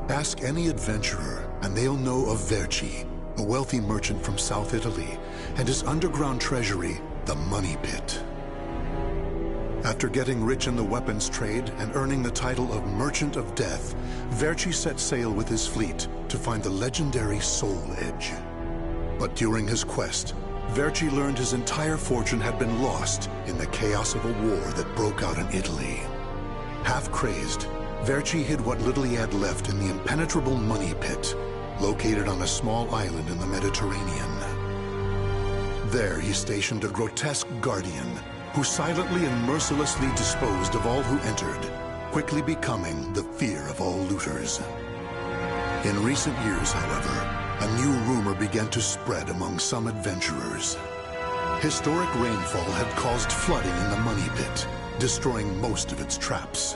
Ask any adventurer, and they'll know of Verci, a wealthy merchant from South Italy, and his underground treasury, the Money Pit. After getting rich in the weapons trade and earning the title of Merchant of Death, Verci set sail with his fleet to find the legendary Soul Edge. But during his quest, Verci learned his entire fortune had been lost in the chaos of a war that broke out in Italy. Half crazed, Verci hid what little he had left in the impenetrable Money Pit, located on a small island in the Mediterranean. There he stationed a grotesque guardian, who silently and mercilessly disposed of all who entered, quickly becoming the fear of all looters. In recent years, however, a new rumor began to spread among some adventurers. Historic rainfall had caused flooding in the Money Pit, destroying most of its traps.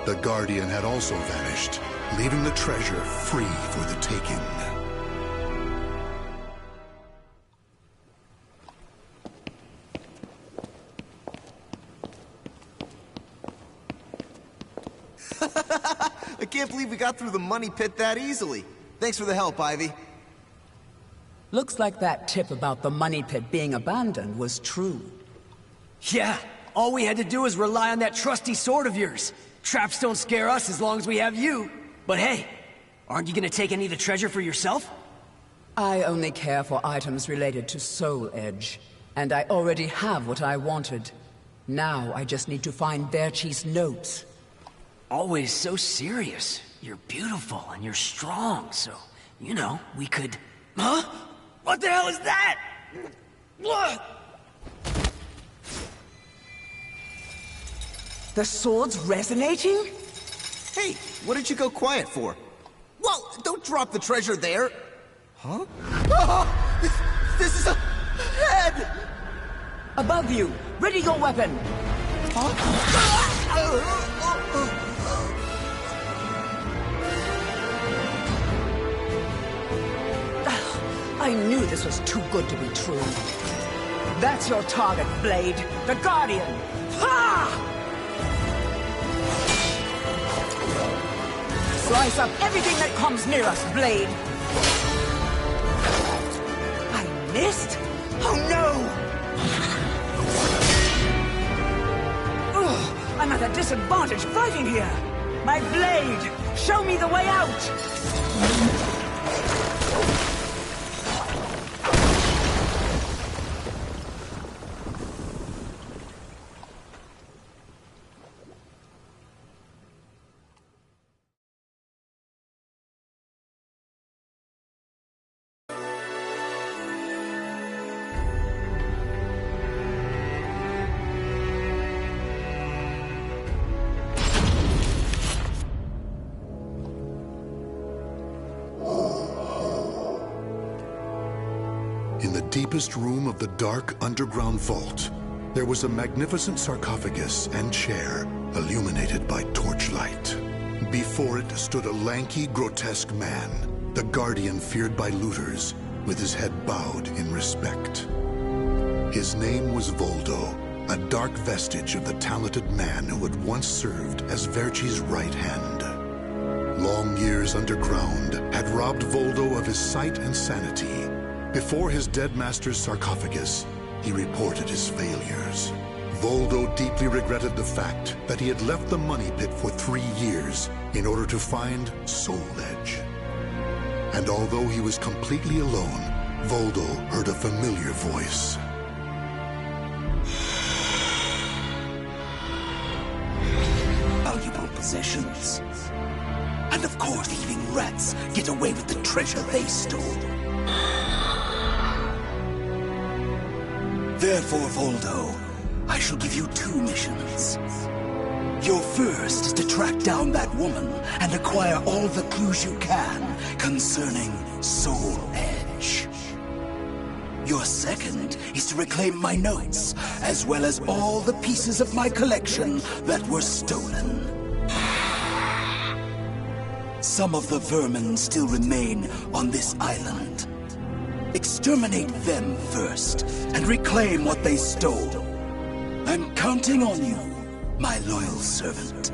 The Guardian had also vanished, leaving the treasure free for the taking. I can't believe we got through the Money Pit that easily. Thanks for the help, Ivy. Looks like that tip about the Money Pit being abandoned was true. Yeah, all we had to do was rely on that trusty sword of yours. Traps don't scare us as long as we have you. But hey, aren't you gonna take any of the treasure for yourself? I only care for items related to Soul Edge, and I already have what I wanted. Now I just need to find Verci's notes. Always so serious. You're beautiful and you're strong, so, you know, we could... Huh? What the hell is that? The sword's resonating? Hey, what did you go quiet for? Whoa, don't drop the treasure there! Huh? Oh, this is a head! Above you! Ready your weapon! I knew this was too good to be true. That's your target, Blade. The Guardian! Ha! Slice up everything that comes near us, Blade! I missed? Oh no! Ugh, I'm at a disadvantage fighting here! My blade! Show me the way out! In the deepest room of the dark underground vault, there was a magnificent sarcophagus and chair illuminated by torchlight. Before it stood a lanky, grotesque man, the Guardian feared by looters, with his head bowed in respect. His name was Voldo, a dark vestige of the talented man who had once served as Verci's right hand. Long years underground had robbed Voldo of his sight and sanity. Before his dead master's sarcophagus, he reported his failures. Voldo deeply regretted the fact that he had left the Money Pit for 3 years in order to find Soul Edge. And although he was completely alone, Voldo heard a familiar voice. Valuable possessions. And of course, thieving rats get away with the treasure they stole. Therefore, Voldo, I shall give you 2 missions. Your first is to track down that woman and acquire all the clues you can concerning Soul Edge. Your second is to reclaim my notes, as well as all the pieces of my collection that were stolen. Some of the vermin still remain on this island. Exterminate them first, and reclaim what they stole. I'm counting on you, my loyal servant.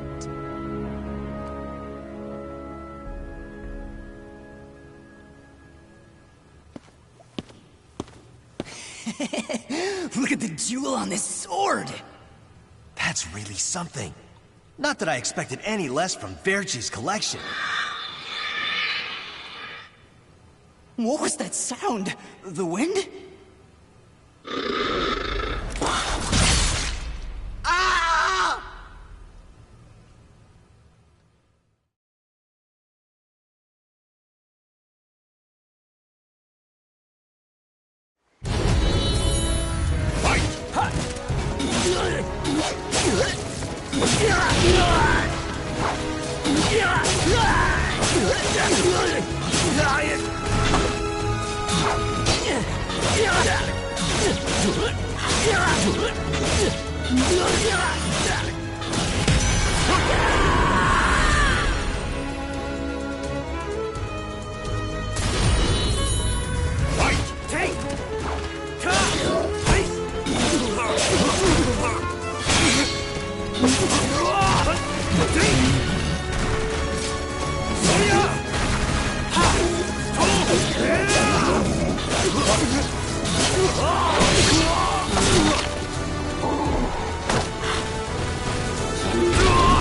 Look at the jewel on this sword! That's really something. Not that I expected any less from Verci's collection. What was that sound? The wind? Ah!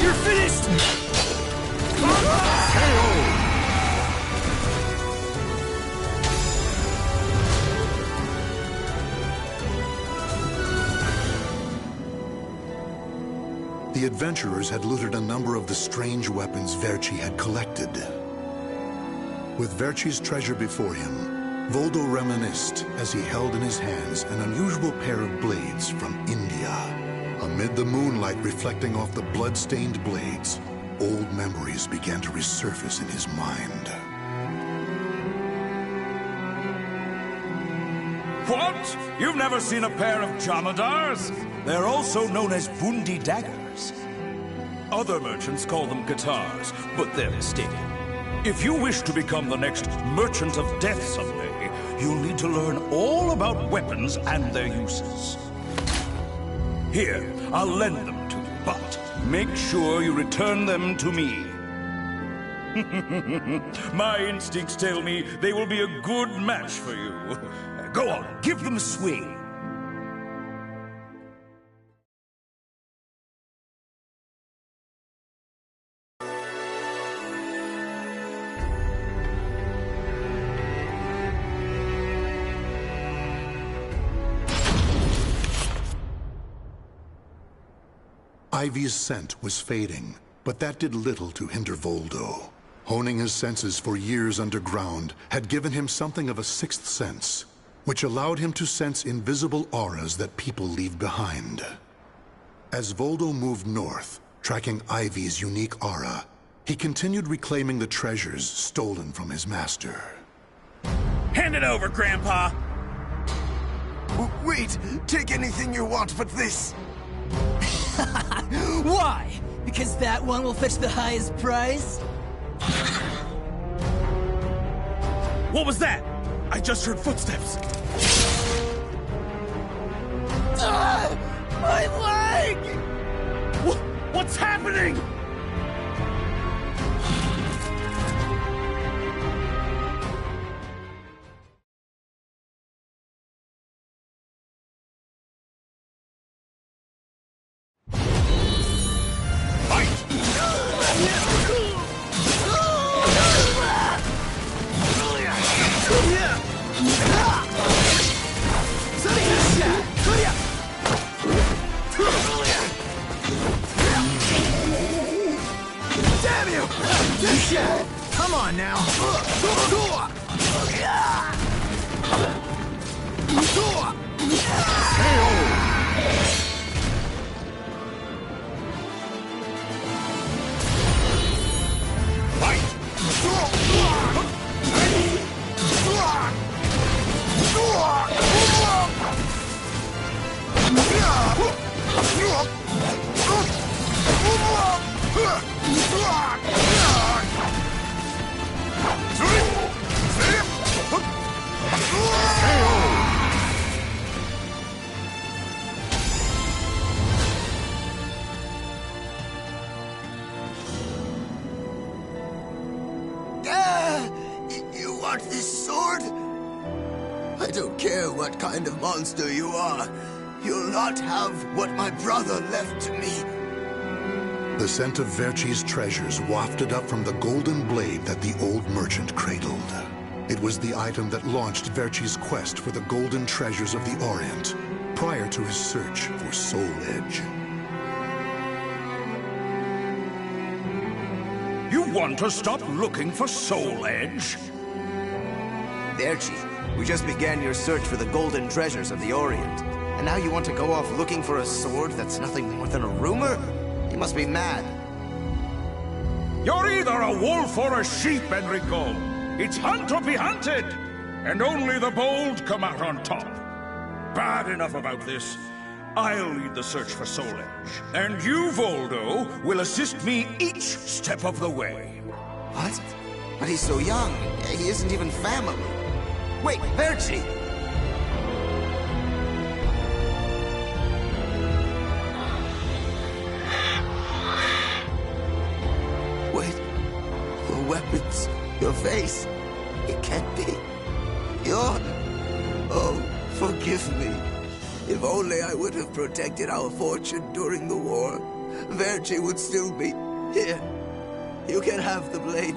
You're finished! The adventurers had looted a number of the strange weapons Verci had collected. With Verci's treasure before him, Voldo reminisced as he held in his hands an unusual pair of blades from India. Amid the moonlight reflecting off the blood-stained blades, old memories began to resurface in his mind. What? You've never seen a pair of Jamadars? They're also known as Bundi daggers. Other merchants call them guitars, but they're mistaken. If you wish to become the next Merchant of Death someday, you'll need to learn all about weapons and their uses. Here, I'll lend them to you, but make sure you return them to me. My instincts tell me they will be a good match for you. Go on, give them a swing. Ivy's scent was fading, but that did little to hinder Voldo. Honing his senses for years underground had given him something of a sixth sense, which allowed him to sense invisible auras that people leave behind. As Voldo moved north, tracking Ivy's unique aura, he continued reclaiming the treasures stolen from his master. Hand it over, Grandpa! Wait, take anything you want but this. Why? Because that one will fetch the highest price? What was that? I just heard footsteps. My leg! What's happening? Come on now! You want this sword? I don't care what kind of monster you are. You'll not have what my brother left to me. The scent of Verci's treasures wafted up from the golden blade that the old merchant cradled. It was the item that launched Verci's quest for the golden treasures of the Orient, prior to his search for Soul Edge. You want to stop looking for Soul Edge? Verci, we just began your search for the golden treasures of the Orient. And now you want to go off looking for a sword that's nothing more than a rumor? You must be mad. You're either a wolf or a sheep, Enrico. It's hunt or be hunted. And only the bold come out on top. Bad enough about this. I'll lead the search for Soul Edge. And you, Voldo, will assist me each step of the way. What? But he's so young. He isn't even family. Wait, Verci! Wait. Your weapons, your face. It can't be. You're... Oh, forgive me. If only I would have protected our fortune during the war, Verci would still be here. You can have the blade.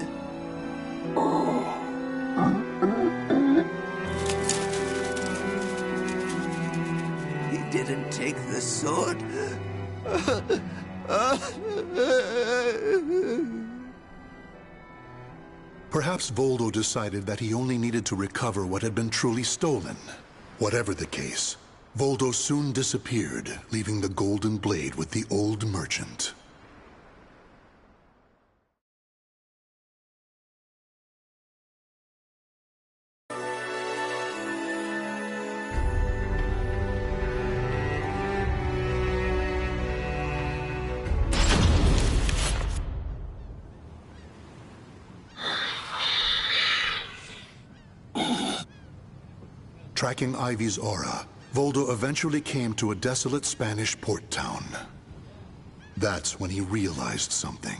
He didn't take the sword. Perhaps Voldo decided that he only needed to recover what had been truly stolen. Whatever the case, Voldo soon disappeared, leaving the golden blade with the old merchant. Tracking Ivy's aura, Voldo eventually came to a desolate Spanish port town. That's when he realized something.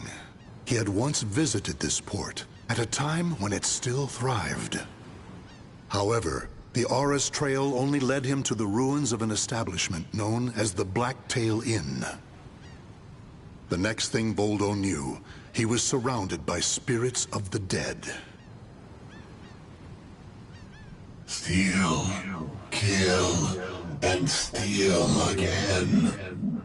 He had once visited this port, at a time when it still thrived. However, the aura's trail only led him to the ruins of an establishment known as the Blacktail Inn. The next thing Voldo knew, he was surrounded by spirits of the dead. Steal, kill, and steal again.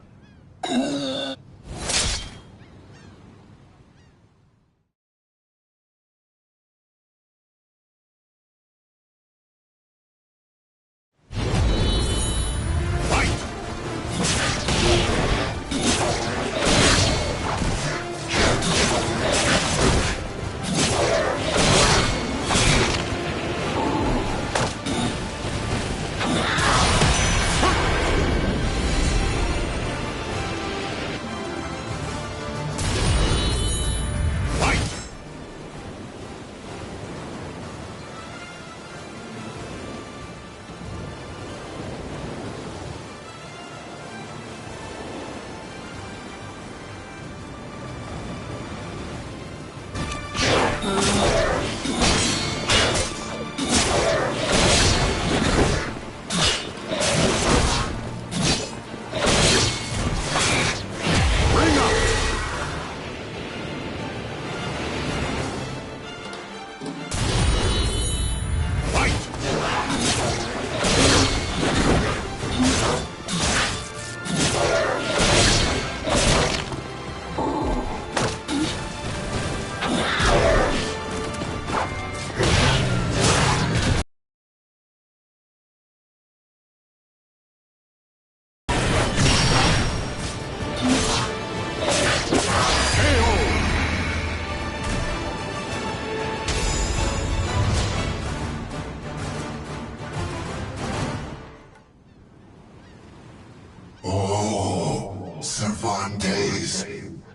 Cervantes,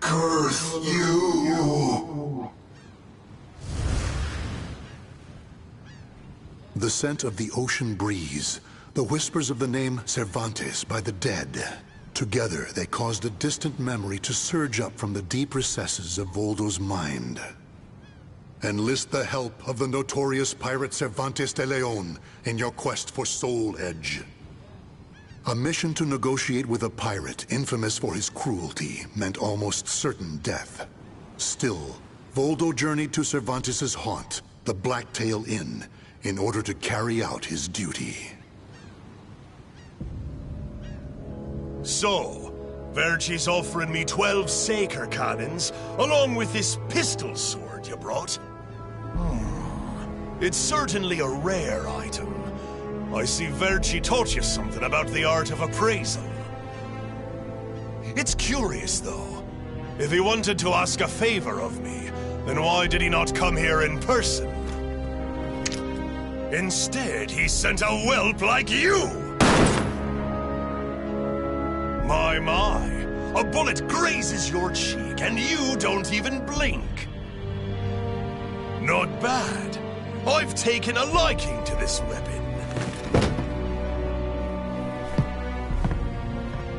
curse you! The scent of the ocean breeze, the whispers of the name Cervantes by the dead. Together, they caused a distant memory to surge up from the deep recesses of Voldo's mind. Enlist the help of the notorious pirate Cervantes de Leon in your quest for Soul Edge. A mission to negotiate with a pirate infamous for his cruelty meant almost certain death. Still, Voldo journeyed to Cervantes' haunt, the Blacktail Inn, in order to carry out his duty. So, Verci's offering me 12 Saker cannons, along with this pistol sword you brought. It's certainly a rare item. I see Verci taught you something about the art of appraisal. It's curious, though. If he wanted to ask a favor of me, then why did he not come here in person? Instead, he sent a whelp like you! My. A bullet grazes your cheek, and you don't even blink. Not bad. I've taken a liking to this weapon.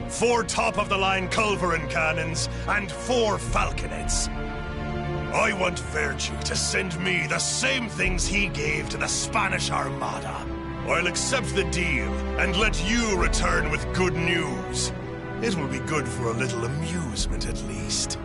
4 top-of-the-line culverin cannons, and 4 falconets. I want Verci to send me the same things he gave to the Spanish Armada. I'll accept the deal, and let you return with good news. It will be good for a little amusement, at least.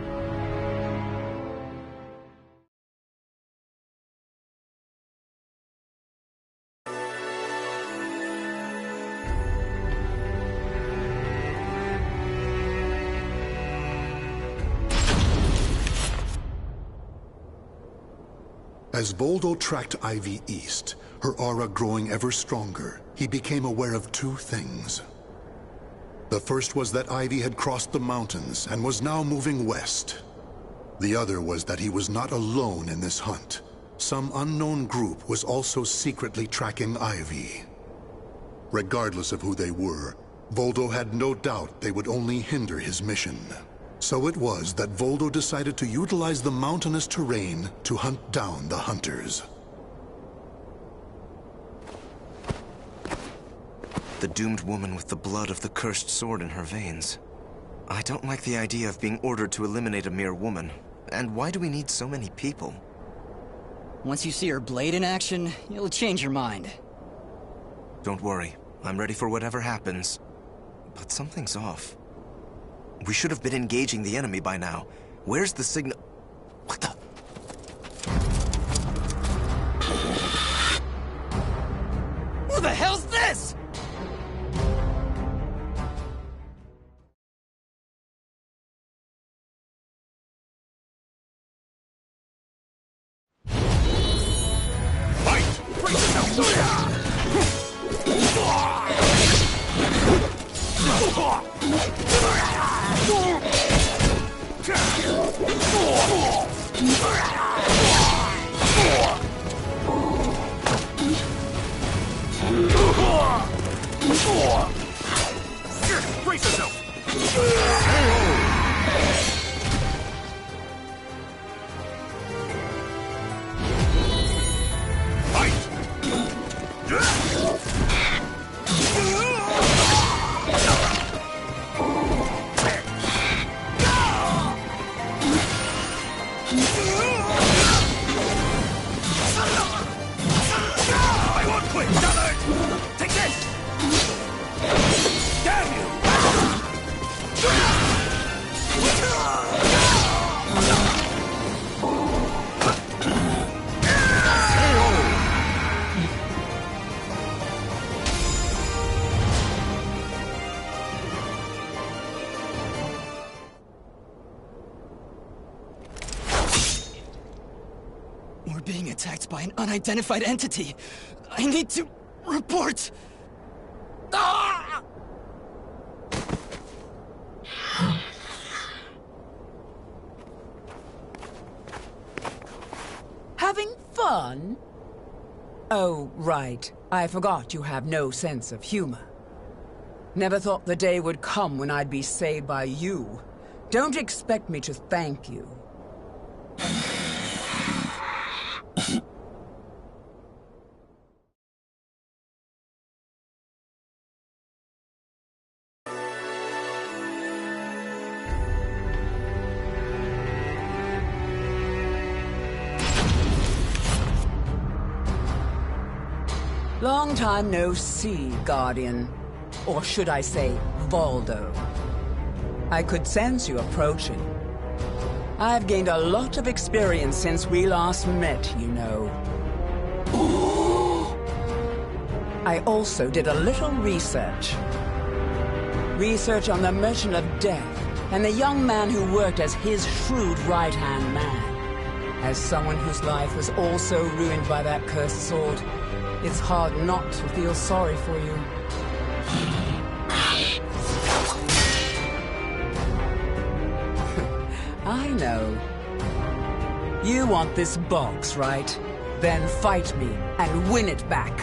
As Voldo tracked Ivy east, her aura growing ever stronger, he became aware of 2 things. The first was that Ivy had crossed the mountains and was now moving west. The other was that he was not alone in this hunt. Some unknown group was also secretly tracking Ivy. Regardless of who they were, Voldo had no doubt they would only hinder his mission. So it was that Voldo decided to utilize the mountainous terrain to hunt down the hunters. The doomed woman with the blood of the cursed sword in her veins. I don't like the idea of being ordered to eliminate a mere woman. And why do we need so many people? Once you see her blade in action, you'll change your mind. Don't worry. I'm ready for whatever happens. But something's off. We should have been engaging the enemy by now. Where's the signal? What the? Who the hell's this? Brace yourself! I won't quit! Stubborn! Take this! Damn you! We're being attacked by an unidentified entity. I need to report. Ah! Having fun? Oh, right. I forgot you have no sense of humor. Never thought the day would come when I'd be saved by you. Don't expect me to thank you. Long time no see, Guardian. Or should I say, Voldo. I could sense you approaching. I've gained a lot of experience since we last met, you know. I also did a little research. Research on the Merchant of Death and the young man who worked as his shrewd right-hand man. As someone whose life was also ruined by that cursed sword, it's hard not to feel sorry for you. I know. You want this box, right? Then fight me and win it back.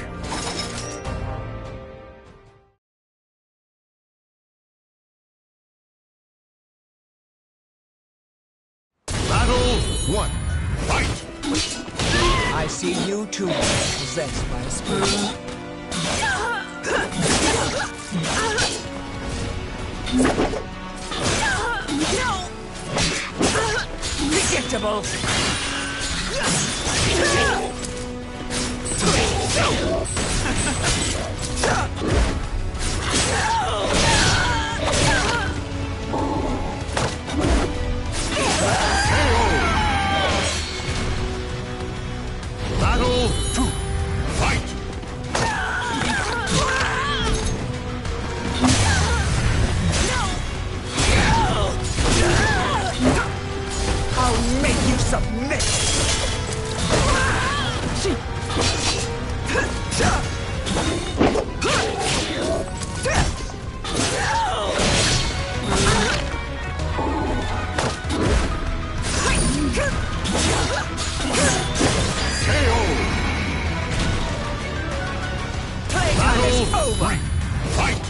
Battle 1. Fight! I see you too, possessed by a spirit. Predictable. Battle 2. Fight! I'll make you submit! Playtime is over! Fight!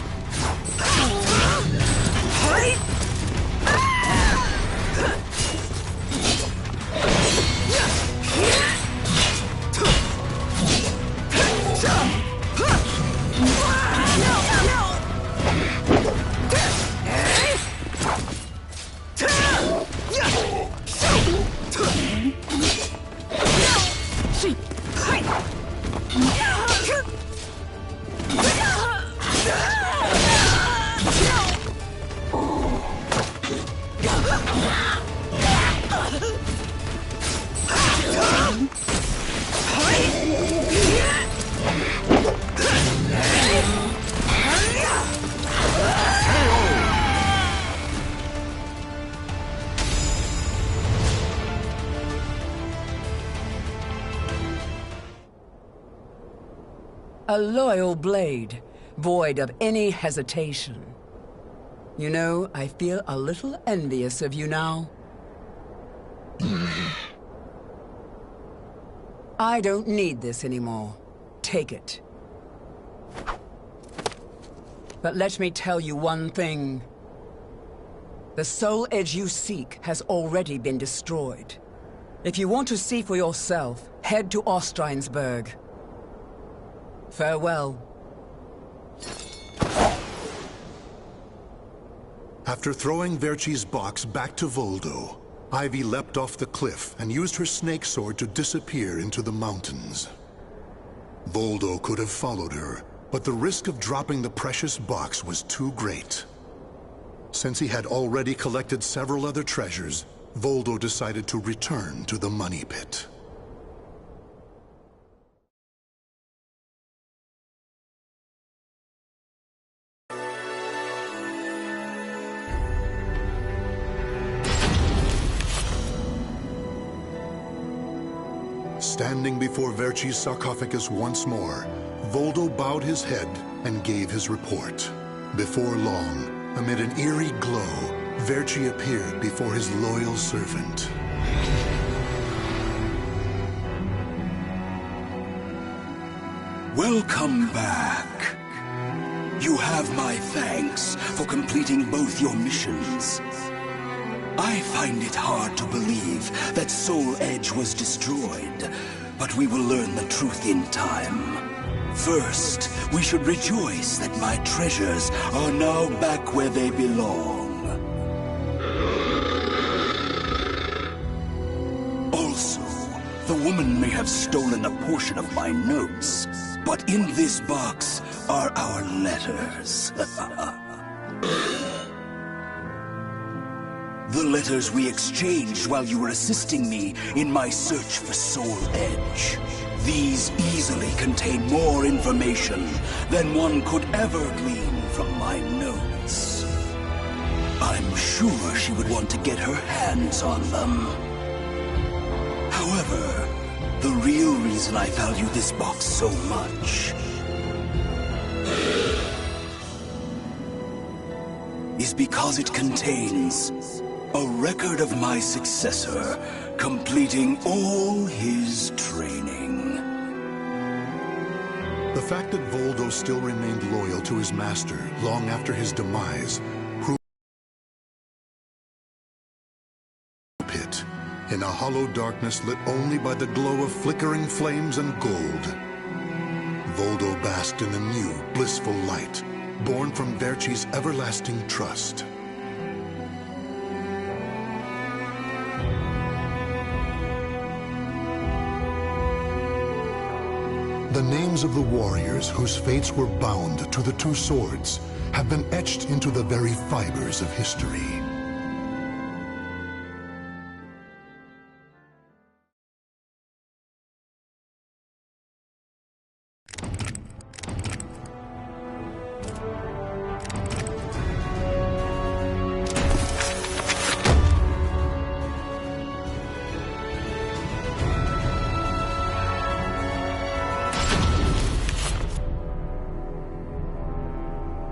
A loyal blade, void of any hesitation. You know, I feel a little envious of you now. I don't need this anymore. Take it. But let me tell you one thing. The soul edge you seek has already been destroyed. If you want to see for yourself, head to Ostreinsburg. Farewell. After throwing Verci's box back to Voldo, Ivy leapt off the cliff and used her snake sword to disappear into the mountains. Voldo could have followed her, but the risk of dropping the precious box was too great. Since he had already collected several other treasures, Voldo decided to return to the money pit. Standing before Verci's sarcophagus once more, Voldo bowed his head and gave his report. Before long, amid an eerie glow, Verci appeared before his loyal servant. Welcome back. You have my thanks for completing both your missions. I find it hard to believe that Soul Edge was destroyed, but we will learn the truth in time. First, we should rejoice that my treasures are now back where they belong. Also, The woman may have stolen a portion of my notes, but in this box are our letters. The letters we exchanged while you were assisting me in my search for Soul Edge. These easily contain more information than one could ever glean from my notes. I'm sure she would want to get her hands on them. However, the real reason I value this box so much is because it contains a record of my successor completing all his training. The fact that Voldo still remained loyal to his master long after his demise proved the pit, in a hollow darkness lit only by the glow of flickering flames and gold. Voldo basked in a new, blissful light, born from Verci's everlasting trust. The names of the warriors whose fates were bound to the two swords have been etched into the very fibers of history.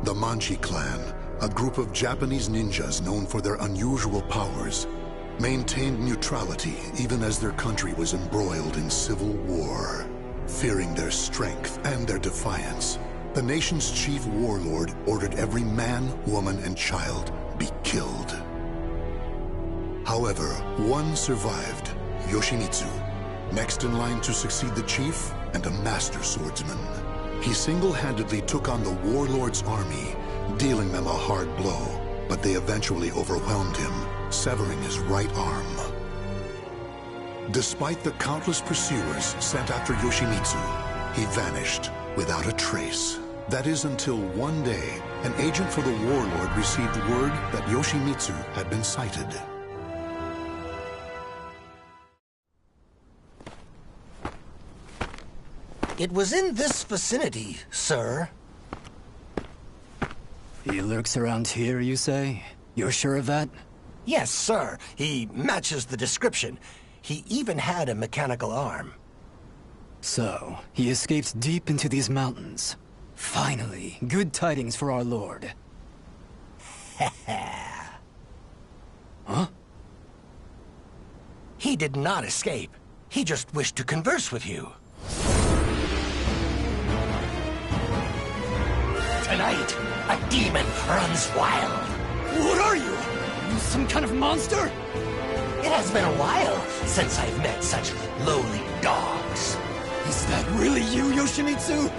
The Manchi clan, a group of Japanese ninjas known for their unusual powers, maintained neutrality even as their country was embroiled in civil war. Fearing their strength and their defiance, the nation's chief warlord ordered every man, woman, and child be killed. However, one survived, Yoshimitsu, next in line to succeed the chief and a master swordsman. He single-handedly took on the warlord's army, dealing them a hard blow, but they eventually overwhelmed him, severing his right arm. Despite the countless pursuers sent after Yoshimitsu, he vanished without a trace. That is until one day, an agent for the warlord received word that Yoshimitsu had been sighted. It was in this vicinity, sir. He lurks around here, you say? You're sure of that? Yes, sir. He matches the description. He even had a mechanical arm. So, he escaped deep into these mountains. Finally, good tidings for our lord. Huh? He did not escape. He just wished to converse with you. Tonight, a demon runs wild. What are you? Are you some kind of monster? It has been a while since I've met such lowly dogs. Is that really you, Yoshimitsu?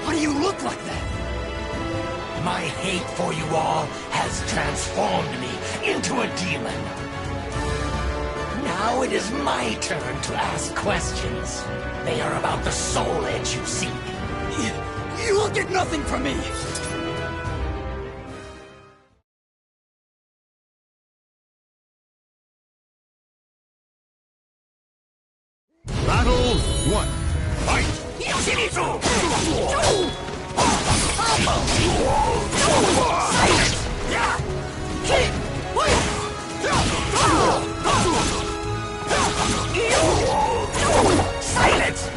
Why do you look like that? My hate for you all has transformed me into a demon. Now it is my turn to ask questions. They are about the soul edge you seek. You will get nothing from me! Battle 1. Fight! Yoshimitsu! Silence!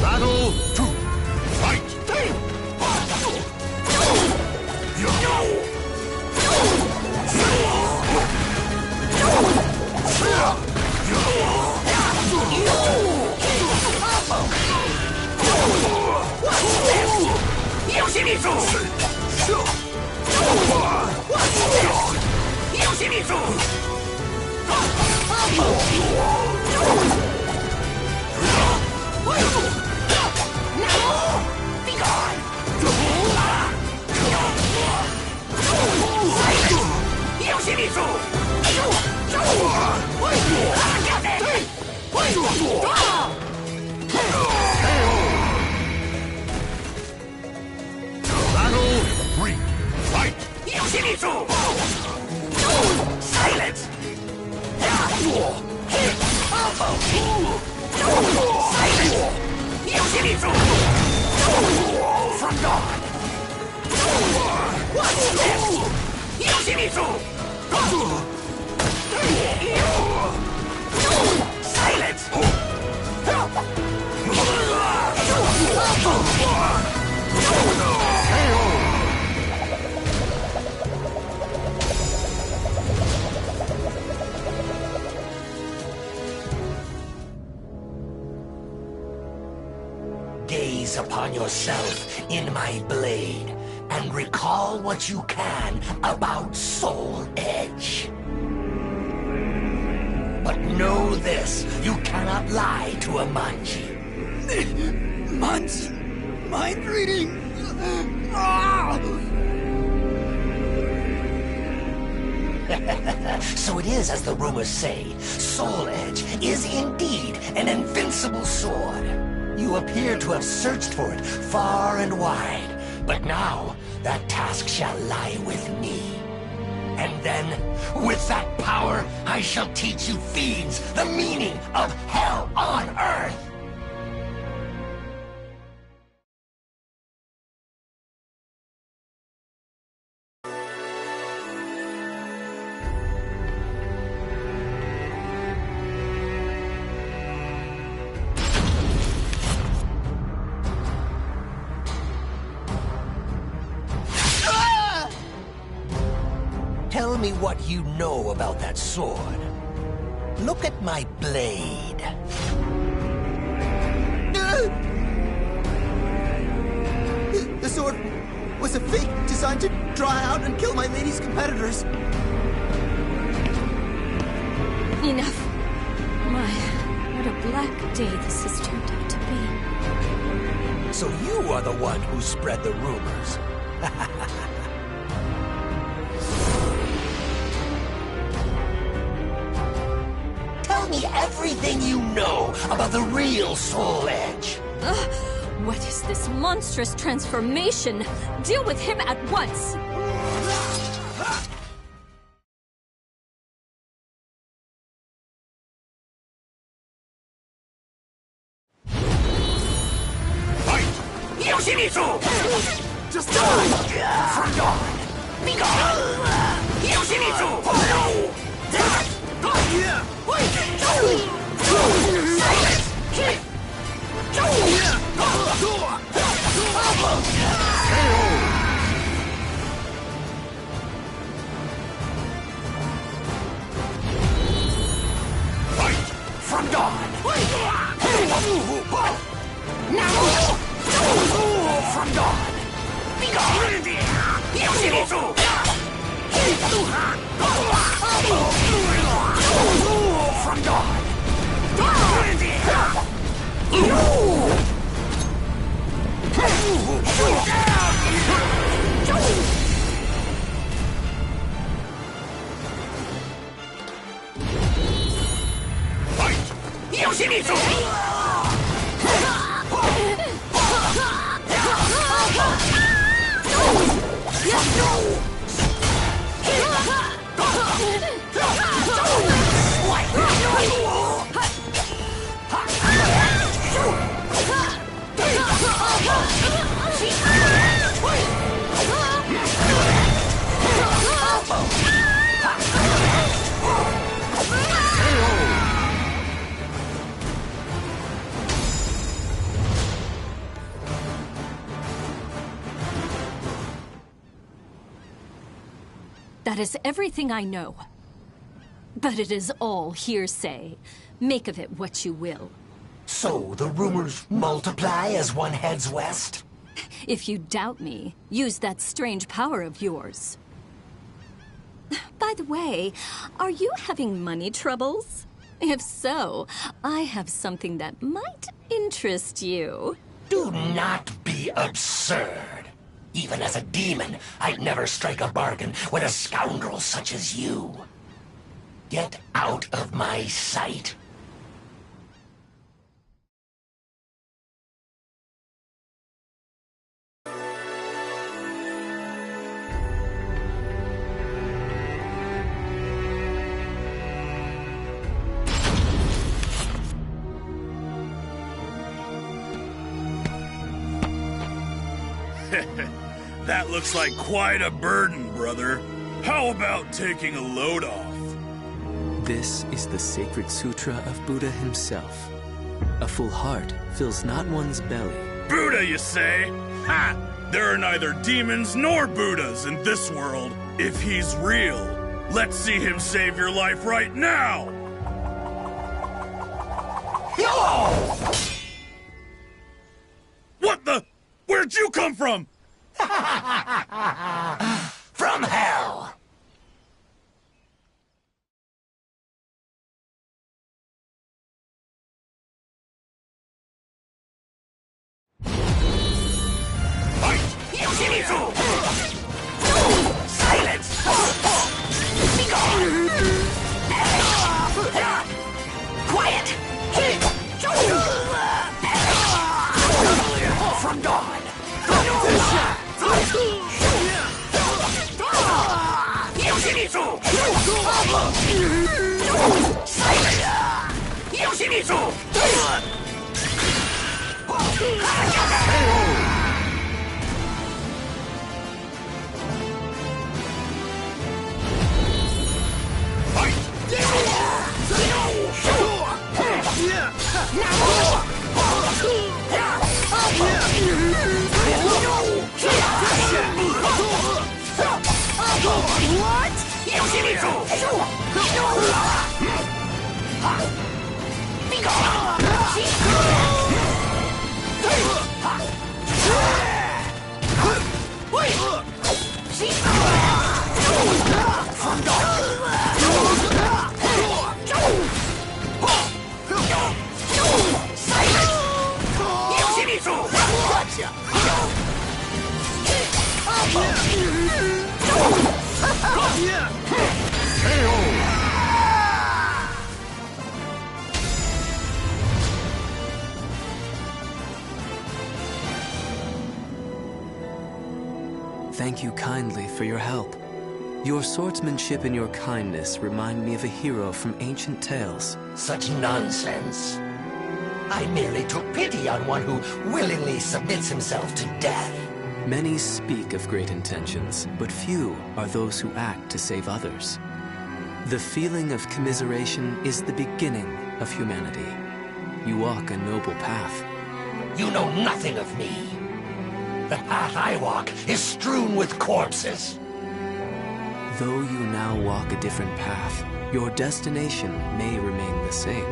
Battle 2. Fight! Yoshimitsu! What's this? Yoshimitsu! Yoshimitsu! Silence! Hit! Elbow! Silence! Yoshimitsu! From dawn! What's this? Yoshimitsu! Silence! Gaze upon yourself in my blade, and recall what you can about Soul Edge. But know this, you cannot lie to a Manji. Manji! Mind reading! So it is as the rumors say. Soul Edge is indeed an invincible sword. You appear to have searched for it far and wide, but now that task shall lie with me. And then, with that power, I shall teach you fiends the meaning of hell on earth! Tell me what you know about that sword. Look at my blade. The sword was a fake designed to draw out and kill my lady's competitors. Enough. My, what a black day this has turned out to be. So you are the one who spread the rumors. Tell me everything you know about the real Soul Edge. What is this monstrous transformation? Deal with him at once! Fight! Yoshimitsu! Just die! From dawn! Be gone! Yoshimitsu! Silence! Fight! From dawn! Now! From dawn! Be gone! Yoshimitsu! From dawn! Fight! Yoshimitsu! That is everything I know. But it is all hearsay. Make of it what you will. So the rumors multiply as one heads west? If you doubt me, use that strange power of yours. By the way, are you having money troubles? If so, I have something that might interest you. Do not be absurd. Even as a demon, I'd never strike a bargain with a scoundrel such as you. Get out of my sight. That looks like quite a burden, brother. How about taking a load off? This is the sacred sutra of Buddha himself. A full heart fills not one's belly. Buddha, you say? Ha! There are neither demons nor Buddhas in this world. If he's real, let's see him save your life right now! No! What the? Where'd you come from? From hell! Silence! Be gone! Quiet! From dawn! Yoshimitsu! Silence! Yoshimitsu! What? Yoshimitsu! Be gone! From silence! Yoshimitsu! Gotcha! Thank you kindly for your help. Your swordsmanship and your kindness remind me of a hero from ancient tales. Such nonsense. I merely took pity on one who willingly submits himself to death. Many speak of great intentions, but few are those who act to save others. The feeling of commiseration is the beginning of humanity. You walk a noble path. You know nothing of me. The path I walk is strewn with corpses. Though you now walk a different path, your destination may remain the same.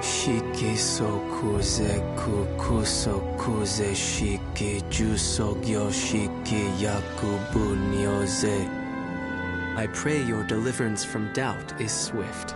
Shiki sokuze kukuso kuze shiki jusogyo shiki yakubu nyoze. I pray your deliverance from doubt is swift.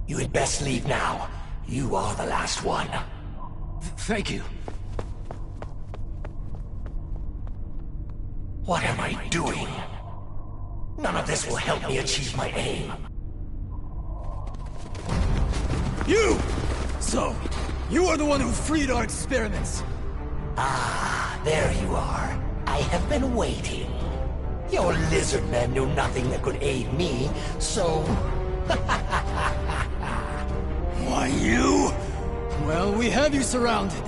You had best leave now. You are the last one. Thank you. What am I doing? None of this will help me achieve my aim. You! So, you are the one who freed our experiments. Ah, there you are. I have been waiting. Your lizard men knew nothing that could aid me, so... Why, you? Well, we have you surrounded.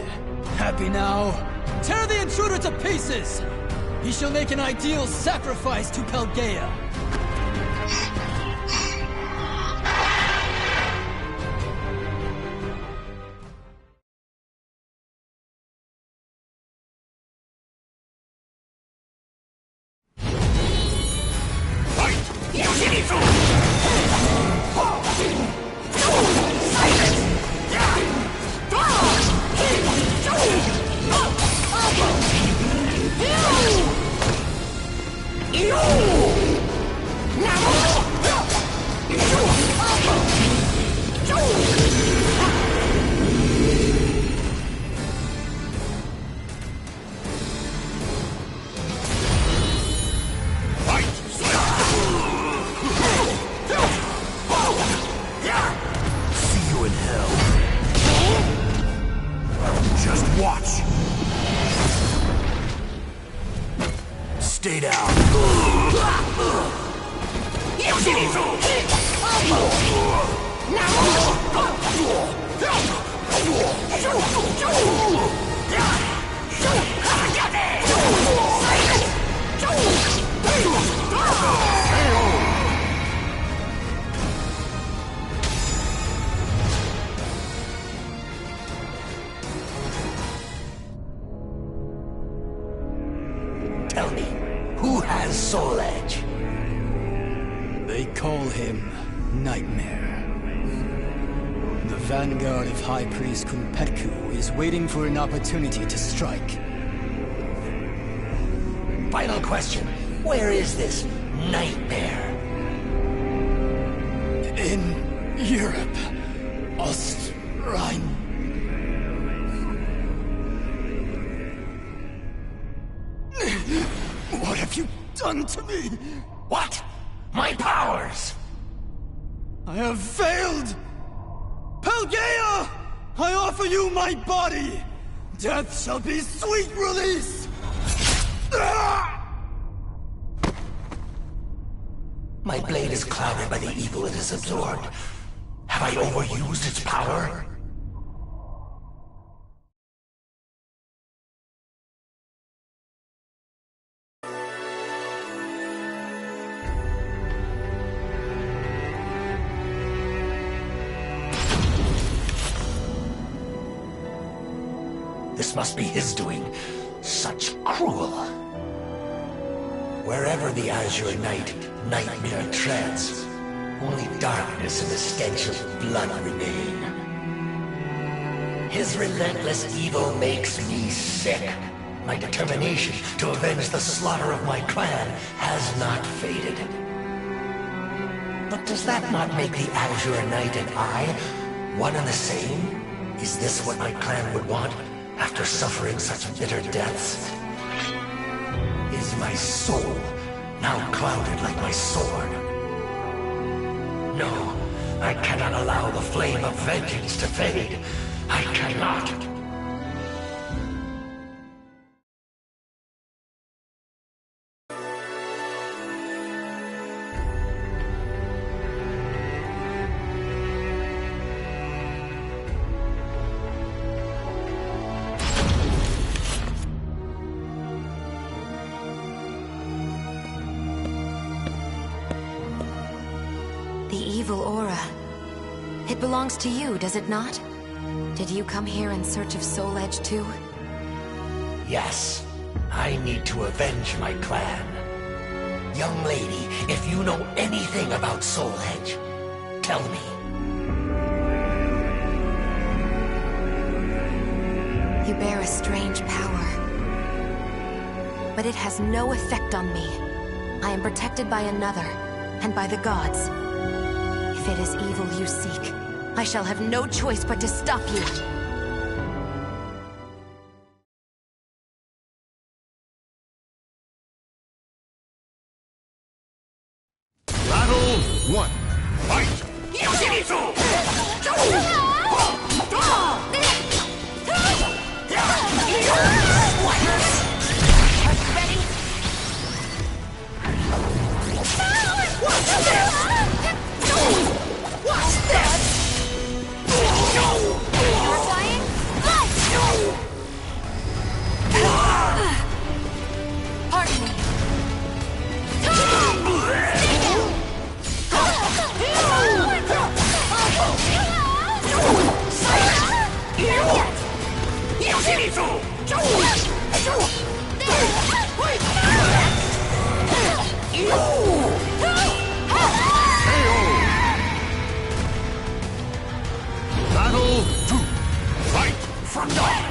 Happy now? Tear the intruder to pieces! He shall make an ideal sacrifice to Pelgaea. Tell me, who has Soul Edge? They call him Nightmare. The vanguard of High Priest Kunpetku is waiting for an opportunity to strike. Final question. Where is this Nightmare? In Europe. Austrine. What have you done to me? What? My powers! I have failed! Pelgaea! I offer you my body! Death shall be sweet release! My blade is clouded by the evil it has absorbed. Have I overused its power? This must be his doing. Such cruel. Wherever the Azure Knight, Nightmare treads, only darkness and the stench of blood remain. His relentless evil makes me sick. My determination to avenge the slaughter of my clan has not faded. But does that not make the Azure Knight and I one and the same? Is this what my clan would want after suffering such bitter deaths? Is my soul now clouded like my sword? No, I cannot allow the flame of vengeance to fade. I cannot. The evil aura. It belongs to you, does it not? Did you come here in search of Soul Edge too? Yes, I need to avenge my clan. Young lady, if you know anything about Soul Edge, tell me. You bear a strange power. But it has no effect on me. I am protected by another, and by the gods. If it is evil you seek, I shall have no choice but to stop you. Battle 1. Fight! Pardon me. Battle 2. Fight! From the...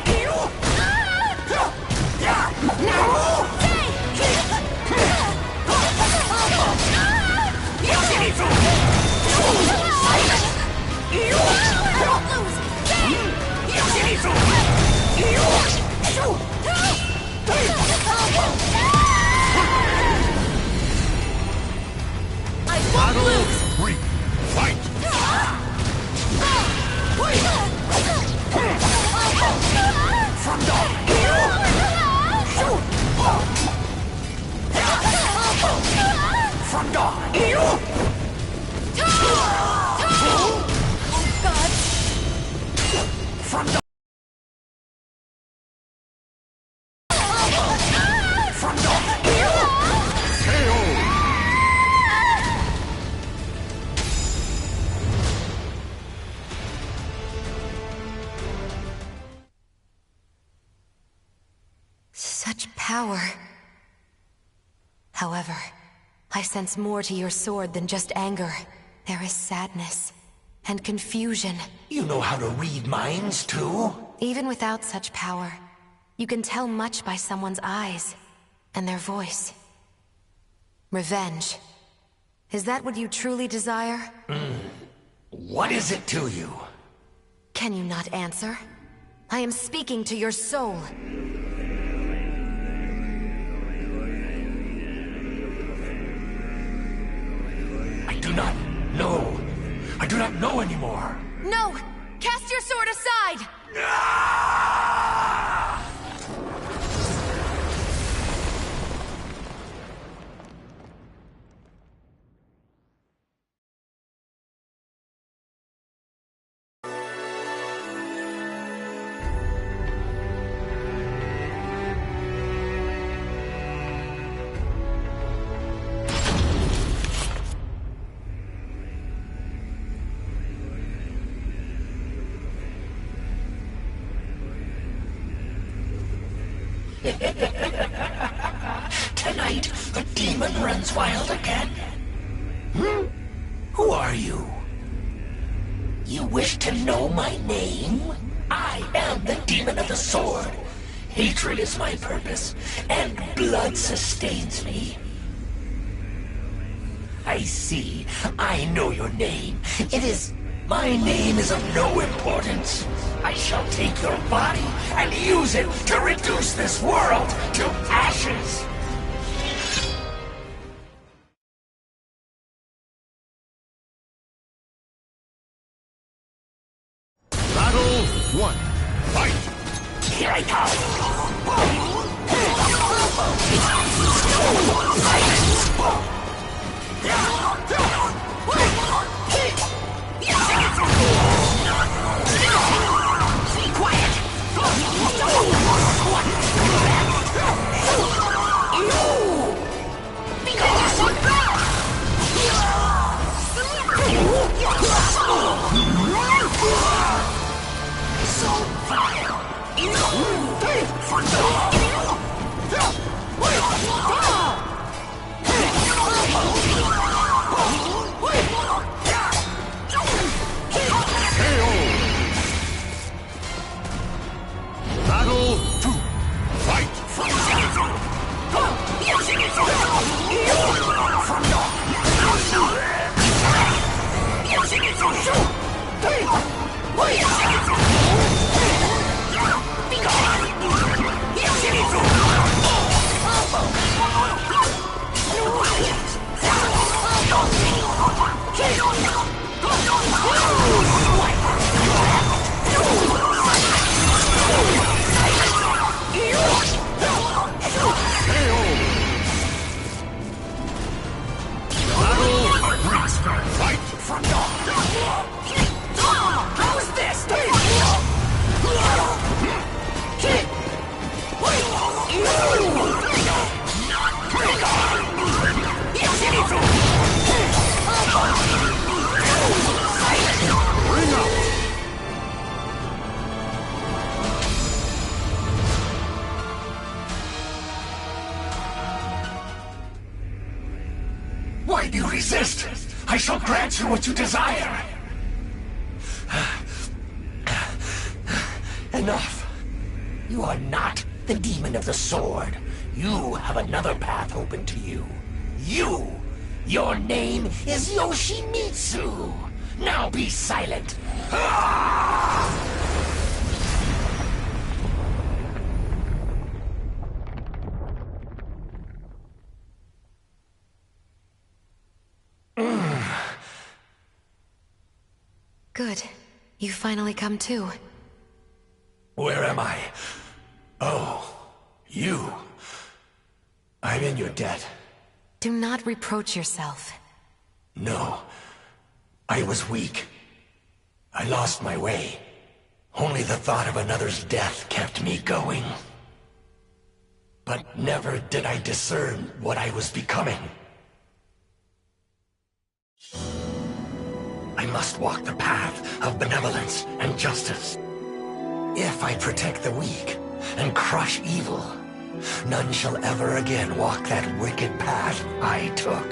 power. However, I sense more to your sword than just anger. There is sadness and confusion. You know how to read minds, too? Even without such power, you can tell much by someone's eyes and their voice. Revenge. Is that what you truly desire? What is it to you? Can you not answer? I am speaking to your soul. I do not know. I do not know anymore. No! Cast your sword aside! Tonight, the demon runs wild again. Who are you? You wish to know my name? I am the demon of the sword. Hatred is my purpose, and blood sustains me. I see. I know your name. My name is of no importance. I shall take your body and use it to reduce this world to ashes. Battle 1. Fight! Here I Battle 2. Fight! How's this? Bring up! Why do you resist? I shall grant you what you desire. Enough. You are not the demon of the sword. You have another path open to you. Your name is Yoshimitsu. Now be silent. Good. You finally come to. Where am I? Oh, you. I'm in your debt. Do not reproach yourself. No. I was weak. I lost my way. Only the thought of another's death kept me going. But never did I discern what I was becoming. I must walk the path of benevolence and justice. If I protect the weak and crush evil, None shall ever again walk that wicked path I took.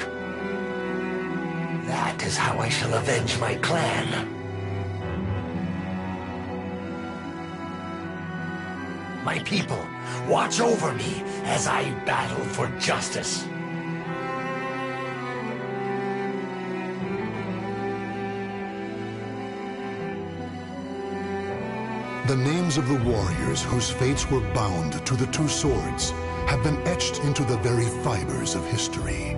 That is how I shall avenge my clan. My people, watch over me as I battle for justice. The names of the warriors whose fates were bound to the two swords have been etched into the very fibers of history.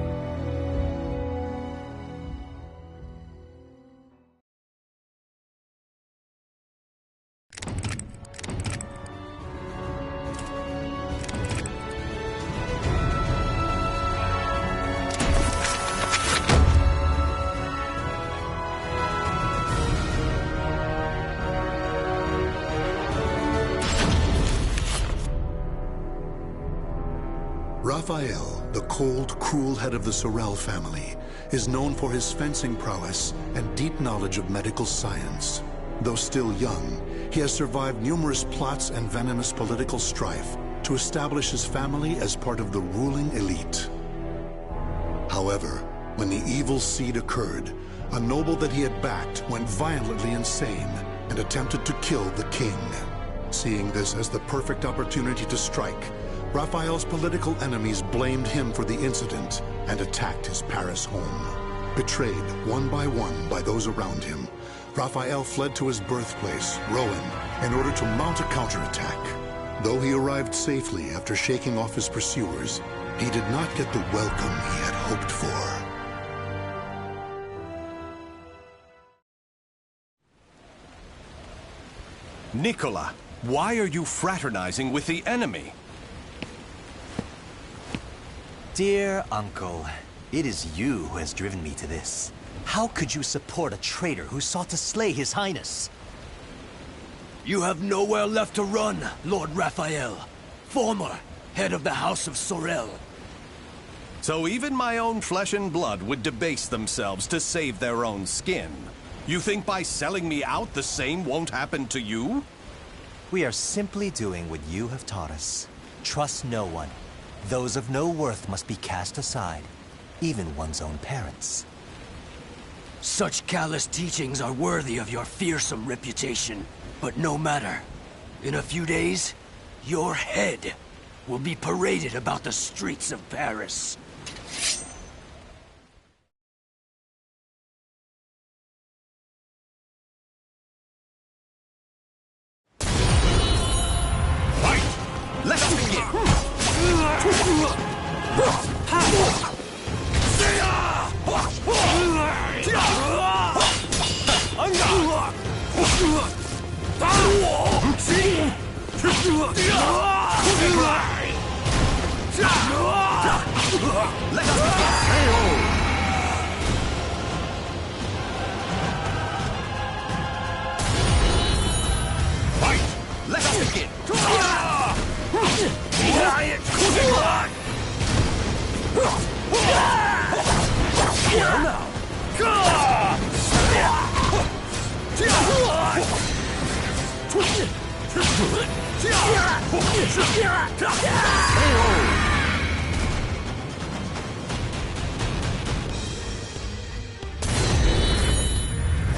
Raphael, the cold, cruel head of the Sorel family, is known for his fencing prowess and deep knowledge of medical science. Though still young, he has survived numerous plots and venomous political strife to establish his family as part of the ruling elite. However, when the evil seed occurred, a noble that he had backed went violently insane and attempted to kill the king. Seeing this as the perfect opportunity to strike, Raphael's political enemies blamed him for the incident and attacked his Paris home. Betrayed one by those around him, Raphael fled to his birthplace, Rouen, in order to mount a counterattack. Though he arrived safely after shaking off his pursuers, he did not get the welcome he had hoped for. Nicola, why are you fraternizing with the enemy? Dear Uncle, it is you who has driven me to this. How could you support a traitor who sought to slay His Highness? You have nowhere left to run, Lord Raphael, former head of the House of Sorel. So even my own flesh and blood would debase themselves to save their own skin. You think by selling me out the same won't happen to you? We are simply doing what you have taught us. Trust no one. Those of no worth must be cast aside, even one's own parents. Such callous teachings are worthy of your fearsome reputation. But no matter. In a few days, your head will be paraded about the streets of Paris. Let's begin! Let us begin! Well now.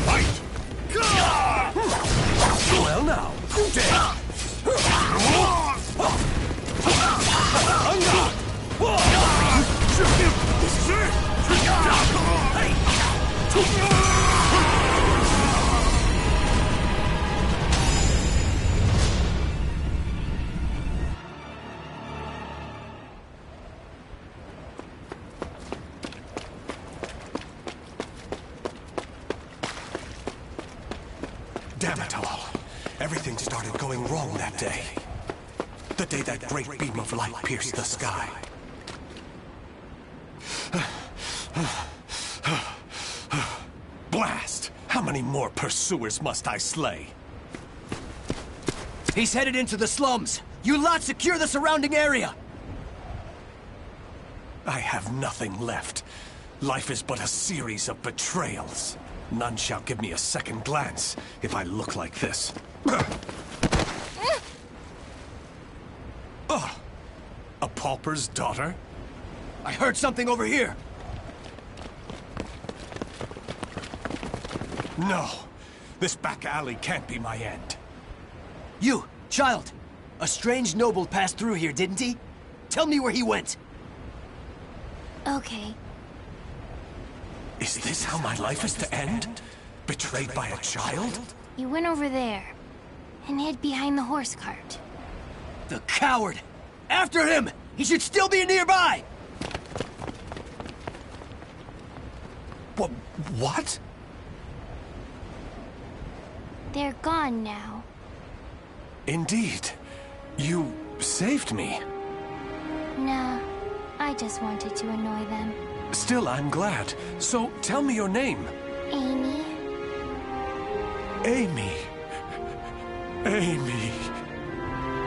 Fight! Well now. Damn it all. Everything started going wrong that day. The day that great beam of light pierced the sky. Blast! How many more pursuers must I slay? He's headed into the slums. You lot secure the surrounding area. I have nothing left. Life is but a series of betrayals. None shall give me a second glance if I look like this. pauper's daughter? I heard something over here. No. This back alley can't be my end. You, child. A strange noble passed through here, didn't he? Tell me where he went. Okay. Is this how my life is to end? Betrayed by a child? He went over there and hid behind the horse cart. The coward! After him! He should still be nearby! What? They're gone now. Indeed. You saved me. Nah, I just wanted to annoy them. Still, I'm glad. So, tell me your name. Amy. Amy. Amy.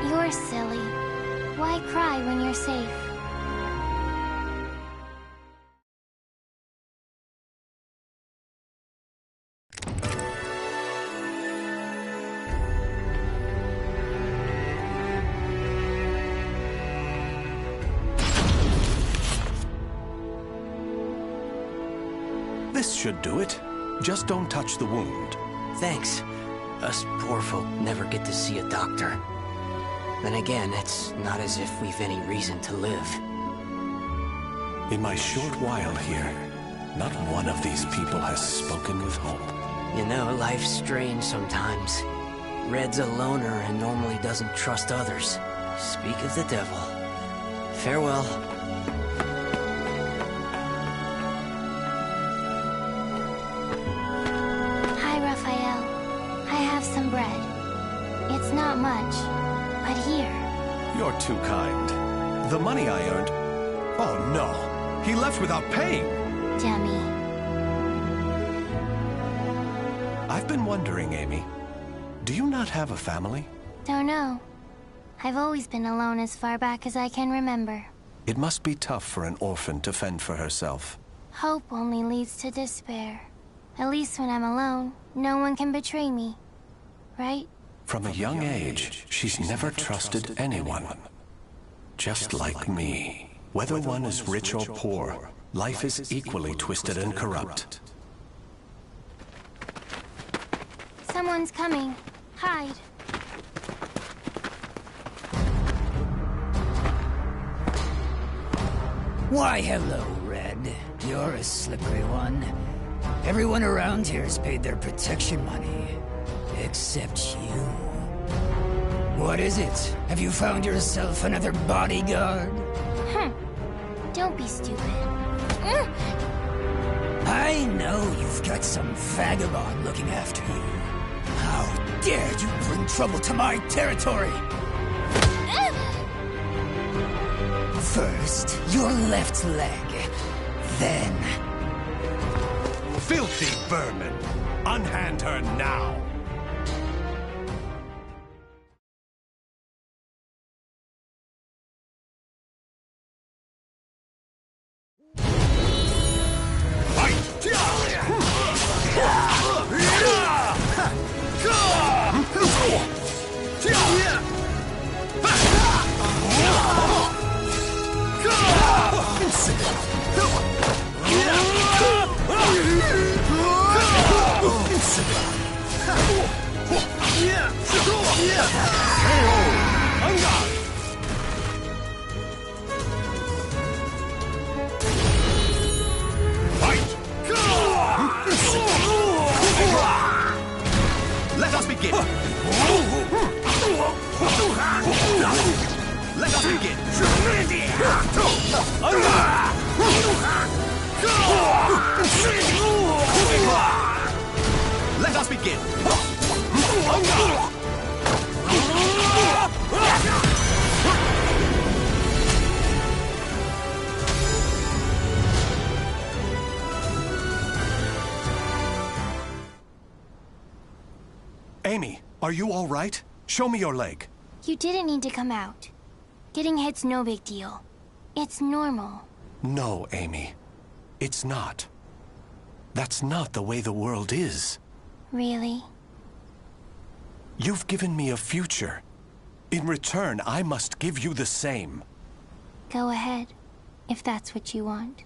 You're silly. Why cry when you're safe? This should do it. Just don't touch the wound. Thanks. Us poor folk never get to see a doctor. Then again, it's not as if we've any reason to live. In my short while here, not one of these people has spoken with hope. You know, life's strange sometimes. Red's a loner and normally doesn't trust others. Speak of the devil. Farewell. Some bread. It's not much, but here. You're too kind. The money I earned... Oh, no. He left without paying. Dummy. I've been wondering, Amy. Do you not have a family? Don't know. I've always been alone as far back as I can remember. It must be tough for an orphan to fend for herself. Hope only leads to despair. At least when I'm alone, no one can betray me. Right? From a young age, she's never trusted anyone. Just like me. Whether one is rich or poor, life is equally twisted and corrupt. Someone's coming. Hide. Why, hello, Red. You're a slippery one. Everyone around here's paid their protection money. Except you. What is it? Have you found yourself another bodyguard? Don't be stupid. I know you've got some vagabond looking after you. How dare you bring trouble to my territory? First, your left leg. Then... Filthy vermin! Unhand her now! Let us begin! Let us begin! Let us begin! Amy, are you all right? Show me your leg. You didn't need to come out. Getting hit's no big deal. It's normal. No, Amy. It's not. That's not the way the world is. Really? You've given me a future. In return, I must give you the same. Go ahead, if that's what you want.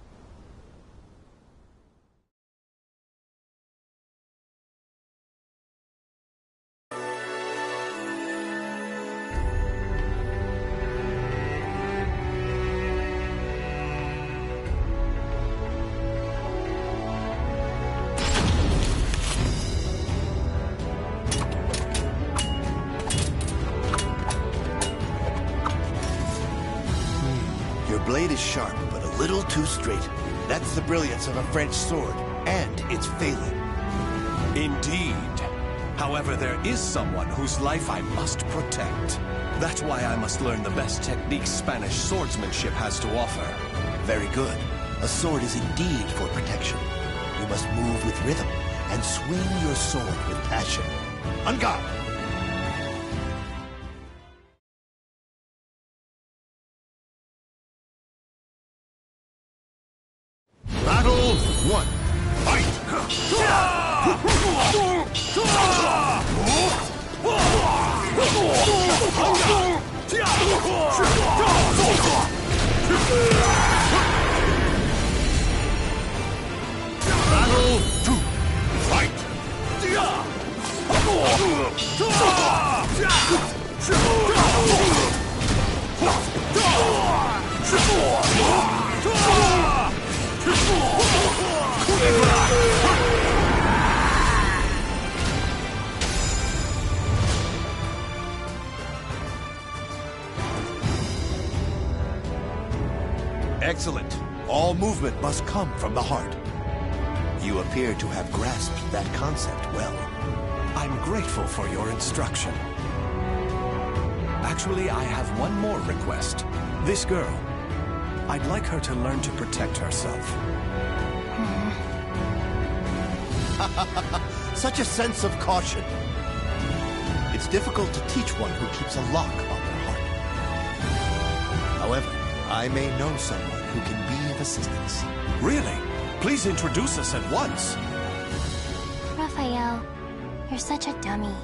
Your blade is sharp, but a little too straight. That's the brilliance of a French sword, and it's failing. Indeed. However, there is someone whose life I must protect. That's why I must learn the best techniques Spanish swordsmanship has to offer. Very good. A sword is indeed for protection. You must move with rhythm and swing your sword with passion. On guard! Battle 1. Fight! Battle 2. Fight! Excellent. All movement must come from the heart. You appear to have grasped that concept well. I'm grateful for your instruction. Actually, I have one more request. This girl, I'd like her to learn to protect herself. Such a sense of caution. It's difficult to teach one who keeps a lock on their heart. However, I may know someone who can be of assistance. Really? Please introduce us at once. Raphael, you're such a dummy.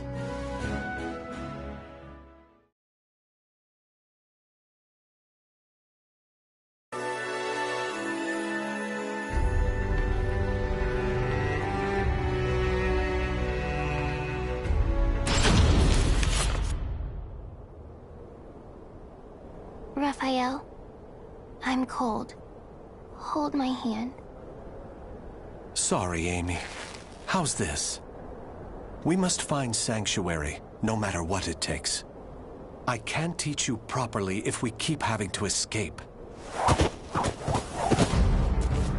Raphael, I'm cold. Hold my hand. Sorry, Amy. How's this? We must find sanctuary, no matter what it takes. I can't teach you properly if we keep having to escape.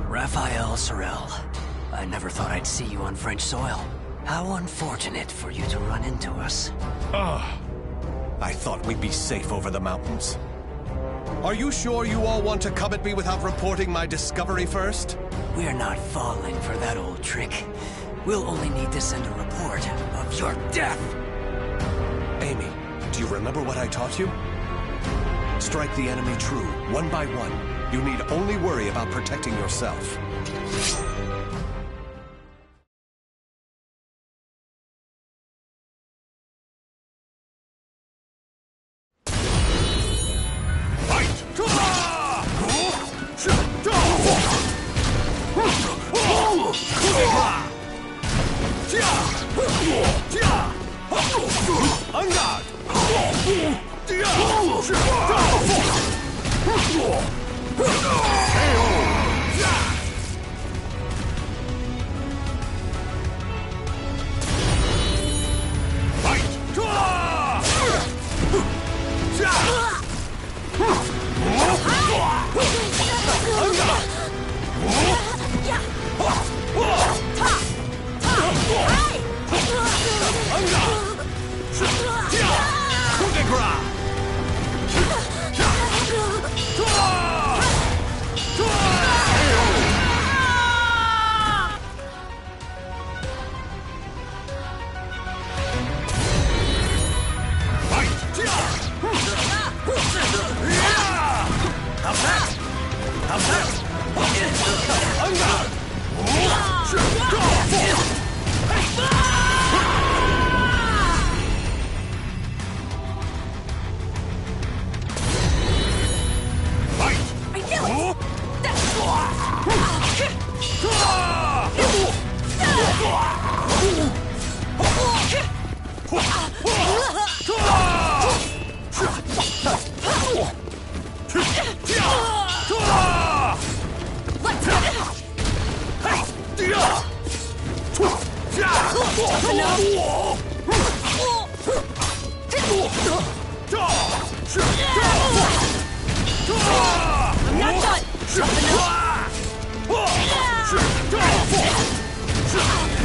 Raphael Sorel, I never thought I'd see you on French soil. How unfortunate for you to run into us. I thought we'd be safe over the mountains. Are you sure you all want to come at me without reporting my discovery first? We're not falling for that old trick. We'll only need to send a report of your death. Amy, do you remember what I taught you? Strike the enemy true, one by one. You need only worry about protecting yourself.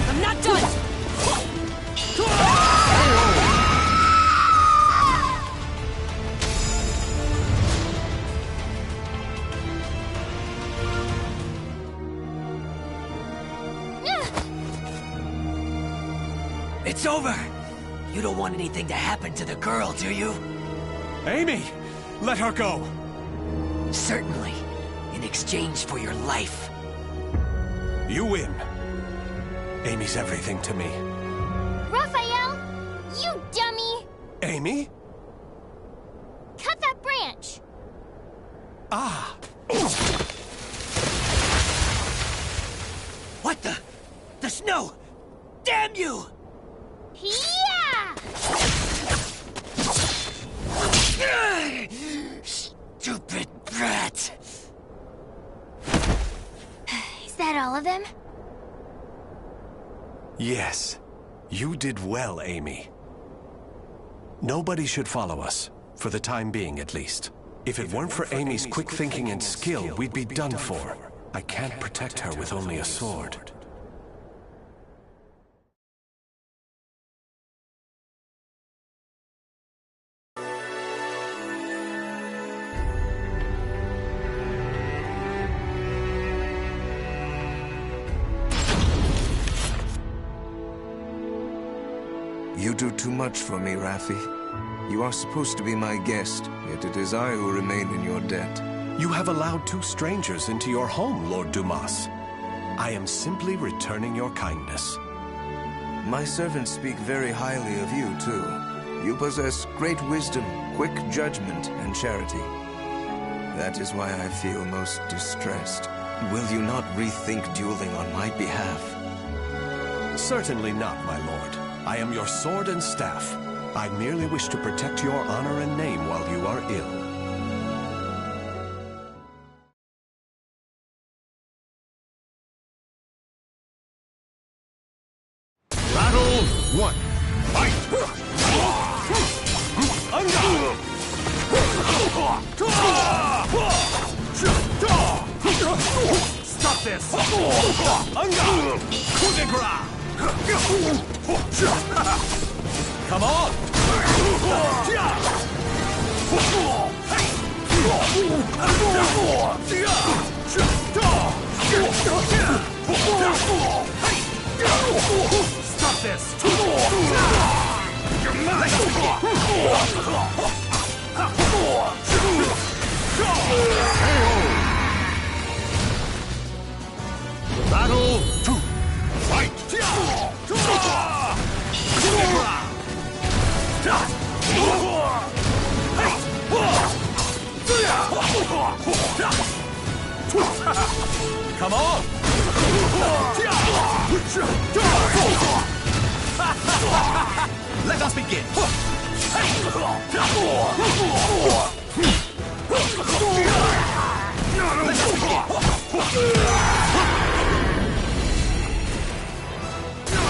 I'm not done! It's over! You don't want anything to happen to the girl, do you? Amy! Let her go! Certainly. In exchange for your life. You win. Amy's everything to me. Raphael! You dummy! Amy? Cut that branch! Ah! What the? The snow! Damn you! Yeah! Stupid brat! Is that all of them? Yes. You did well, Amy. Nobody should follow us, for the time being at least. If it weren't for Amy's quick thinking and skill, we'd be done for. I can't protect her with only a sword. You do too much for me, Raffi. You are supposed to be my guest, yet it is I who remain in your debt. You have allowed 2 strangers into your home, Lord Dumas. I am simply returning your kindness. My servants speak very highly of you, too. You possess great wisdom, quick judgment, and charity. That is why I feel most distressed. Will you not rethink dueling on my behalf? Certainly not, my lord. I am your sword and staff. I merely wish to protect your honor and name while you are ill. Battle 1. Fight! Stop this! Come on! Stop this! Battle 2. Fight! Come on! Let us begin!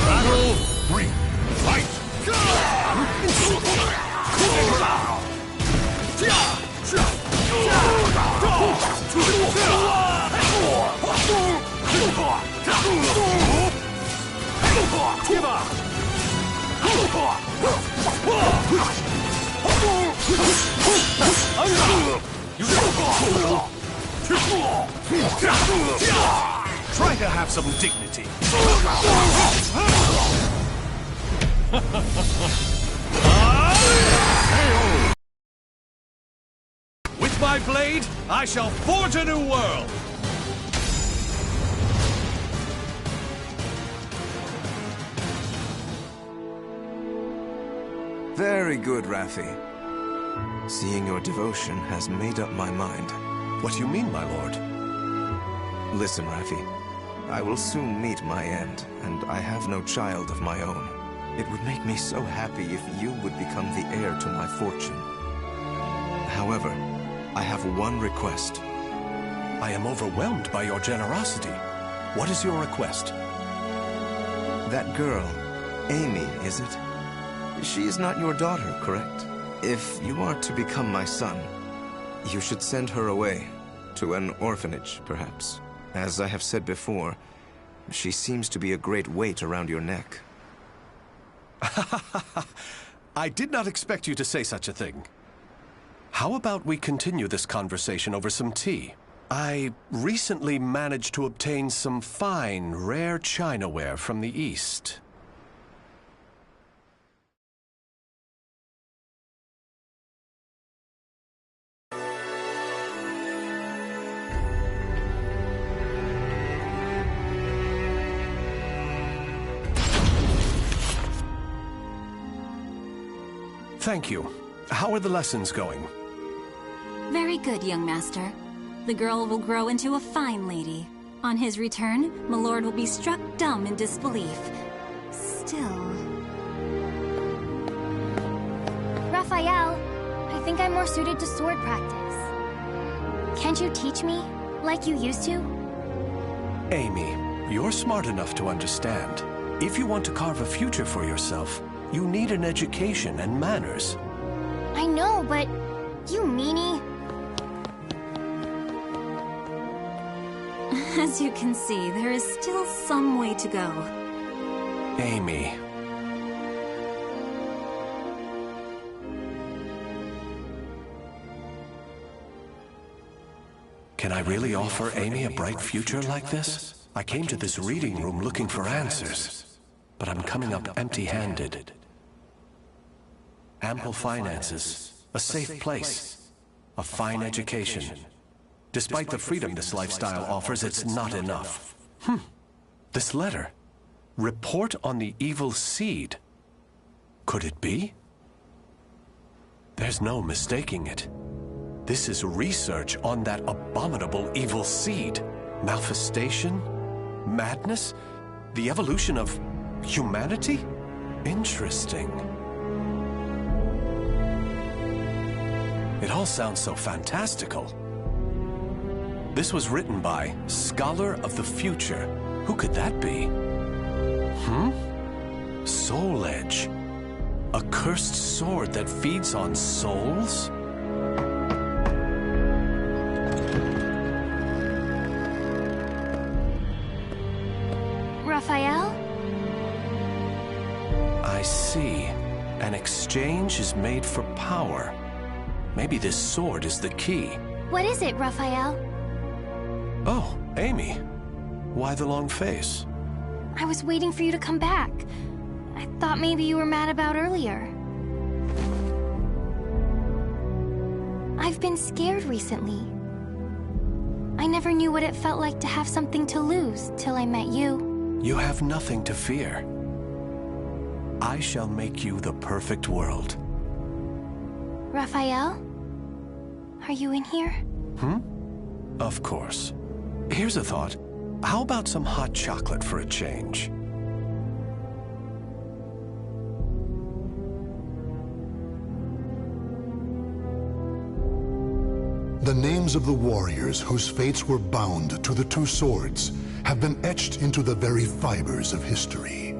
Battle 3. Fight! Give up! Try to have some dignity. With my blade, I shall forge a new world! Very good, Raffi. Seeing your devotion has made up my mind. What do you mean, my lord? Listen, Raffi. I will soon meet my end, and I have no child of my own. It would make me so happy if you would become the heir to my fortune. However, I have one request. I am overwhelmed by your generosity. What is your request? That girl, Amy, is it? She is not your daughter, correct? If you are to become my son, you should send her away. To an orphanage, perhaps. As I have said before, she seems to be a great weight around your neck. I did not expect you to say such a thing. How about we continue this conversation over some tea? I recently managed to obtain some fine, rare chinaware from the East. Thank you. How are the lessons going? Very good, young master. The girl will grow into a fine lady. On his return, my lord will be struck dumb in disbelief. Still... Raphael, I think I'm more suited to sword practice. Can't you teach me, like you used to? Amy, you're smart enough to understand. If you want to carve a future for yourself, you need an education and manners. I know, but... you meanie. As you can see, there is still some way to go. Amy. Can I really offer Amy a bright future like this? I came to this reading room looking for answers, but I'm coming up empty-handed. Ample finances, a safe place, a fine education. Despite the freedom this lifestyle offers, it's not enough. This letter. Report on the evil seed. Could it be? There's no mistaking it. This is research on that abominable evil seed. Malfestation? Madness? The evolution of humanity? Interesting. It all sounds so fantastical. This was written by Scholar of the Future. Who could that be? Soul Edge. A cursed sword that feeds on souls? Raphael? I see. An exchange is made for power. Maybe this sword is the key. What is it, Raphael? Oh, Amy. Why the long face? I was waiting for you to come back. I thought maybe you were mad about earlier. I've been scared recently. I never knew what it felt like to have something to lose till I met you. You have nothing to fear. I shall make you the perfect world. Raphael? Are you in here? Of course. Here's a thought. How about some hot chocolate for a change? The names of the warriors whose fates were bound to the two swords have been etched into the very fibers of history.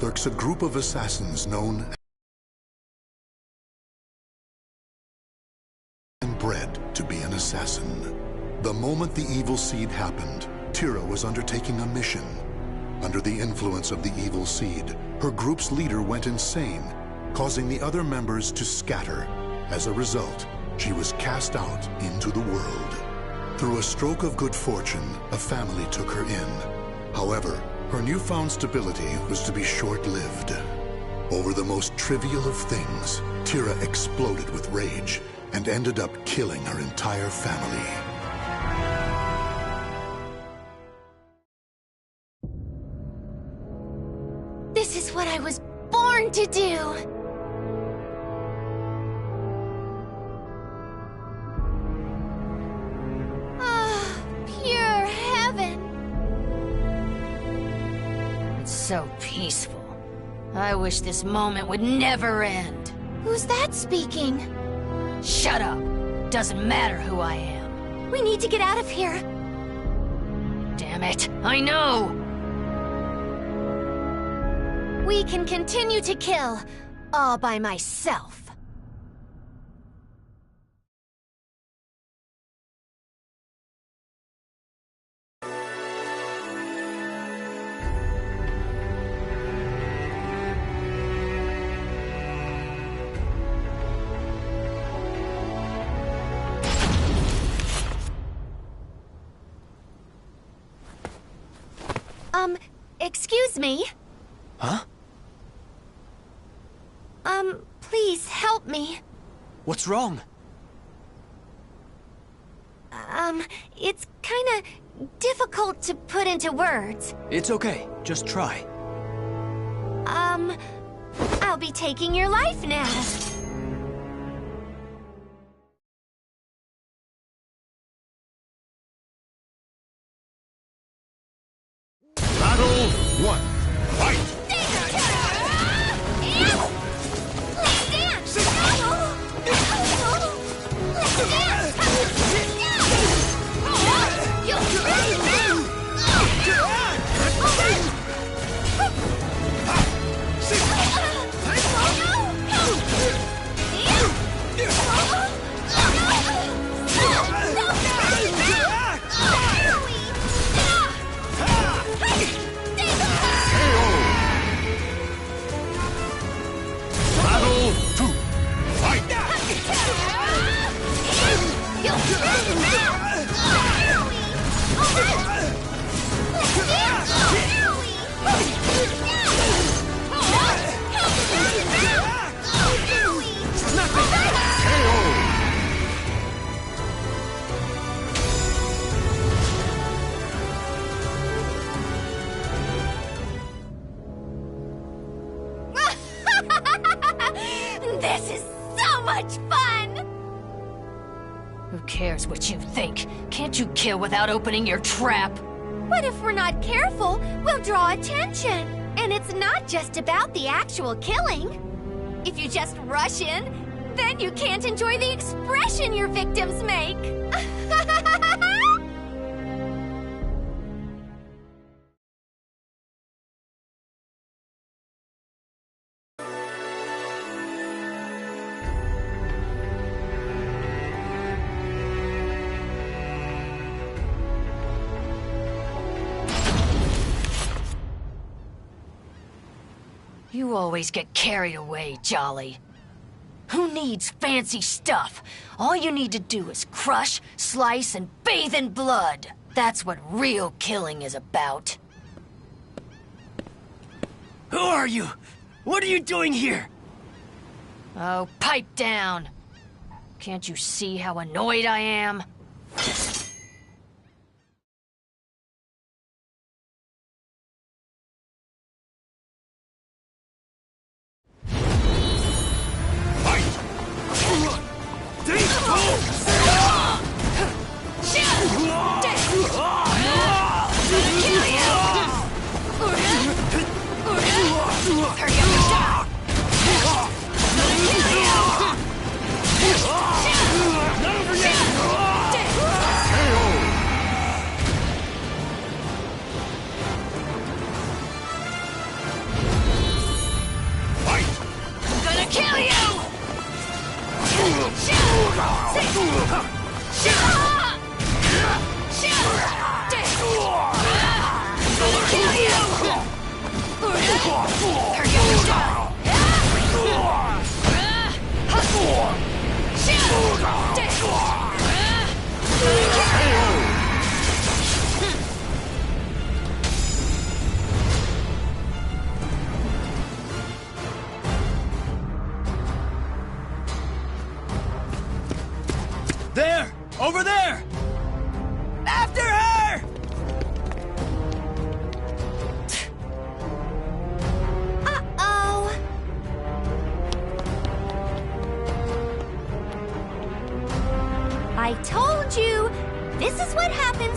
Lurks a group of assassins known and bred to be an assassin. The moment the evil seed happened, Tira was undertaking a mission. Under the influence of the evil seed, her group's leader went insane, causing the other members to scatter. As a result, she was cast out into the world. Through a stroke of good fortune, a family took her in. However, her newfound stability was to be short-lived. Over the most trivial of things, Tira exploded with rage and ended up killing her entire family. This is what I was born to do! Ah, pure heaven! It's so peaceful. I wish this moment would never end. Who's that speaking? Shut up! Doesn't matter who I am. We need to get out of here. Damn it, I know! We can continue to kill, all by myself. Excuse me? Huh? Please help me. What's wrong? It's kinda difficult to put into words. It's okay. Just try. I'll be taking your life now. Battle 1. Fight! This is so much fun! Who cares what you think? Can't you kill without opening your trap? But if we're not careful, we'll draw attention. And it's not just about the actual killing. If you just rush in, then you can't enjoy the expression your victims make. You always get carried away, Jolly. Who needs fancy stuff? All you need to do is crush, slice, and bathe in blood. That's what real killing is about. Who are you? What are you doing here? Oh, pipe down. Can't you see how annoyed I am? Hurry up!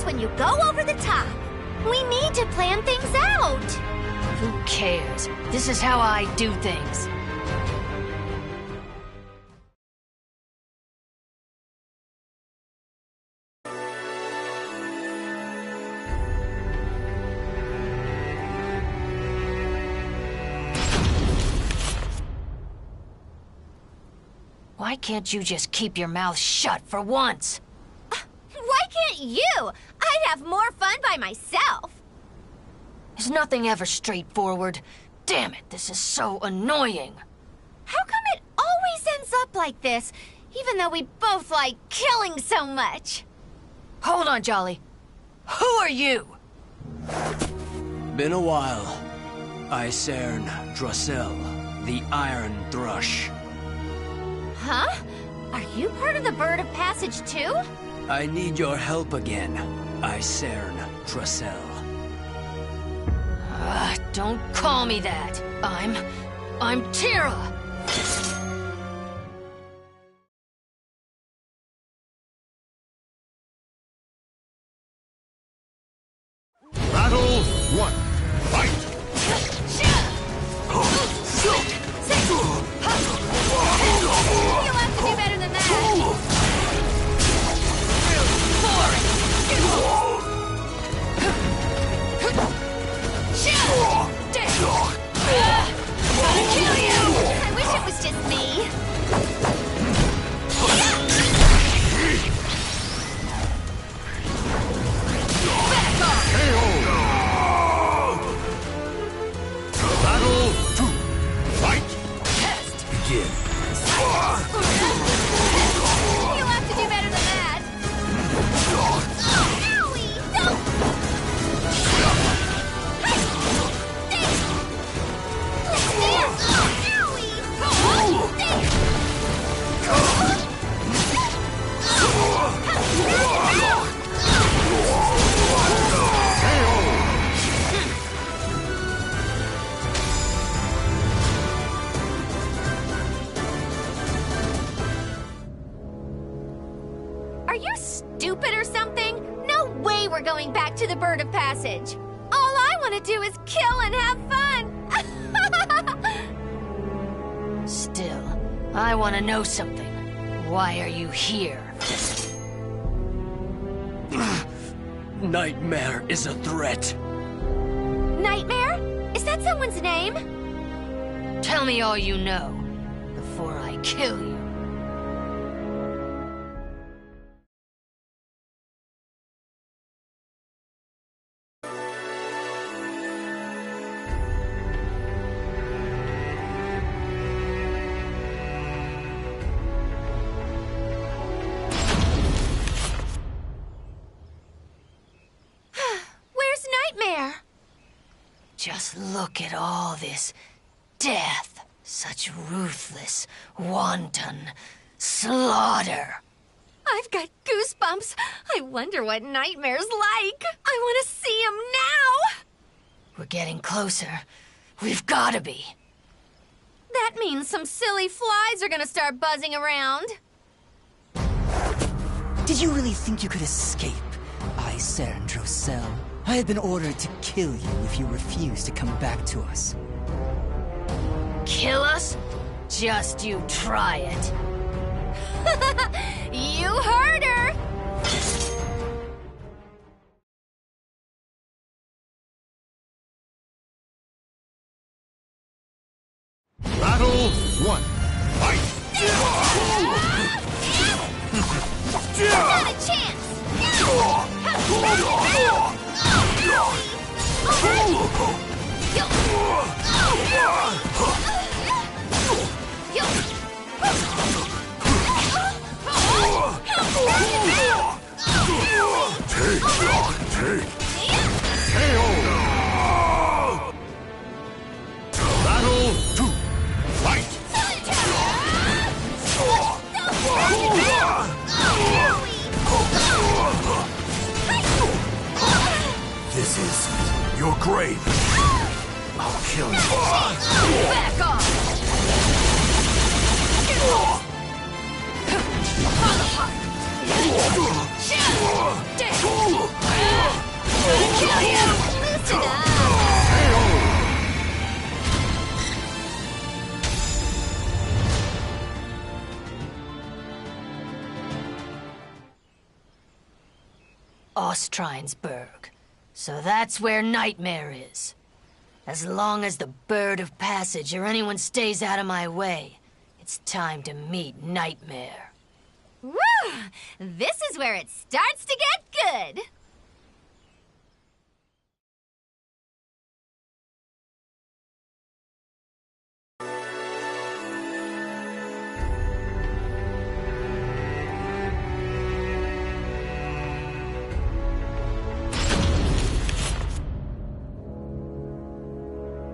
when you go over the top. We need to plan things out. Who cares? This is how I do things. Why can't you just keep your mouth shut for once? Why can't you? I'd have more fun by myself. Is nothing ever straightforward? Damn it, this is so annoying. How come it always ends up like this, even though we both like killing so much? Hold on, Jolly. Who are you? Been a while. Icern Drossel, the Iron Thrush. Huh? Are you part of the Bird of Passage too? I need your help again, Icern Drossel. Don't call me that. I'm Tira. Battle 1. Fight! You'll have to do better than that. Gotta kill you! I wish it was just me. Back off! Battle 2. Fight! Test! Begin. You'll have to do better than that. Owie! Don't! Are you stupid or something? No way we're going back to the Bird of Passage. All I want to do is kill and have fun. Still, I want to know something. Why are you here? Nightmare is a threat. Nightmare? Is that someone's name? Tell me all you know before I kill you. Where's Nightmare? Just look at all this death. Such ruthless, wanton slaughter. I've got goosebumps. I wonder what Nightmare's like. I want to see him now. We're getting closer. We've gotta be. That means some silly flies are gonna start buzzing around. Did you really think you could escape, Icern Drossel? I have been ordered to kill you if you refuse to come back to us. Kill us? Just you try it. You heard her! Battle 1. Fight! Not a chance! Take. KO! Battle 2. Fight! This is your grave. I'll kill you. Back off! Dead! Kill you! Listen up! Ostrinesburg. So that's where Nightmare is. As long as the Bird of Passage or anyone stays out of my way, it's time to meet Nightmare. Woo! This is where it starts to get good!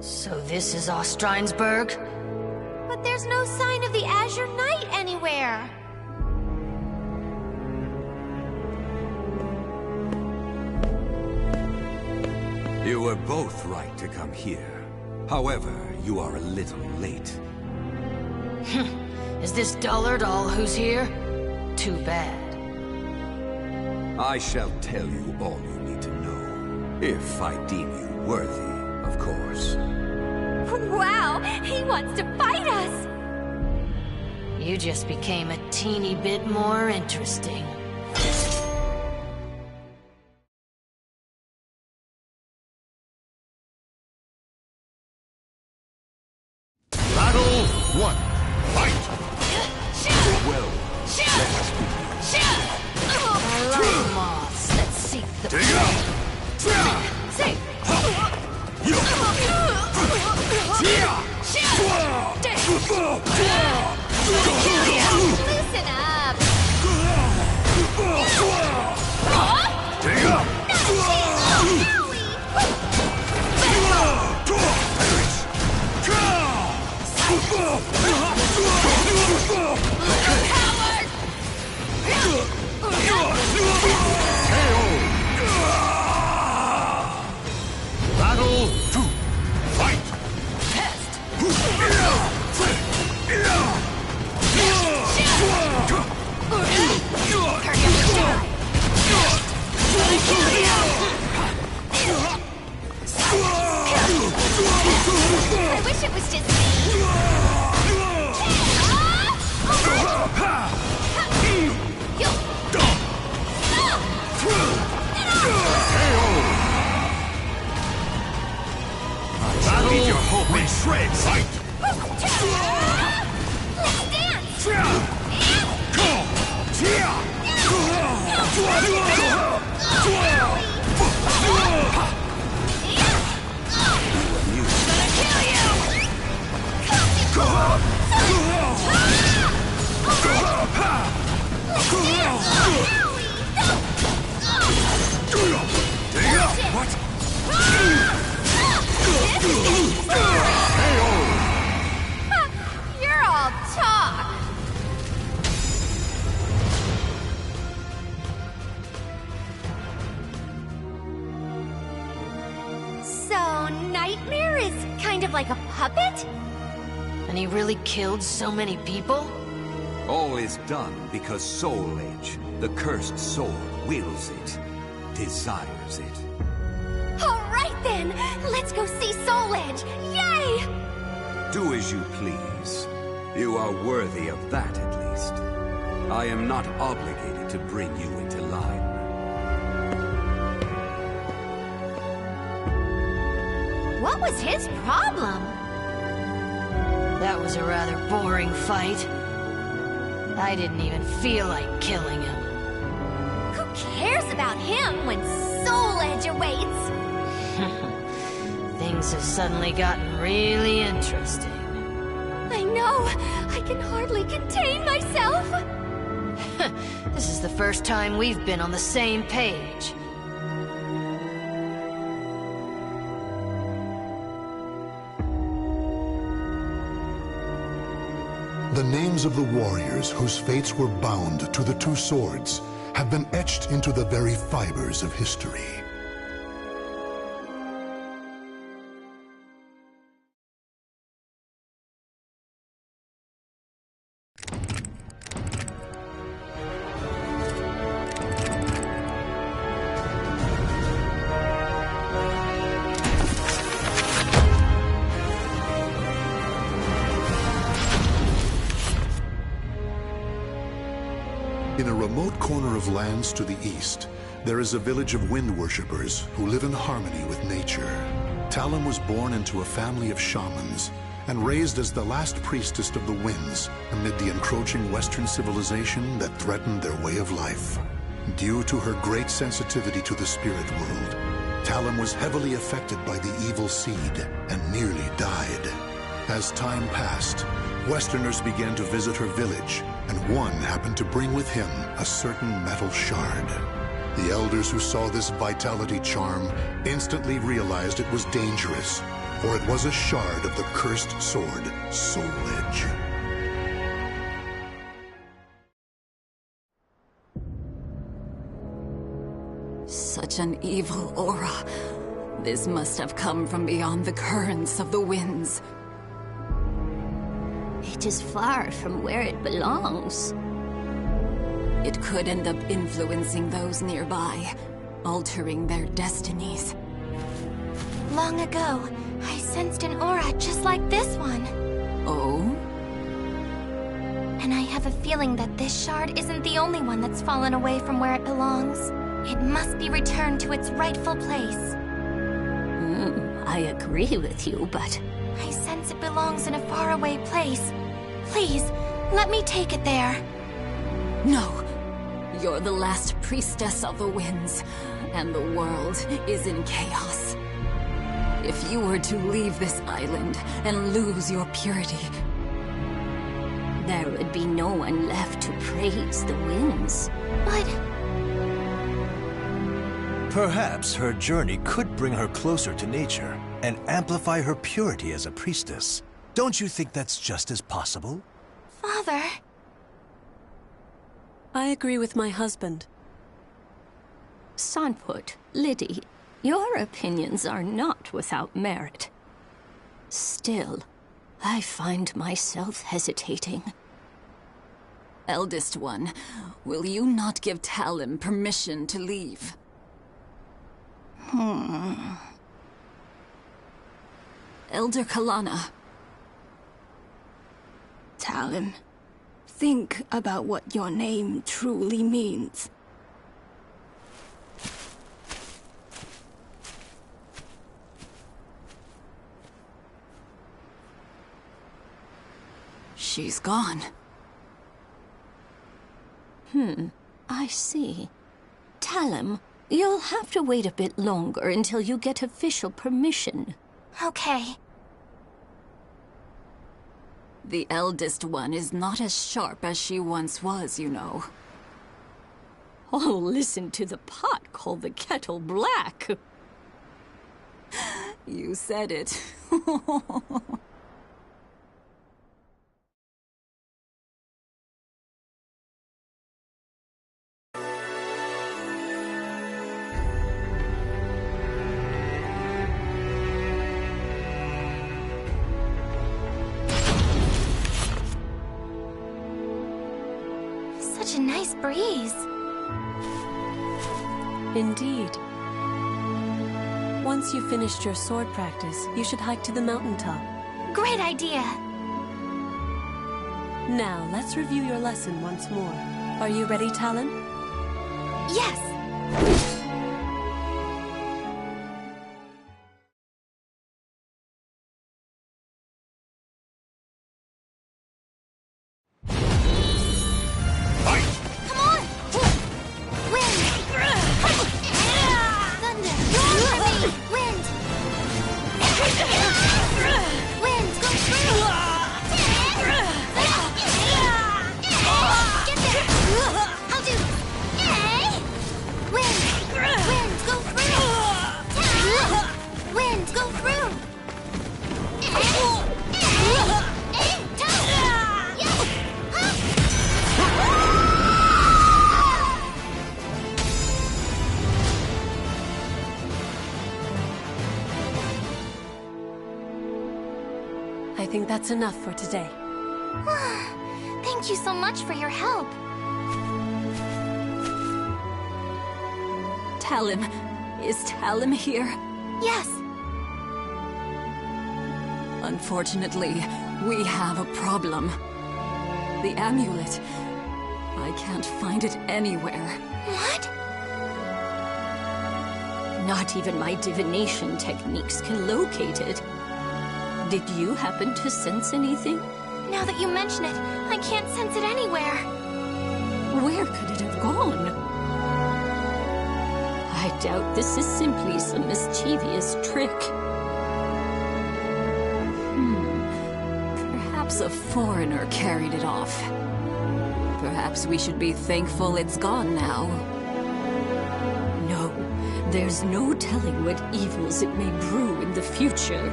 So this is Ostrinesburg? But there's no sign of the Azure Knight anywhere. You were both right to come here. However, you are a little late. Is this dullard all who's here? Too bad. I shall tell you all you need to know. If I deem you worthy, of course. Wow! He wants to fight us! You just became a teeny bit more interesting. Battle 1. Fight! Well, let's begin. I like moths that seek the prey. Listen up! Battle 2. Fight! I wish it was just me. Battle leave your hope in shreds! Fight! Let's dance! You're all talk. So, Nightmare is kind of like a puppet? And he really killed so many people? All is done because Soul Edge, the cursed sword, wills it, desires it. All right then, let's go see Soul Edge. Yay! Do as you please. You are worthy of that, at least. I am not obligated to bring you into line. What was his problem? That was a rather boring fight. I didn't even feel like killing him. Who cares about him when Soul Edge awaits? Things have suddenly gotten really interesting. I know! I can hardly contain myself! This is the first time we've been on the same page. The names of the warriors whose fates were bound to the two swords have been etched into the very fibers of history. remote corner of lands to the east, there is a village of wind worshippers who live in harmony with nature. Talum was born into a family of shamans and raised as the last priestess of the winds amid the encroaching Western civilization that threatened their way of life. Due to her great sensitivity to the spirit world, Talum was heavily affected by the evil seed and nearly died. As time passed, Westerners began to visit her village, and one happened to bring with him a certain metal shard. The elders who saw this vitality charm instantly realized it was dangerous, for it was a shard of the cursed sword, Soul Edge. Such an evil aura. This must have come from beyond the currents of the winds. It is far from where it belongs. It could end up influencing those nearby, altering their destinies. Long ago, I sensed an aura just like this one. Oh? And I have a feeling that this shard isn't the only one that's fallen away from where it belongs. It must be returned to its rightful place. I agree with you, but... I sense it belongs in a faraway place. Please, let me take it there. No. You're the last priestess of the winds, and the world is in chaos. If you were to leave this island and lose your purity... there would be no one left to praise the winds. But... perhaps her journey could bring her closer to nature and amplify her purity as a priestess. Don't you think that's just as possible? Father... I agree with my husband. Sanput, Liddy, your opinions are not without merit. Still, I find myself hesitating. Eldest one, will you not give Talum permission to leave? Elder Kalana. Talum, think about what your name truly means. She's gone. I see. Talum, you'll have to wait a bit longer until you get official permission. Okay. The eldest one is not as sharp as she once was, you know. Oh, listen to the pot call the kettle black. You said it. Such a nice breeze. Indeed. Once you've finished your sword practice, you should hike to the mountaintop. Great idea. Now, let's review your lesson once more. Are you ready, Talon? Yes! I think that's enough for today. Thank you so much for your help. Talum. Is Talum here? Yes. Unfortunately, we have a problem. The amulet. I can't find it anywhere. What? Not even my divination techniques can locate it. Did you happen to sense anything? Now that you mention it, I can't sense it anywhere. Where could it have gone? I doubt this is simply some mischievous trick. Perhaps a foreigner carried it off. Perhaps we should be thankful it's gone now. No, there's no telling what evils it may brew in the future.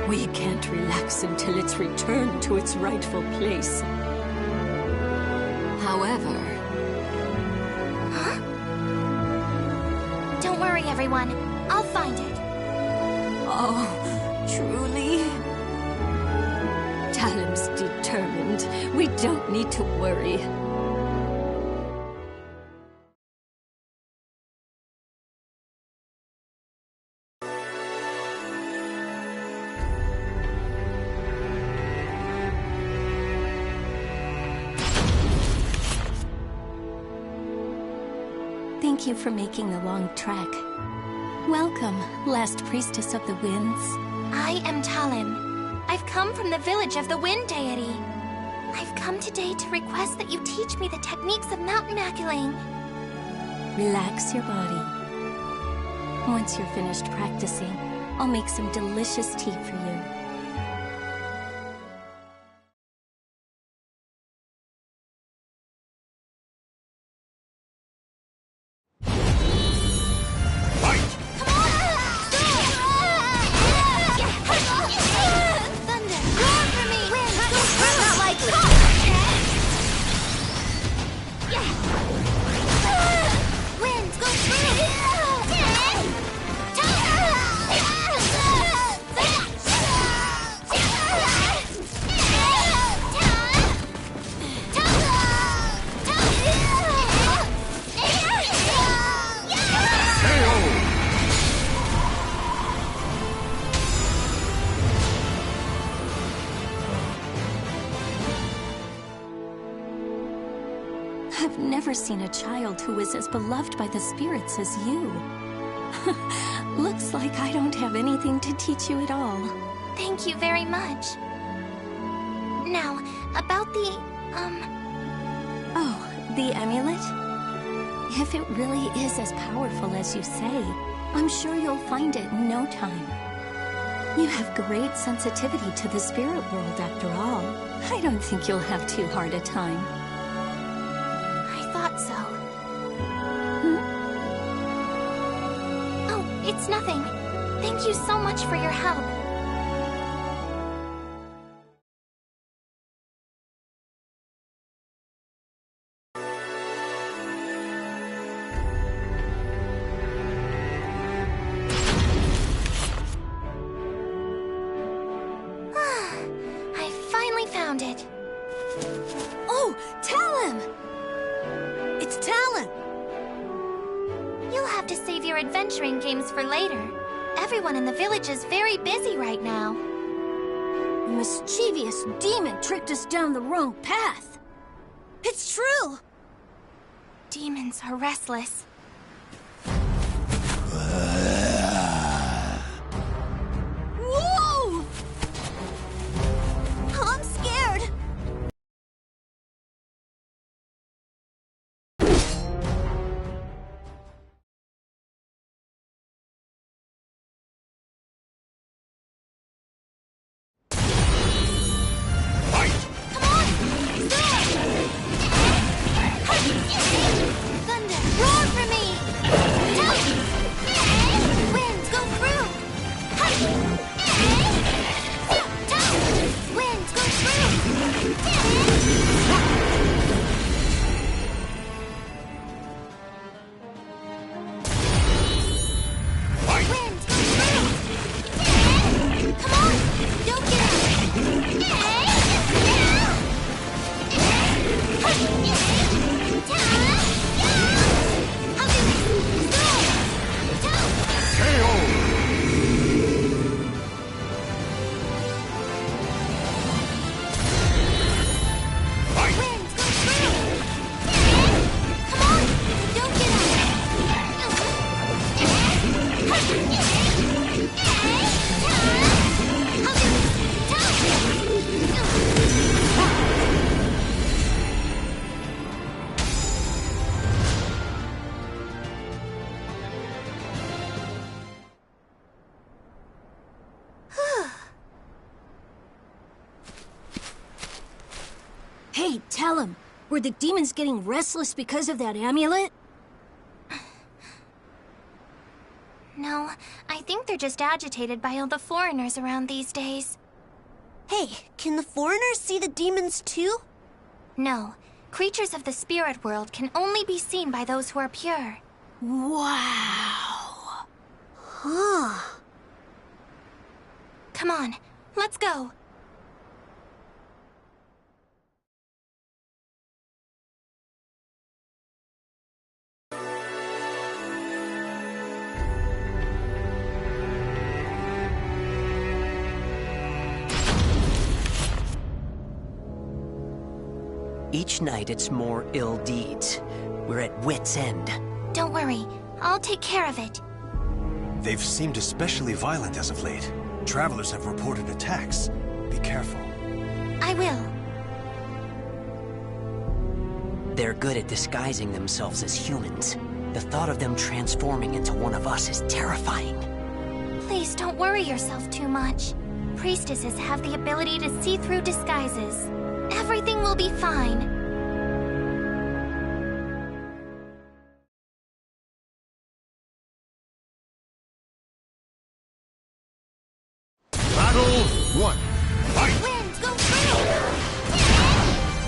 We can't relax until it's returned to its rightful place. However... Huh? Don't worry, everyone. I'll find it. Oh, truly? Talim's determined. We don't need to worry. Thank you for making the long trek. Welcome, last priestess of the winds. I am Talim. I've come from the village of the Wind Deity. I've come today to request that you teach me the techniques of mountain maculating. Relax your body. Once you're finished practicing, I'll make some delicious tea for you. I've never seen a child who is as beloved by the spirits as you. Looks like I don't have anything to teach you at all. Thank you very much. Now, about the, Oh, the amulet? If it really is as powerful as you say, I'm sure you'll find it in no time. You have great sensitivity to the spirit world, after all. I don't think you'll have too hard a time. Thought so. Oh, it's nothing. Thank you so much for your help. I finally found it. Oh, Talim! It's Talon! You'll have to save your adventuring games for later. Everyone in the village is very busy right now. A mischievous demon tricked us down the wrong path. It's true! Demons are restless. Whoa! I'm scared! Thunder, roar for me! Hey, tell him. Were the demons getting restless because of that amulet? No, I think they're just agitated by all the foreigners around these days. Hey, can the foreigners see the demons too? No. Creatures of the spirit world can only be seen by those who are pure. Wow. Huh. Come on, let's go. Each night it's more ill deeds. We're at wit's end. Don't worry, I'll take care of it. They've seemed especially violent as of late. Travelers have reported attacks. Be careful. I will. They're good at disguising themselves as humans. The thought of them transforming into one of us is terrifying. Please don't worry yourself too much. Priestesses have the ability to see through disguises. Everything will be fine. Battle 1. Fight! Wind, go through!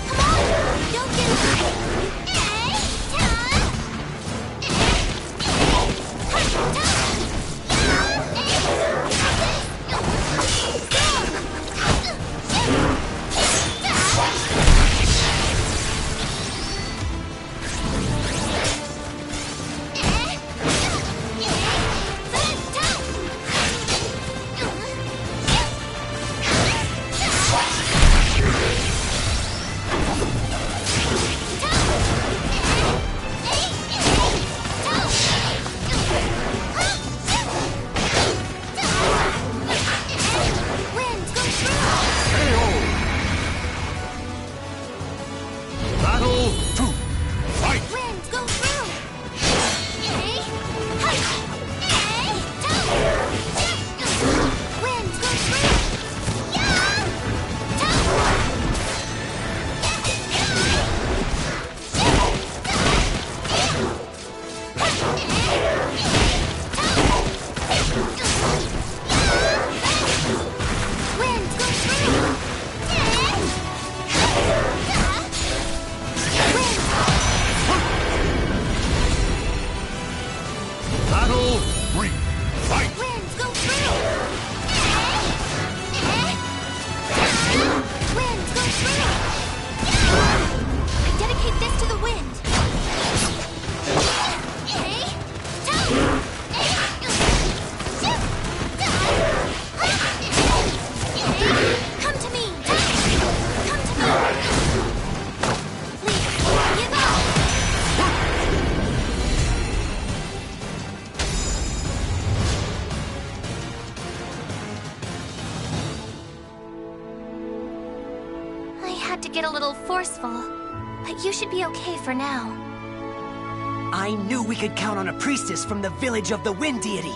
Come on! Don't get away! Get a little forceful, but you should be okay for now. I knew we could count on a priestess from the village of the Wind Deity.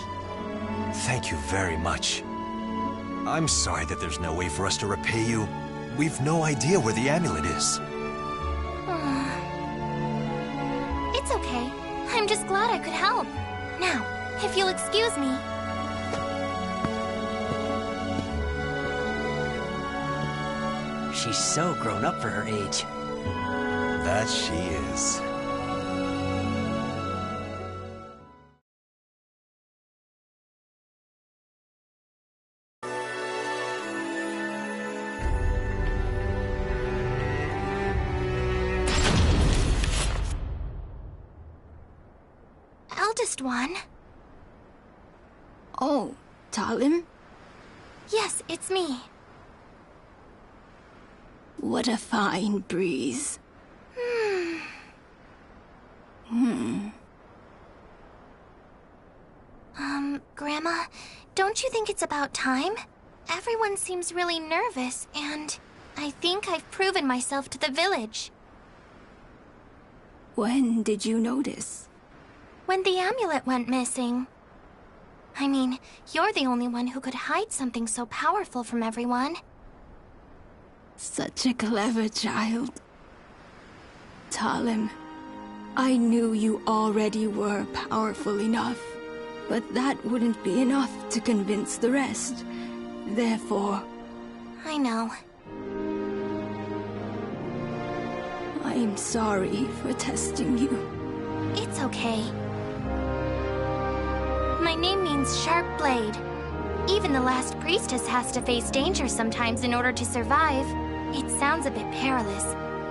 Thank you very much. I'm sorry that there's no way for us to repay you. We've no idea where the amulet is. It's okay. I'm just glad I could help. Now, if you'll excuse me. She's so grown up for her age. That she is. Eldest one. Oh, Talim? Yes, it's me. What a fine breeze. Grandma, don't you think it's about time? Everyone seems really nervous, and I think I've proven myself to the village. When did you notice? When the amulet went missing. I mean, you're the only one who could hide something so powerful from everyone. Such a clever child. Talim, I knew you already were powerful enough, but that wouldn't be enough to convince the rest. Therefore... I know. I am sorry for testing you. It's okay. My name means Sharp Blade. Even the last priestess has to face danger sometimes in order to survive. It sounds a bit perilous,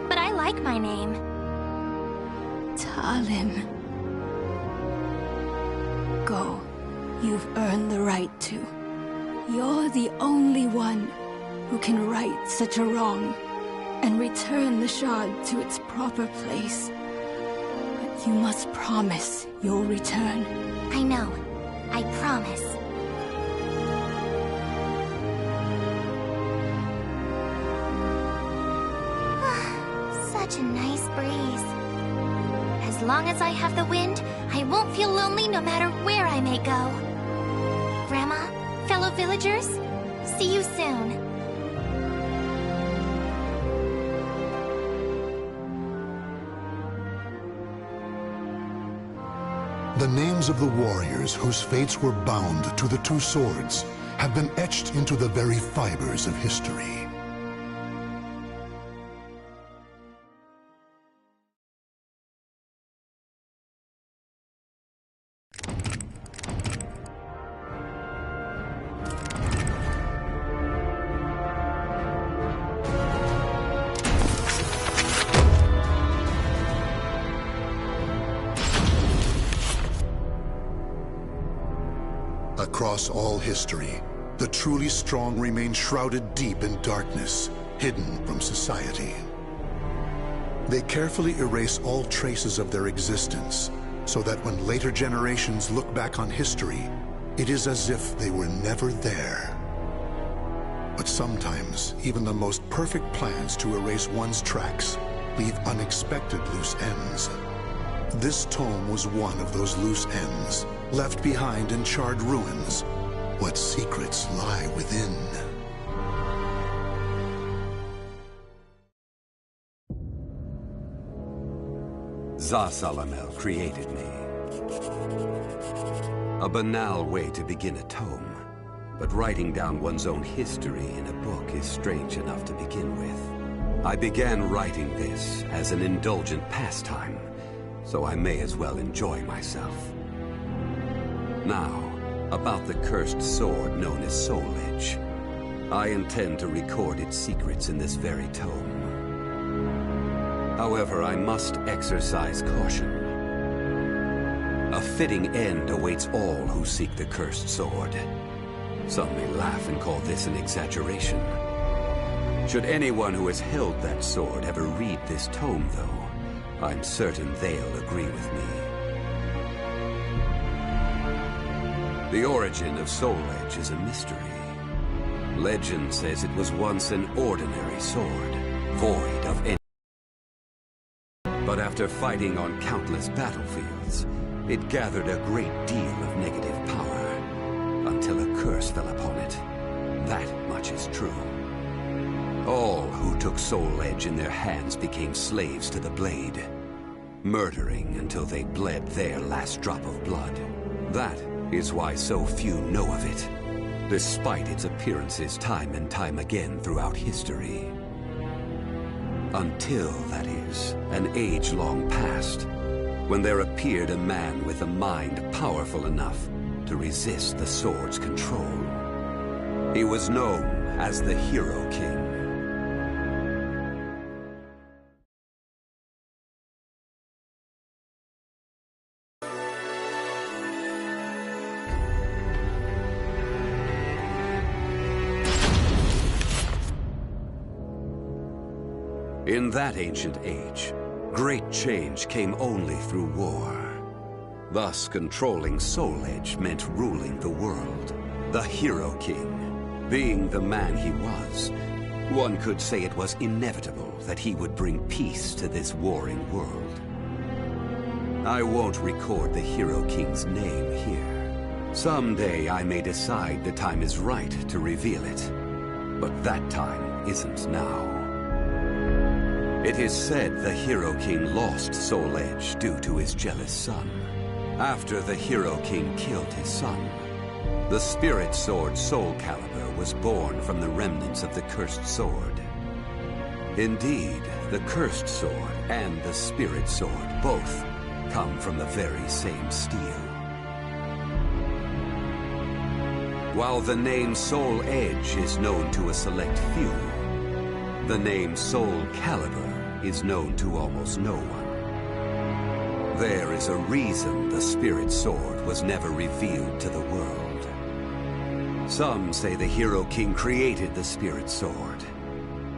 but I like my name. Talim. Go. You've earned the right to. You're the only one who can right such a wrong and return the shard to its proper place. But you must promise you'll return. I know. I promise. Such a nice breeze. As long as I have the wind, I won't feel lonely no matter where I may go. Grandma, fellow villagers, see you soon. The names of the warriors whose fates were bound to the two swords have been etched into the very fibers of history. Across all history, the truly strong remain shrouded deep in darkness, hidden from society. They carefully erase all traces of their existence, so that when later generations look back on history, it is as if they were never there. But sometimes, even the most perfect plans to erase one's tracks leave unexpected loose ends. This tome was one of those loose ends, left behind in charred ruins. What secrets lie within? Za-Salamel created me. A banal way to begin a tome, but writing down one's own history in a book is strange enough to begin with. I began writing this as an indulgent pastime, so I may as well enjoy myself. Now, about the cursed sword known as Soul Edge. I intend to record its secrets in this very tome. However, I must exercise caution. A fitting end awaits all who seek the cursed sword. Some may laugh and call this an exaggeration. Should anyone who has held that sword ever read this tome, though, I'm certain they'll agree with me. The origin of Soul Edge is a mystery. Legend says it was once an ordinary sword, void of any. But after fighting on countless battlefields, it gathered a great deal of negative power, until a curse fell upon it. That much is true. All who took Soul Edge in their hands became slaves to the blade, murdering until they bled their last drop of blood. That is why so few know of it, despite its appearances time and time again throughout history. Until, that is, an age long past, when there appeared a man with a mind powerful enough to resist the sword's control. He was known as the Hero King. In that ancient age, great change came only through war. Thus, controlling Soul Edge meant ruling the world. The Hero King, being the man he was, one could say it was inevitable that he would bring peace to this warring world. I won't record the Hero King's name here. Someday I may decide the time is right to reveal it, but that time isn't now. It is said the Hero King lost Soul Edge due to his jealous son. After the Hero King killed his son, the spirit sword Soul Calibur was born from the remnants of the Cursed Sword. Indeed, the Cursed Sword and the Spirit Sword both come from the very same steel. While the name Soul Edge is known to a select few, the name Soul Calibur is known to almost no one. There is a reason the Spirit Sword was never revealed to the world. Some say the Hero King created the Spirit Sword,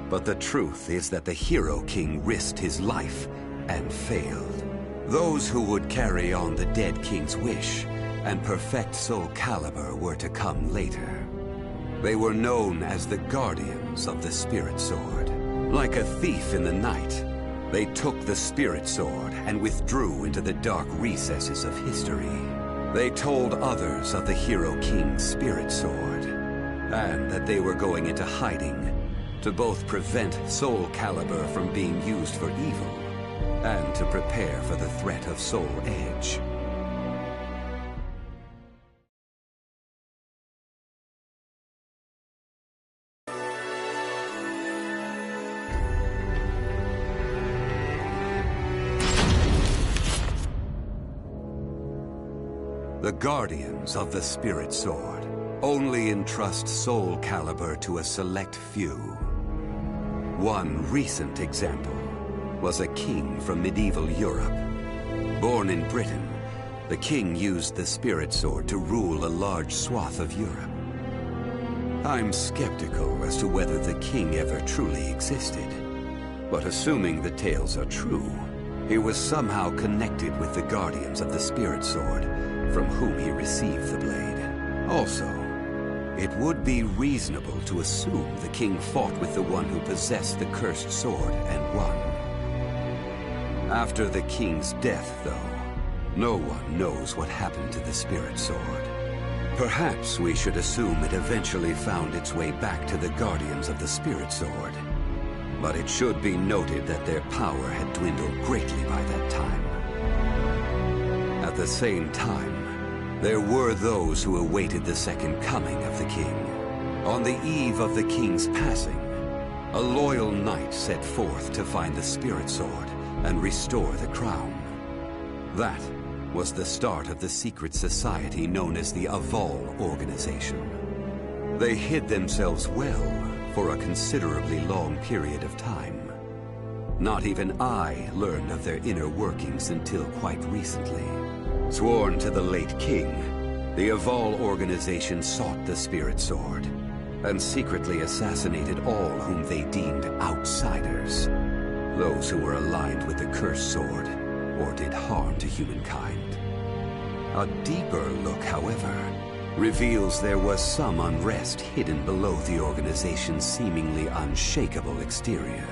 but the truth is that the Hero King risked his life and failed. Those who would carry on the dead king's wish and perfect Soul Calibur were to come later. They were known as the Guardians of the Spirit Sword. Like a thief in the night, they took the Spirit Sword and withdrew into the dark recesses of history. They told others of the Hero King's Spirit Sword, and that they were going into hiding to both prevent Soul Calibur from being used for evil, and to prepare for the threat of Soul Edge. The Guardians of the Spirit Sword only entrust Soul Calibur to a select few. One recent example was a king from medieval Europe. Born in Britain, the king used the Spirit Sword to rule a large swath of Europe. I'm skeptical as to whether the king ever truly existed, but assuming the tales are true, he was somehow connected with the Guardians of the Spirit Sword, from whom he received the blade. Also, it would be reasonable to assume the king fought with the one who possessed the cursed sword and won. After the king's death, though, no one knows what happened to the Spirit Sword. Perhaps we should assume it eventually found its way back to the Guardians of the Spirit Sword. But it should be noted that their power had dwindled greatly by that time. At the same time, there were those who awaited the second coming of the king. On the eve of the king's passing, a loyal knight set forth to find the Spirit Sword and restore the crown. That was the start of the secret society known as the Aval Organization. They hid themselves well for a considerably long period of time. Not even I learned of their inner workings until quite recently. Sworn to the late king, the Aval Organization sought the Spirit Sword and secretly assassinated all whom they deemed outsiders, those who were aligned with the Cursed Sword or did harm to humankind. A deeper look, however, reveals there was some unrest hidden below the organization's seemingly unshakable exterior.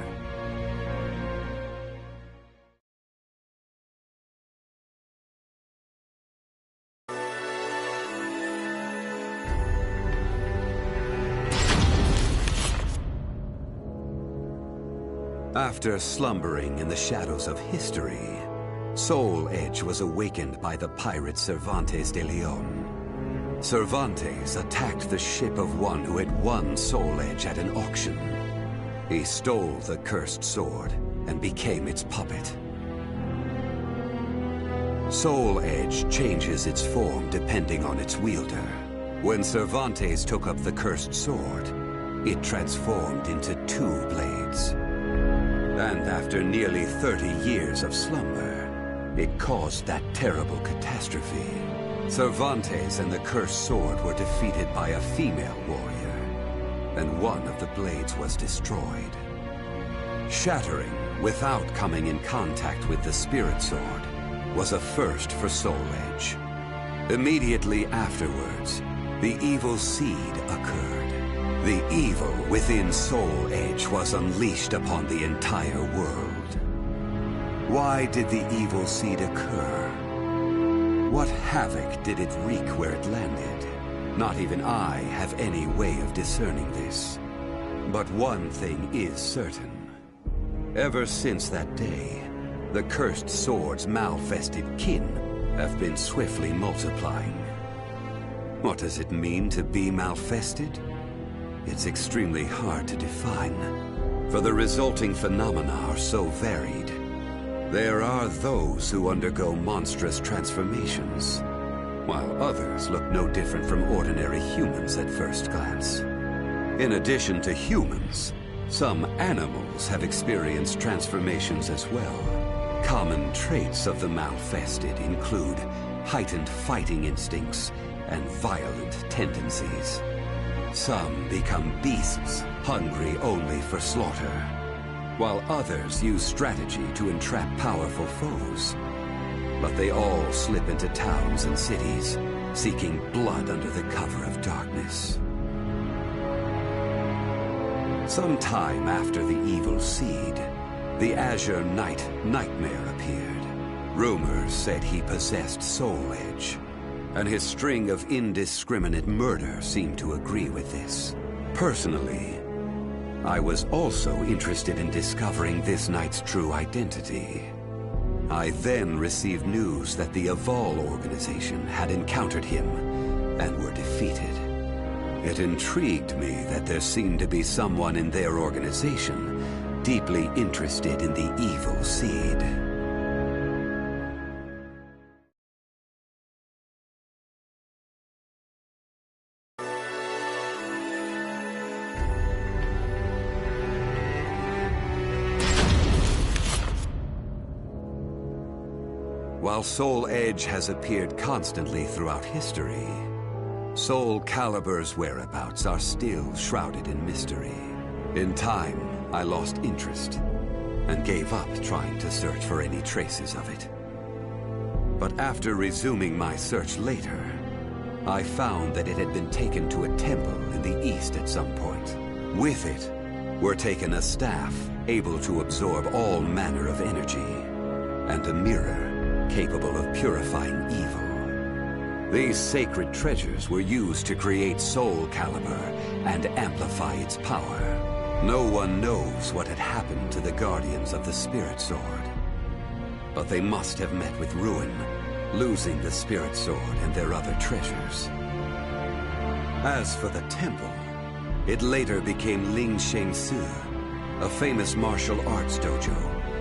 After slumbering in the shadows of history, Soul Edge was awakened by the pirate Cervantes de Leon. Cervantes attacked the ship of one who had won Soul Edge at an auction. He stole the cursed sword and became its puppet. Soul Edge changes its form depending on its wielder. When Cervantes took up the cursed sword, it transformed into 2 blades. And after nearly 30 years of slumber, it caused that terrible catastrophe. Cervantes and the cursed sword were defeated by a female warrior, and one of the blades was destroyed. Shattering without coming in contact with the Spirit Sword was a first for Soul Edge. Immediately afterwards, the evil seed occurred. The evil within Soul Edge was unleashed upon the entire world. Why did the evil seed occur? What havoc did it wreak where it landed? Not even I have any way of discerning this. But one thing is certain. Ever since that day, the cursed sword's mal-vested kin have been swiftly multiplying. What does it mean to be mal-vested? It's extremely hard to define, for the resulting phenomena are so varied. There are those who undergo monstrous transformations, while others look no different from ordinary humans at first glance. In addition to humans, some animals have experienced transformations as well. Common traits of the mal-vested include heightened fighting instincts and violent tendencies. Some become beasts, hungry only for slaughter, while others use strategy to entrap powerful foes. But they all slip into towns and cities, seeking blood under the cover of darkness. Sometime after the evil seed, the Azure Knight Nightmare appeared. Rumors said he possessed Soul Edge, and his string of indiscriminate murder seemed to agree with this. Personally, I was also interested in discovering this knight's true identity. I then received news that the Aval organization had encountered him and were defeated. It intrigued me that there seemed to be someone in their organization deeply interested in the evil seed. While Soul Edge has appeared constantly throughout history, Soul Calibur's whereabouts are still shrouded in mystery. In time, I lost interest and gave up trying to search for any traces of it. But after resuming my search later, I found that it had been taken to a temple in the east at some point. With it were taken a staff able to absorb all manner of energy, and a mirror capable of purifying evil. These sacred treasures were used to create Soul Calibur and amplify its power. No one knows what had happened to the Guardians of the Spirit Sword, but they must have met with ruin, losing the Spirit Sword and their other treasures. As for the temple, it later became Ling Sheng Su, a famous martial arts dojo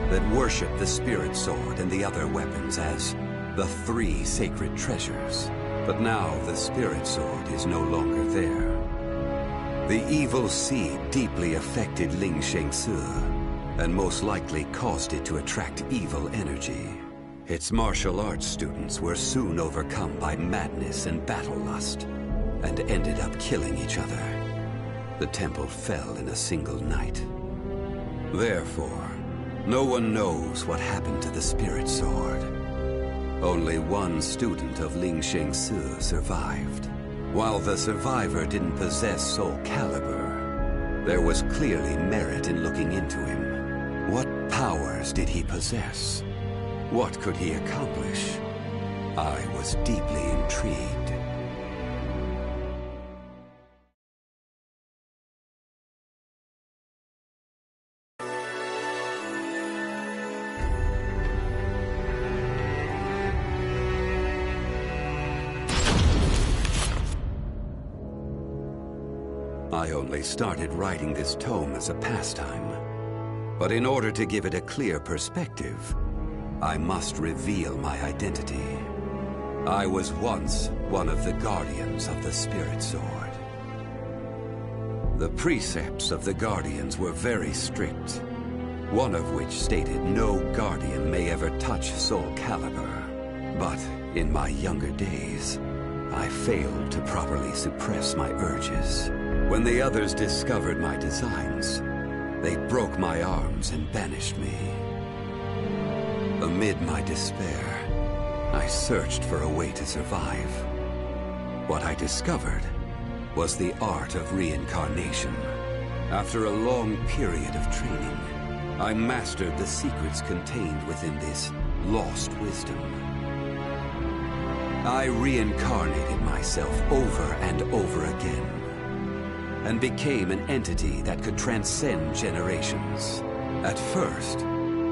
that worshipped the Spirit Sword and the other weapons as the Three Sacred Treasures. But now the Spirit Sword is no longer there. The evil seed deeply affected Ling Sheng Su, and most likely caused it to attract evil energy. Its martial arts students were soon overcome by madness and battle lust, and ended up killing each other. The temple fell in a single night. Therefore, no one knows what happened to the Spirit Sword. Only one student of Ling Sheng Su survived. While the survivor didn't possess Soul Calibur, there was clearly merit in looking into him. What powers did he possess? What could he accomplish? I was deeply intrigued. I only started writing this tome as a pastime, but in order to give it a clear perspective, I must reveal my identity. I was once one of the Guardians of the Spirit Sword. The precepts of the Guardians were very strict, one of which stated no Guardian may ever touch Soul Calibur. But in my younger days, I failed to properly suppress my urges. When the others discovered my designs, they broke my arms and banished me. Amid my despair, I searched for a way to survive. What I discovered was the art of reincarnation. After a long period of training, I mastered the secrets contained within this lost wisdom. I reincarnated myself over and over again, and became an entity that could transcend generations. At first,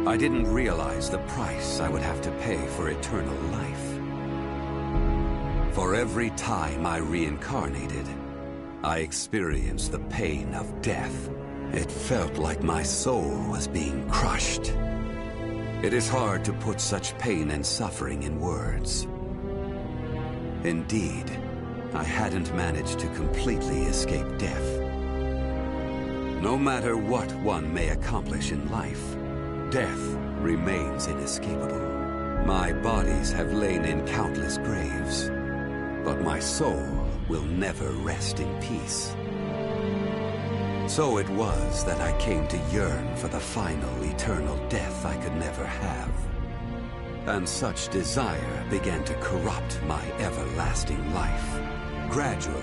I didn't realize the price I would have to pay for eternal life. For every time I reincarnated, I experienced the pain of death. It felt like my soul was being crushed. It is hard to put such pain and suffering in words. Indeed, I hadn't managed to completely escape death. No matter what one may accomplish in life, death remains inescapable. My bodies have lain in countless graves, but my soul will never rest in peace. So it was that I came to yearn for the final eternal death I could never have. And such desire began to corrupt my everlasting life. Gradually,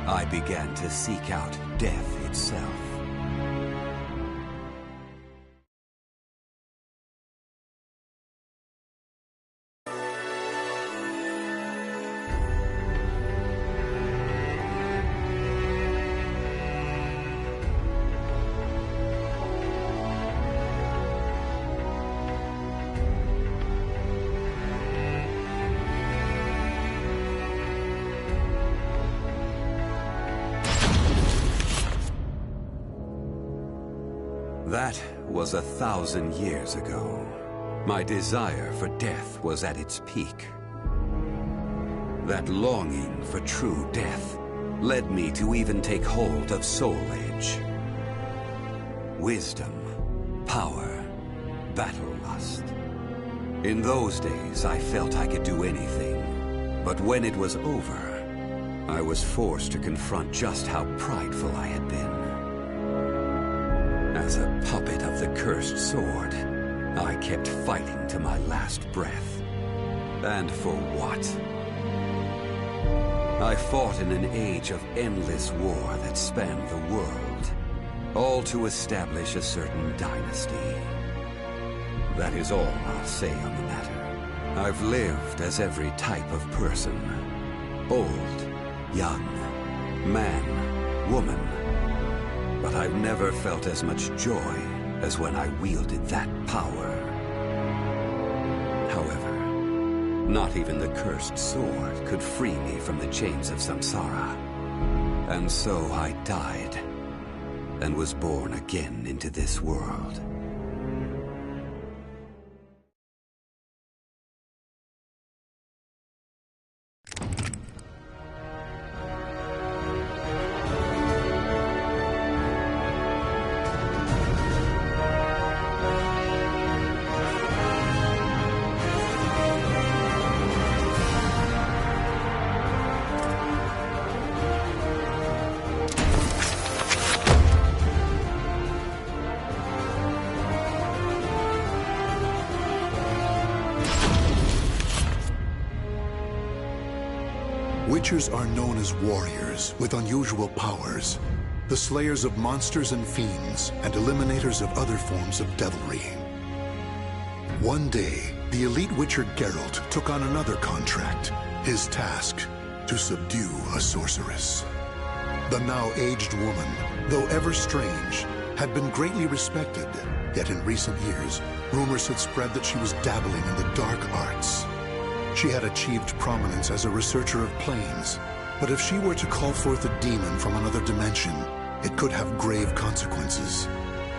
I began to seek out death itself. That was 1,000 years ago. My desire for death was at its peak. That longing for true death led me to even take hold of Soul Edge. Wisdom, power, battle lust. In those days, I felt I could do anything. But when it was over, I was forced to confront just how prideful I had been. As a puppet of the cursed sword, I kept fighting to my last breath. And for what? I fought in an age of endless war that spanned the world, all to establish a certain dynasty. That is all I'll say on the matter. I've lived as every type of person. Old, young, man, woman. But I've never felt as much joy as when I wielded that power. However, not even the cursed sword could free me from the chains of samsara. And so I died, and was born again into this world. Witchers are known as warriors with unusual powers, the slayers of monsters and fiends, and eliminators of other forms of devilry. One day, the elite witcher Geralt took on another contract, his task, to subdue a sorceress. The now aged woman, though ever strange, had been greatly respected, yet in recent years, rumors had spread that she was dabbling in the dark arts. She had achieved prominence as a researcher of planes, but if she were to call forth a demon from another dimension, it could have grave consequences.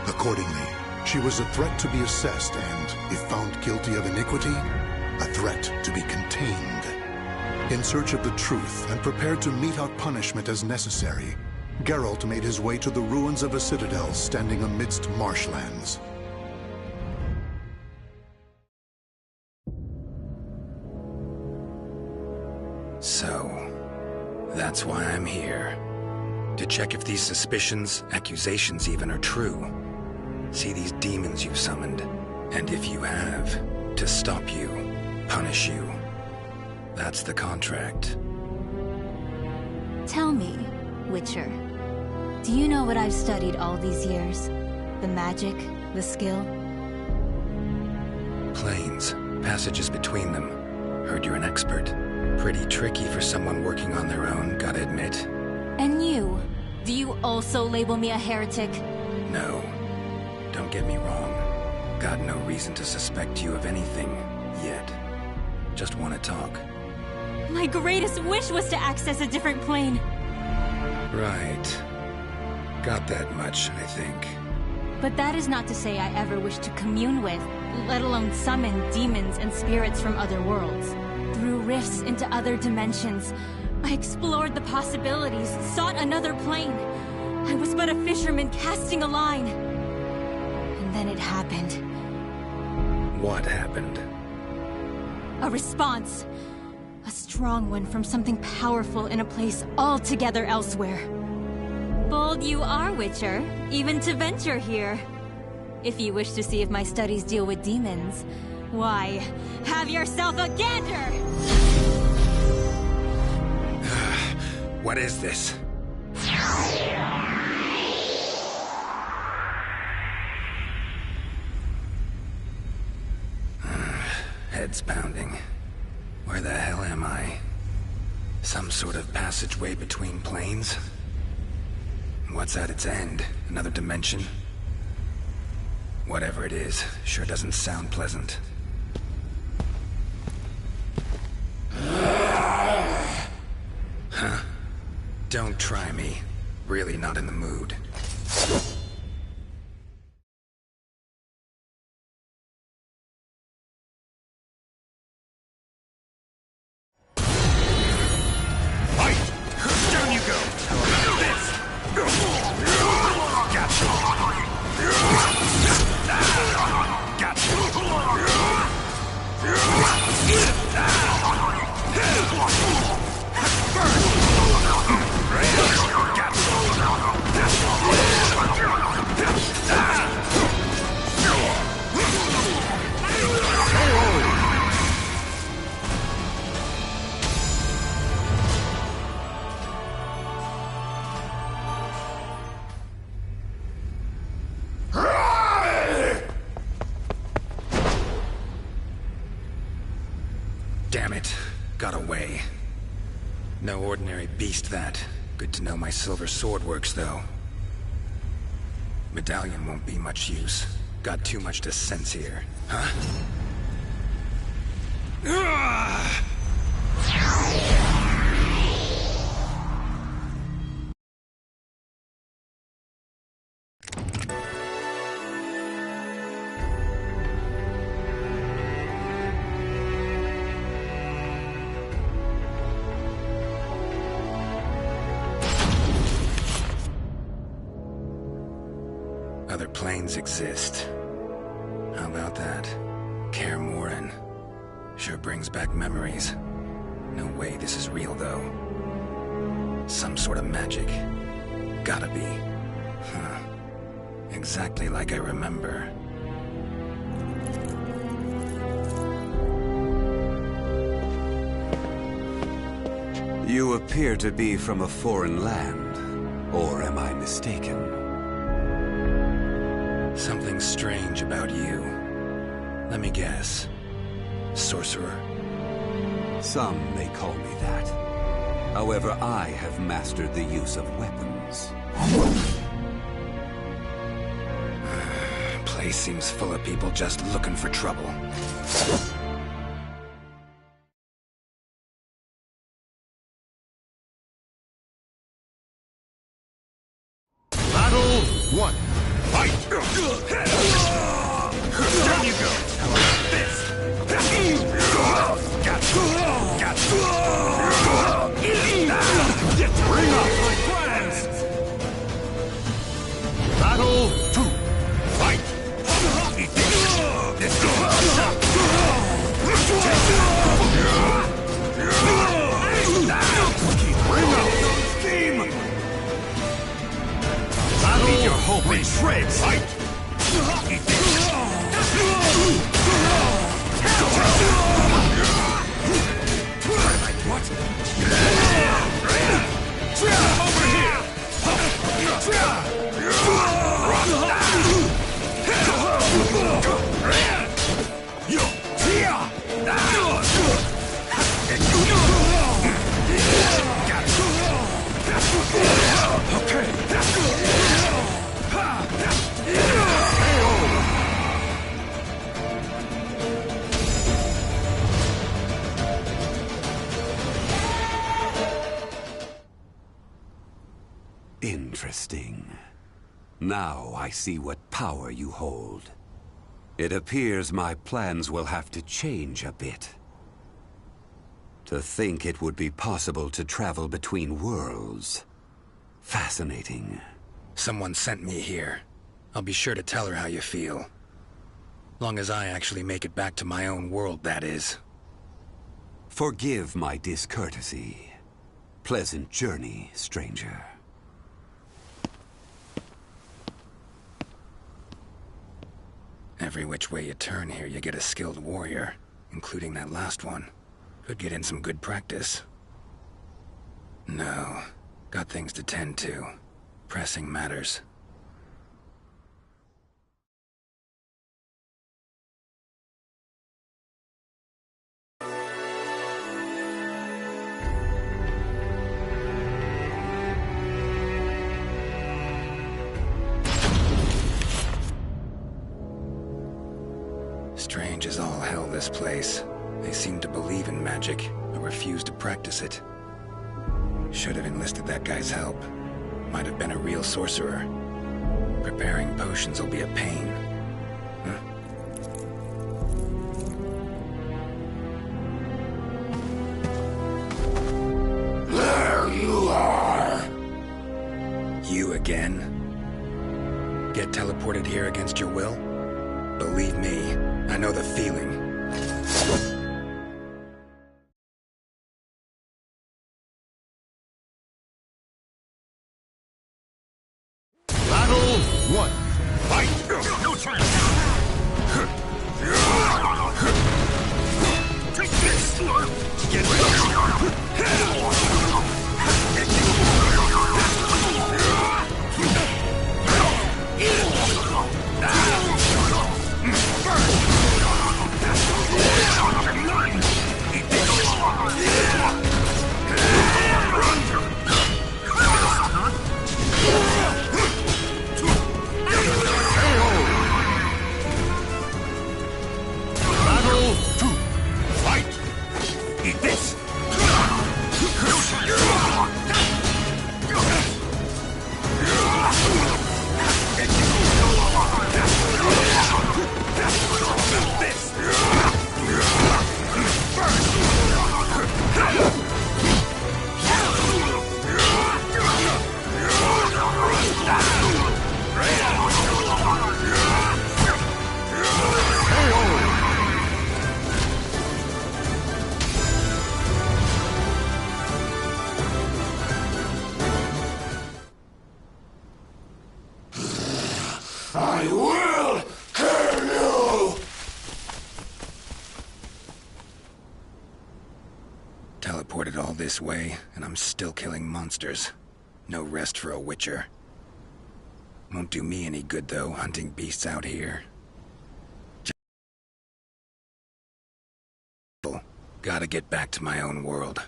Accordingly, she was a threat to be assessed and, if found guilty of iniquity, a threat to be contained. In search of the truth and prepared to mete out punishment as necessary, Geralt made his way to the ruins of a citadel standing amidst marshlands. So, that's why I'm here. To check if these suspicions, accusations even, are true. See these demons you've summoned, and if you have, to stop you, punish you. That's the contract. Tell me, Witcher, do you know what I've studied all these years? The magic, the skill? Planes, passages between them. Heard you're an expert. Pretty tricky for someone working on their own, gotta admit. And you? Do you also label me a heretic? No. Don't Don't get me wrong. Got no reason to suspect you of anything, yet. Just want to talk. My greatest wish was to access a different plane. Right. Got that much, I think. But that is not to say I ever wished to commune with, let alone summon demons and spirits from other worlds. Through rifts into other dimensions, I explored the possibilities, sought another plane. I was but a fisherman casting a line. And then it happened. What happened? A response. A strong one from something powerful in a place altogether elsewhere. Bold you are, Witcher, even to venture here. If you wish to see if my studies deal with demons, why, have yourself a gander! What is this? Head's pounding. Where the hell am I? Some sort of passageway between planes? What's at its end? Another dimension? Whatever it is, sure doesn't sound pleasant. Huh? Don't try me. Really not in the mood. Damn it. Got away. No ordinary beast, that. Good to know my silver sword works, though. Medallion won't be much use. Got too much to sense here. Huh? Other planes exist. How about that? Kaer Morhen. Sure brings back memories. No way this is real, though. Some sort of magic. Gotta be. Huh. Exactly like I remember. You appear to be from a foreign land. Or am I mistaken? Something strange about you. Let me guess. Sorcerer? Some may call me that. However, I have mastered the use of weapons. Place seems full of people just looking for trouble. Battle 1. Fight! Down you go! This! Gotcha! Bring up my plans! Battle 2. Fight! This bring up scheme! Battle your hope in shreds! Fight! What? Over here! Okay. Interesting. Now I see what power you hold. It appears my plans will have to change a bit. To think it would be possible to travel between worlds. Fascinating. Someone sent me here. I'll be sure to tell her how you feel. Long as I actually make it back to my own world, that is. Forgive my discourtesy. Pleasant journey, stranger. Every which way you turn here, you get a skilled warrior, including that last one. Could get in some good practice. No, got things to tend to. Pressing matters. Strange as all hell, this place. They seem to believe in magic, but refuse to practice it. Should have enlisted that guy's help. Might have been a real sorcerer. Preparing potions will be a pain. Huh? There you are! You again? Get teleported here against your will? Believe me, I know the feeling. Battle 1. Fight! No chance! Take this! Get Battle 2. Fight! Eat this! I will kill you! Teleported all this way, and I'm still killing monsters. No rest for a witcher. Won't do me any good, though, hunting beasts out here. Gotta get back to my own world.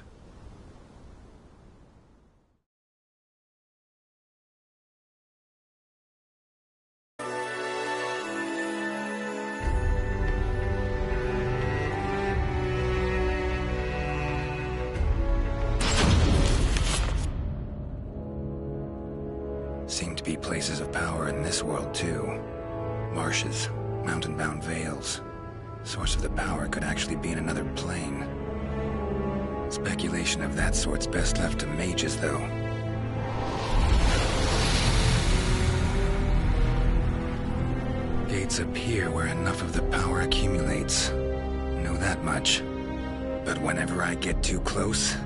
Seem to be places of power in this world, too. Marshes, mountain-bound vales. Source of the power could actually be in another plane. Speculation of that sort's best left to mages, though. Gates appear where enough of the power accumulates. Know that much. But whenever I get too close,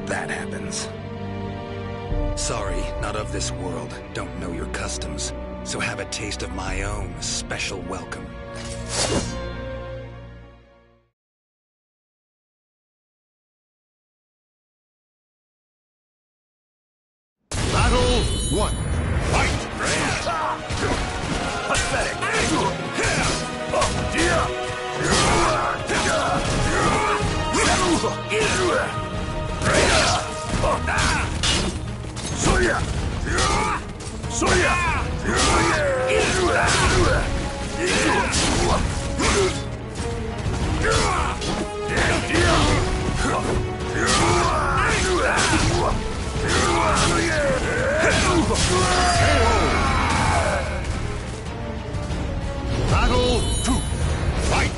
that happens. Sorry, not of this world. Don't know your customs. So have a taste of my own special welcome. Battle 1. Fight! Pathetic! Soya! Battle 2. Fight!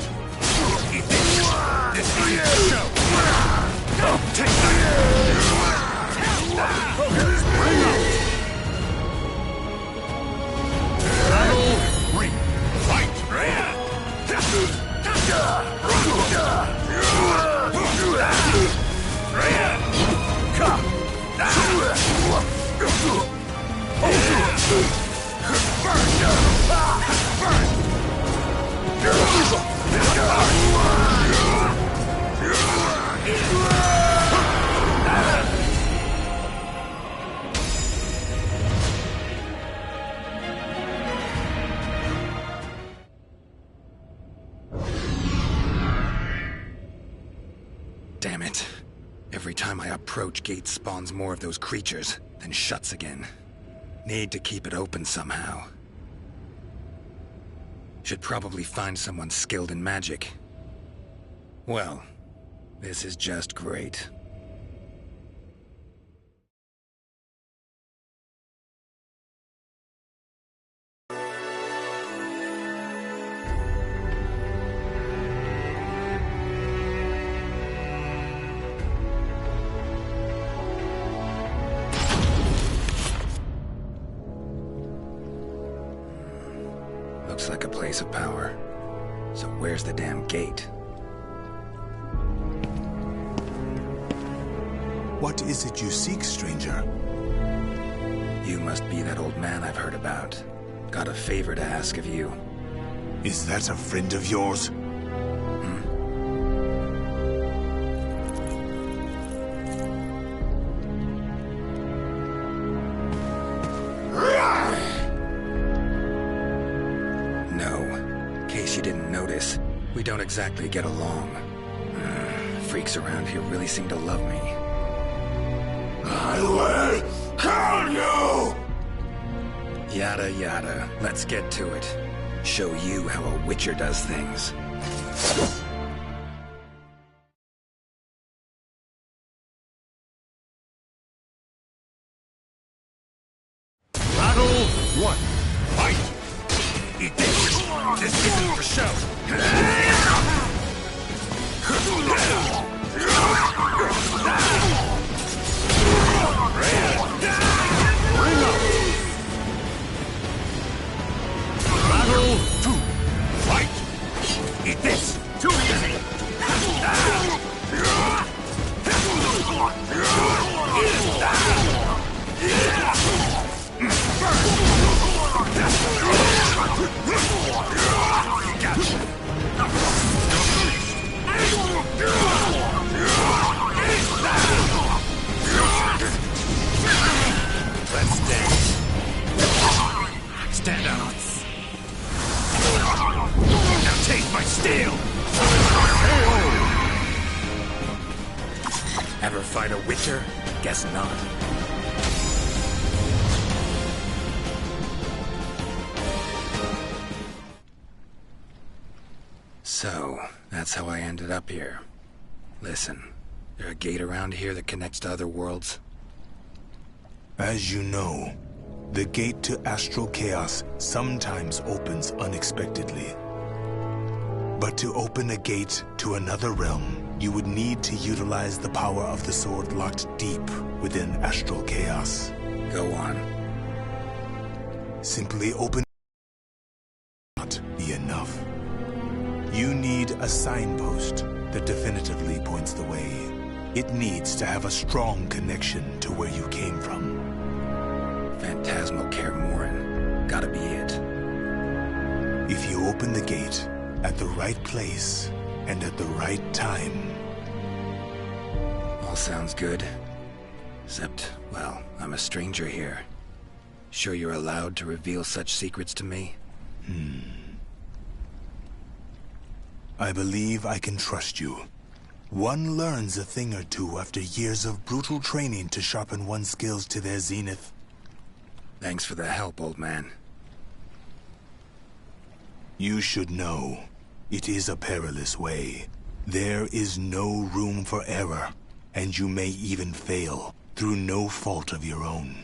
Eat this! This is your show! Take that! Bring out! Battle 3. Fight! Damn it. Every time I approach, gate spawns more of those creatures, then shuts again. Need to keep it open somehow. Should probably find someone skilled in magic. Well, this is just great. Looks like a place of power. So where's the damn gate? What is it you seek, stranger? You must be that old man I've heard about. Got a favor to ask of you. Is that a friend of yours? We don't exactly get along. Freaks around here really seem to love me. I will kill you! Yada yada. Let's get to it. Show you how a Witcher does things. Battle 1. Fight! Eat this! This isn't for show! Battle 2. Fight! Eat this! Too easy! Gotcha! Let's dance. Stand out. Now take my steel! Ever fight a Witcher? Guess not. So, that's how I ended up here. Listen, there a gate around here that connects to other worlds? As you know, the gate to astral chaos sometimes opens unexpectedly. But to open a gate to another realm, you would need to utilize the power of the sword locked deep within astral chaos. Go on. Simply open not be enough. You need a signpost that definitively points the way. It needs to have a strong connection to where you came from. Phantasmal Kaer Morhen. Gotta be it. If you open the gate at the right place and at the right time. All sounds good. Except, well, I'm a stranger here. Sure you're allowed to reveal such secrets to me? I believe I can trust you. One learns a thing or two after years of brutal training to sharpen one's skills to their zenith. Thanks for the help, old man. You should know, it is a perilous way. There is no room for error, and you may even fail, through no fault of your own.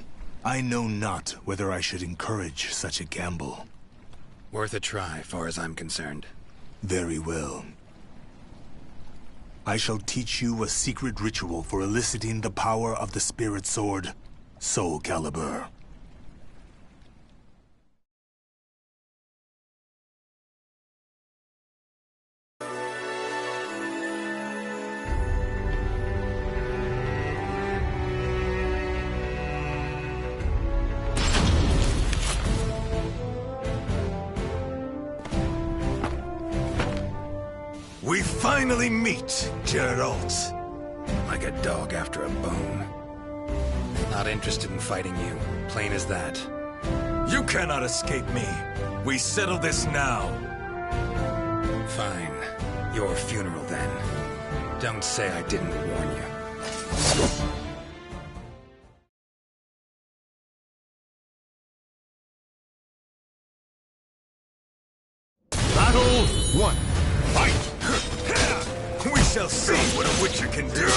I know not whether I should encourage such a gamble. Worth a try, far as I'm concerned. Very well. I shall teach you a secret ritual for eliciting the power of the spirit sword, Soul Calibur. We finally meet, Geralt. Like a dog after a bone. Not interested in fighting you, plain as that. You cannot escape me. We settle this now. Fine. Your funeral, then. Don't say I didn't warn you. Battle 1. Fight! We shall see what a Witcher can do.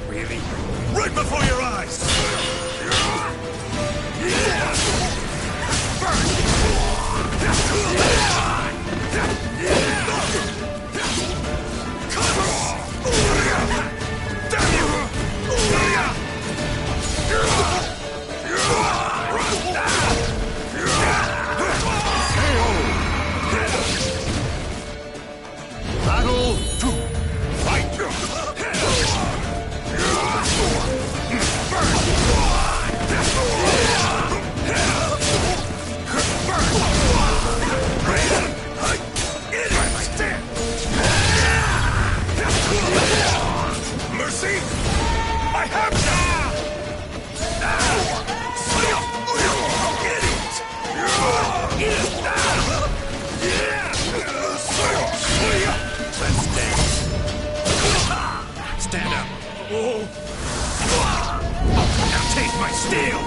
Really? Right before your eyes! Battle 2. Fight! Mercy! I have Let's dance. Stand up. Now taste my steel.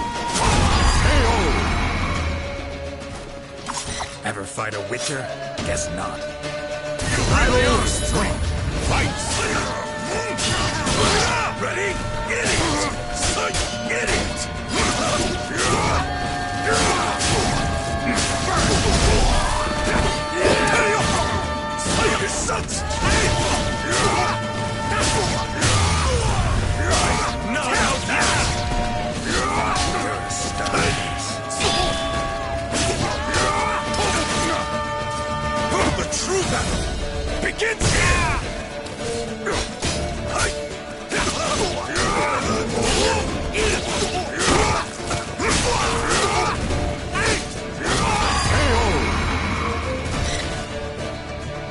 Ever fight a Witcher? Guess not. You really are strong. Fight! Ready? Get it! Get it! Your sons! Not out now! You're a star. The true battle begins here!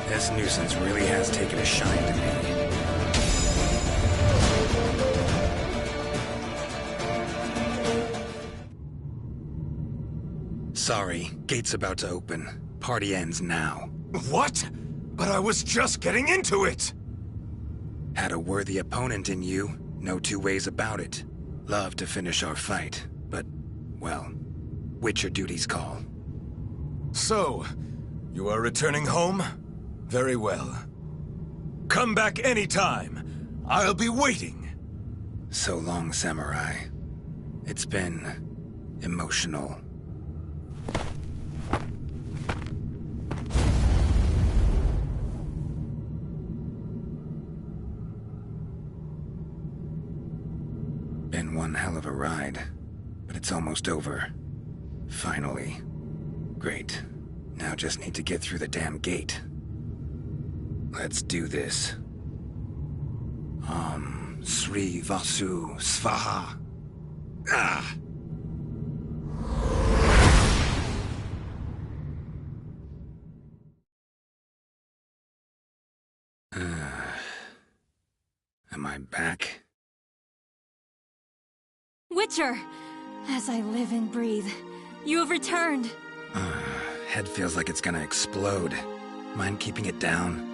This nuisance really has taken a shine to me. Sorry, gate's about to open. Party ends now. What? But I was just getting into it! Had a worthy opponent in you, no two ways about it. Love to finish our fight, but, well, Witcher duties call. So, you are returning home? Very well. Come back anytime. I'll be waiting. So long, Samurai. It's been emotional. Been one hell of a ride, but it's almost over. Finally. Great. Now just need to get through the damn gate. Let's do this. Sri Vasu Svaha. Ah! Am I back? Witcher! As I live and breathe, you have returned. Head feels like it's gonna explode. Mind keeping it down?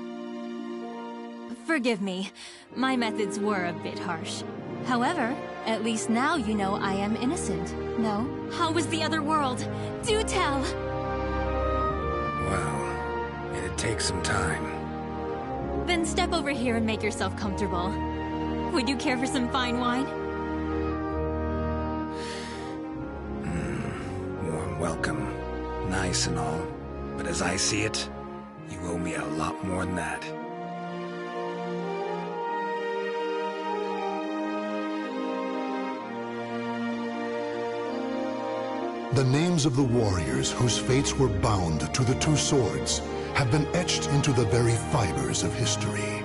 Forgive me. My methods were a bit harsh. However, at least now you know I am innocent, no? How was the other world? Do tell! Well, it'd take some time. Then step over here and make yourself comfortable. Would you care for some fine wine? Warm welcome. Nice and all. But as I see it, you owe me a lot more than that. The names of the warriors whose fates were bound to the two swords have been etched into the very fibers of history.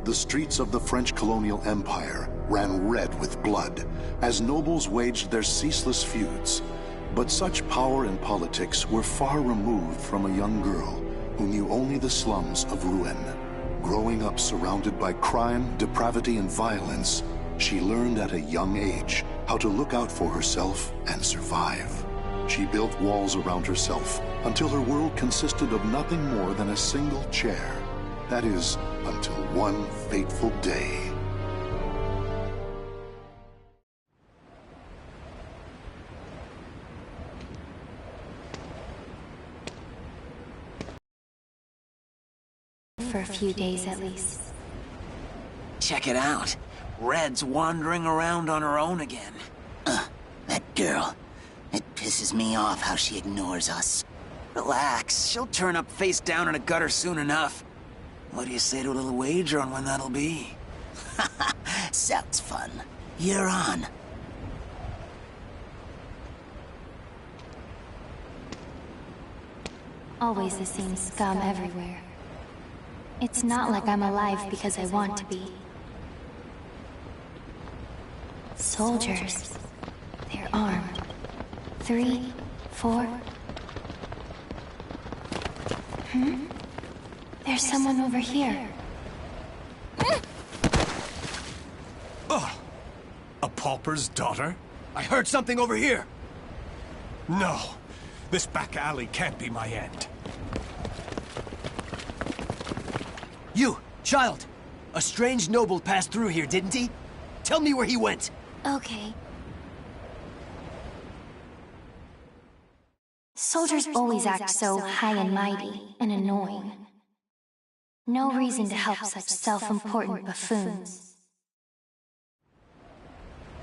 The streets of the French colonial empire ran red with blood as nobles waged their ceaseless feuds. But such power and politics were far removed from a young girl who knew only the slums of Rouen. Growing up surrounded by crime, depravity, and violence, she learned at a young age how to look out for herself and survive. She built walls around herself until her world consisted of nothing more than a single chair. That is, until one fateful day. For a few days at least. Check it out. Red's wandering around on her own again. That girl. It pisses me off how she ignores us. Relax, she'll turn up face down in a gutter soon enough. What do you say to a little wager on when that'll be? Sounds fun. You're on. Always the same scum everywhere. It's not like I'm alive because I want to be. Soldiers. They're armed. 3, 4... There's someone over here. Oh! A pauper's daughter? I heard something over here! No. This back alley can't be my end. You, child! A strange noble passed through here, didn't he? Tell me where he went! Okay. Soldiers always act so high and mighty and annoying. No reason to help such self-important buffoons.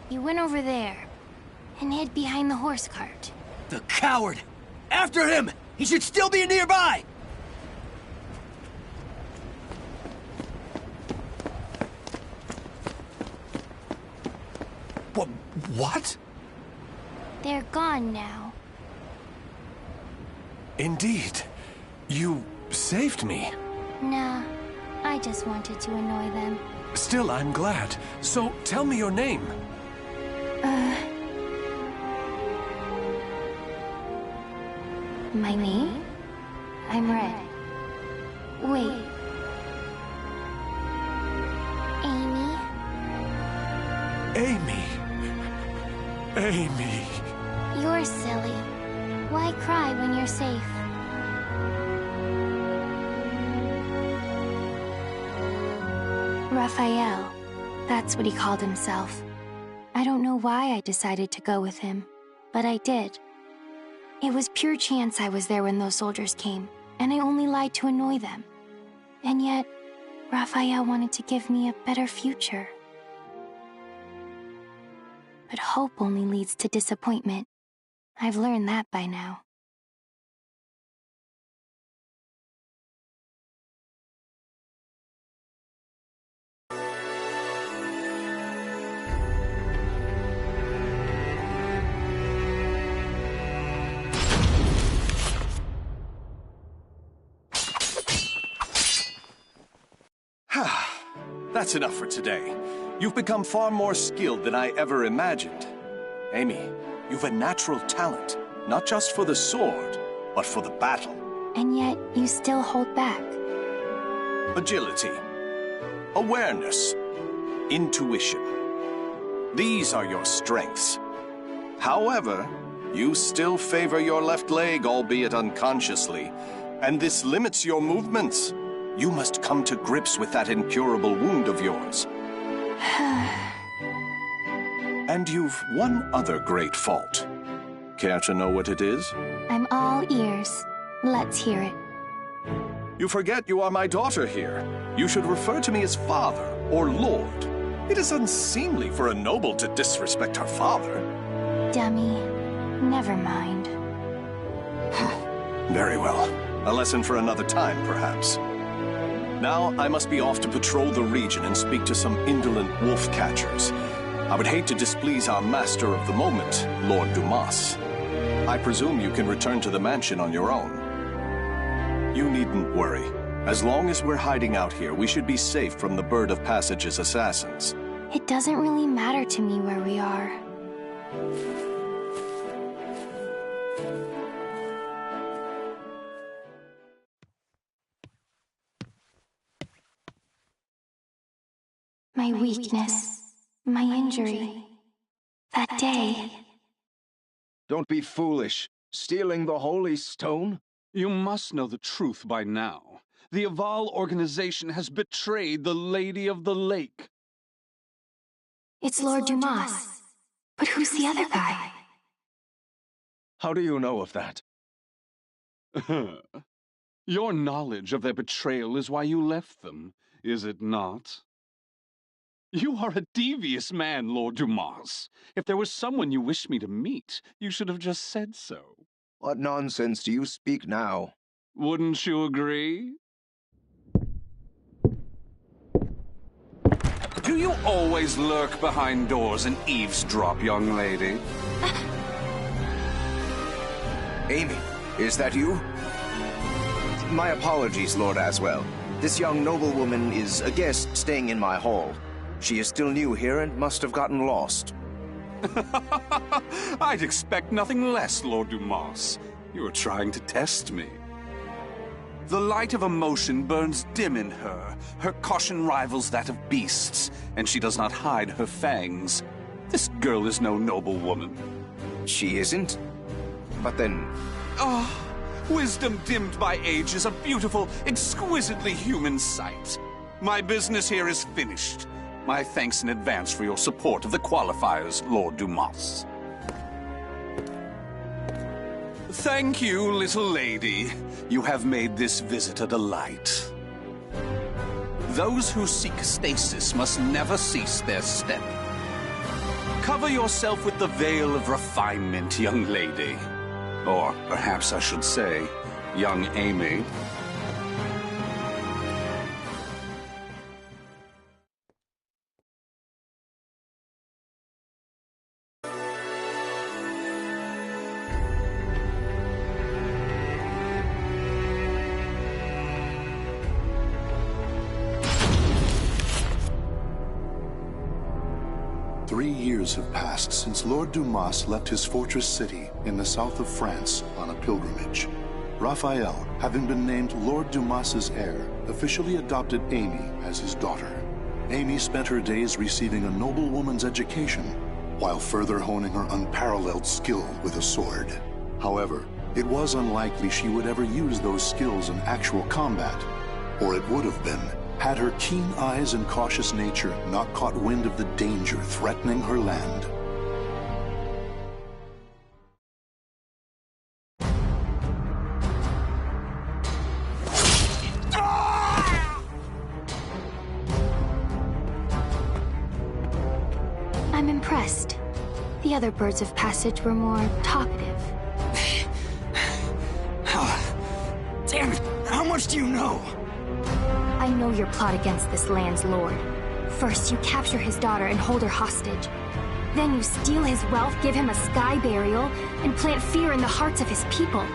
He went over there and hid behind the horse cart. The coward! After him! He should still be nearby! What? They're gone now. Indeed. You saved me. Nah, I just wanted to annoy them. Still, I'm glad. So, tell me your name. My name? I'm Red. Wait. Amy? Amy. Amy. You're silly. Why cry when you're safe? Raphael. That's what he called himself. I don't know why I decided to go with him, but I did. It was pure chance I was there when those soldiers came, and I only lied to annoy them. And yet, Raphael wanted to give me a better future. But hope only leads to disappointment. I've learned that by now. That's enough for today. You've become far more skilled than I ever imagined. Amy, you've a natural talent, not just for the sword, but for the battle. And yet, you still hold back. Agility, awareness, intuition. These are your strengths. However, you still favor your left leg, albeit unconsciously, and this limits your movements. You must come to grips with that incurable wound of yours. And you've one other great fault. Care to know what it is? I'm all ears. Let's hear it. You forget you are my daughter here. You should refer to me as father or lord. It is unseemly for a noble to disrespect her father. Dummy. Never mind. Very well. A lesson for another time, perhaps. Now, I must be off to patrol the region and speak to some indolent wolf catchers. I would hate to displease our master of the moment, Lord Dumas. I presume you can return to the mansion on your own. You needn't worry. As long as we're hiding out here, we should be safe from the Bird of Passage's assassins. It doesn't really matter to me where we are. My weakness, my injury, that day. Don't be foolish. Stealing the Holy Stone? You must know the truth by now. The Aval organization has betrayed the Lady of the Lake. It's Lord Dumas. But who's the other guy? How do you know of that? Your knowledge of their betrayal is why you left them, is it not? You are a devious man, Lord Dumas. If there was someone you wished me to meet, you should have just said so. What nonsense do you speak now? Wouldn't you agree? Do you always lurk behind doors and eavesdrop, young lady? Amy, is that you? My apologies, Lord Aswell. This young noblewoman is a guest staying in my hall. She is still new here and must have gotten lost. I'd expect nothing less, Lord Dumas. You are trying to test me. The light of emotion burns dim in her. Her caution rivals that of beasts, and she does not hide her fangs. This girl is no noble woman. She isn't? But then... Wisdom dimmed by age is a beautiful, exquisitely human sight. My business here is finished. My thanks in advance for your support of the qualifiers, Lord Dumas. Thank you, little lady. You have made this visit a delight. Those who seek stasis must never cease their step. Cover yourself with the veil of refinement, young lady. Or perhaps I should say, young Amy. 3 years have passed since Lord Dumas left his fortress city in the south of France on a pilgrimage. Raphael, having been named Lord Dumas's heir, officially adopted Amy as his daughter. Amy spent her days receiving a noblewoman's education, while further honing her unparalleled skill with a sword. However, it was unlikely she would ever use those skills in actual combat, or it would have been had her keen eyes and cautious nature not caught wind of the danger threatening her land. I'm impressed. The other birds of passage were more talkative. Damn it! How much do you know? I know your plot against this land's lord. First, you capture his daughter and hold her hostage. Then you steal his wealth, give him a sky burial, and plant fear in the hearts of his people.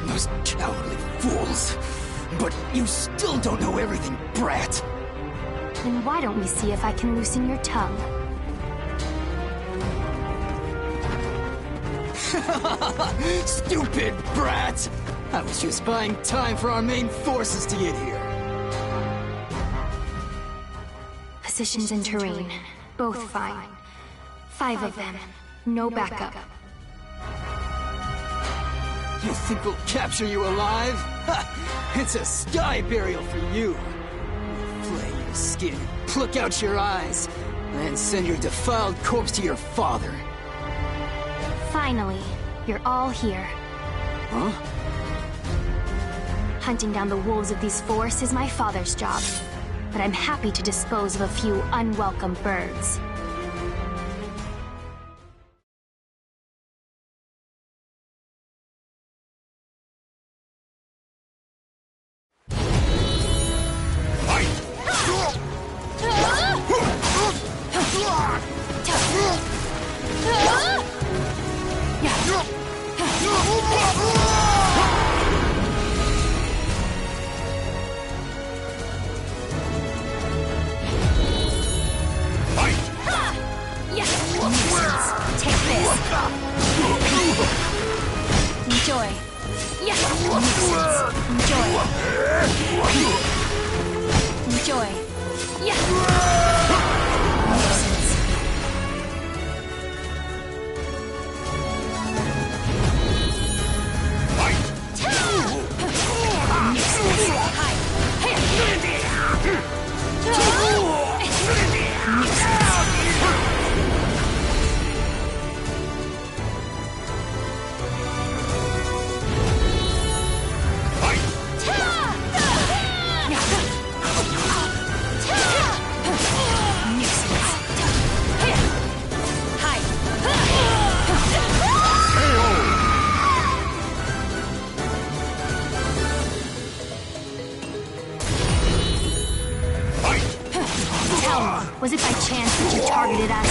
Those cowardly fools. But you still don't know everything, brat. Then why don't we see if I can loosen your tongue? Stupid brat! I was just buying time for our main forces to get here. Positions and terrain, both fine. 5 of them, no backup. You think we'll capture you alive? Ha! It's a sky burial for you. We'll flay your skin, pluck out your eyes, and send your defiled corpse to your father. Finally, you're all here. Huh? Hunting down the wolves of these forests is my father's job, but I'm happy to dispose of a few unwelcome birds. Enjoy. Yeah. Enjoy. Enjoy. Yeah. Was it by chance that you targeted us?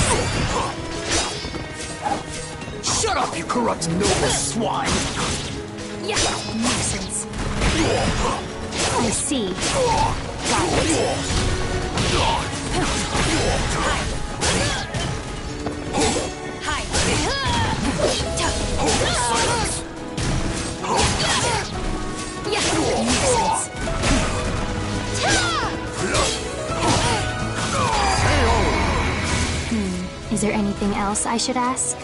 Shut up, you corrupt noble swine! Yeah, nuisance. I see. Got it. Hi. Yeah, nuisance. Is there anything else I should ask?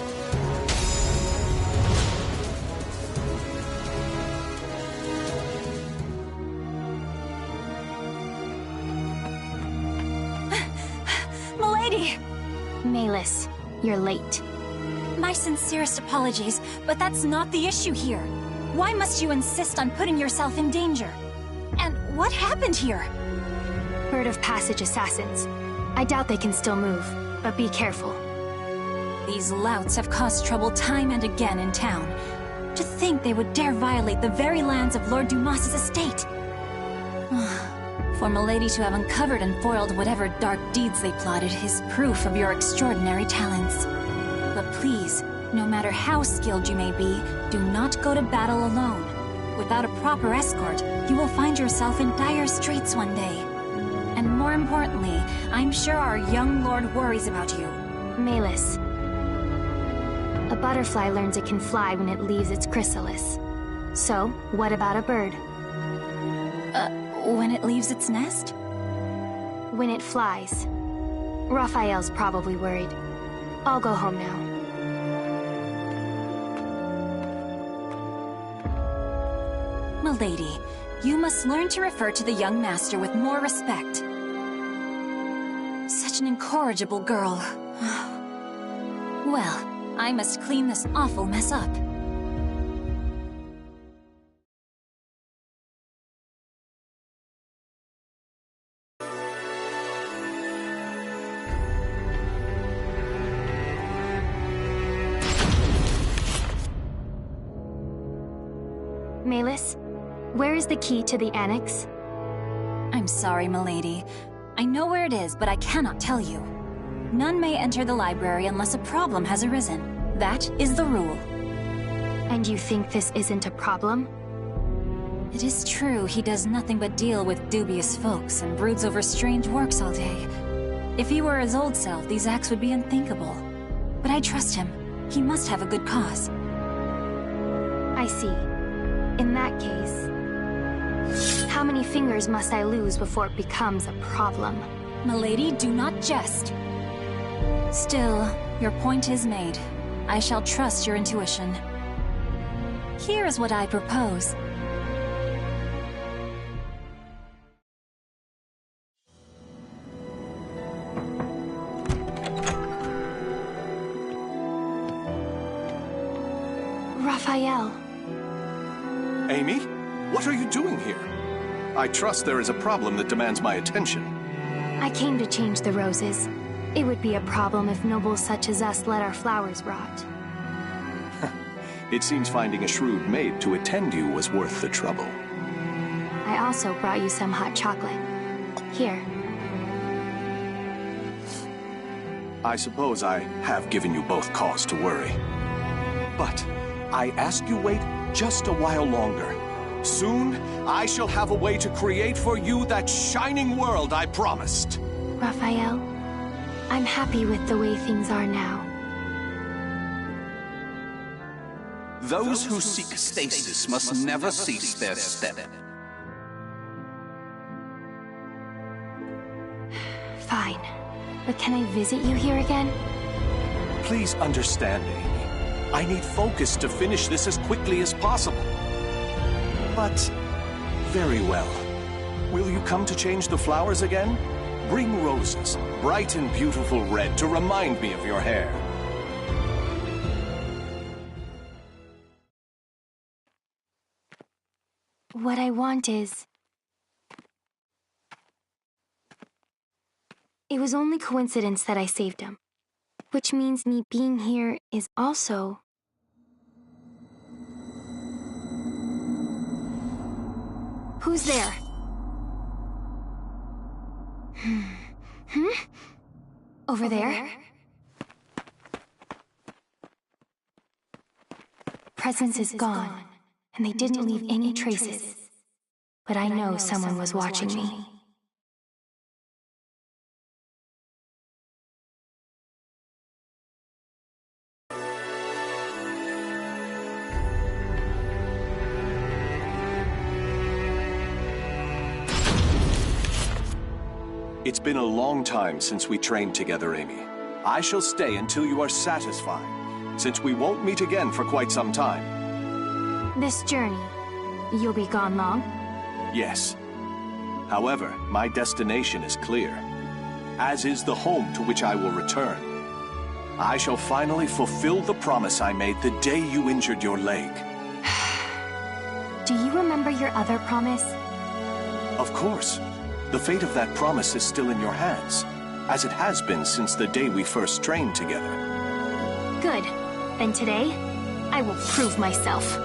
Milady! Malis, you're late. My sincerest apologies, but that's not the issue here. Why must you insist on putting yourself in danger? And what happened here? Bird of Passage assassins. I doubt they can still move, but be careful. These louts have caused trouble time and again in town. To think they would dare violate the very lands of Lord Dumas's estate. For Milady to have uncovered and foiled whatever dark deeds they plotted is proof of your extraordinary talents. But please, no matter how skilled you may be, do not go to battle alone. Without a proper escort, you will find yourself in dire straits one day. And more importantly, I'm sure our young lord worries about you. Malus. A butterfly learns it can fly when it leaves its chrysalis. So, what about a bird? When it leaves its nest? When it flies. Raphael's probably worried. I'll go home now. Milady, you must learn to refer to the young master with more respect. Such an incorrigible girl. Well, I must clean this awful mess up. Malus, where is the key to the annex? I'm sorry, milady. I know where it is, but I cannot tell you. None may enter the library unless a problem has arisen. That is the rule. And you think this isn't a problem? It is true he does nothing but deal with dubious folks and broods over strange works all day. If he were his old self, these acts would be unthinkable. But I trust him. He must have a good cause. I see. In that case, how many fingers must I lose before it becomes a problem? Milady, do not jest. Still, your point is made. I shall trust your intuition. Here is what I propose. Raphael. Amy? What are you doing here? I trust there is a problem that demands my attention. I came to change the roses. It would be a problem if nobles such as us let our flowers rot. It seems finding a shrewd maid to attend you was worth the trouble. I also brought you some hot chocolate. Here. I suppose I have given you both cause to worry. But I ask you wait just a while longer. Soon, I shall have a way to create for you that shining world I promised. Raphael, I'm happy with the way things are now. Those who seek stasis must never cease their step. Fine. But can I visit you here again? Please understand, Amy. I need focus to finish this as quickly as possible. But, very well. Will you come to change the flowers again? Bring roses, bright and beautiful red, to remind me of your hair. What I want is... It was only coincidence that I saved him. Which means me being here is also... Who's there? Over there? Presence is gone, and they didn't leave any traces. But I know someone was watching me. It's been a long time since we trained together, Amy. I shall stay until you are satisfied, since we won't meet again for quite some time. This journey, you'll be gone long? Yes. However, my destination is clear, as is the home to which I will return. I shall finally fulfill the promise I made the day you injured your leg. Do you remember your other promise? Of course. The fate of that promise is still in your hands, as it has been since the day we first trained together. Good. Then today, I will prove myself.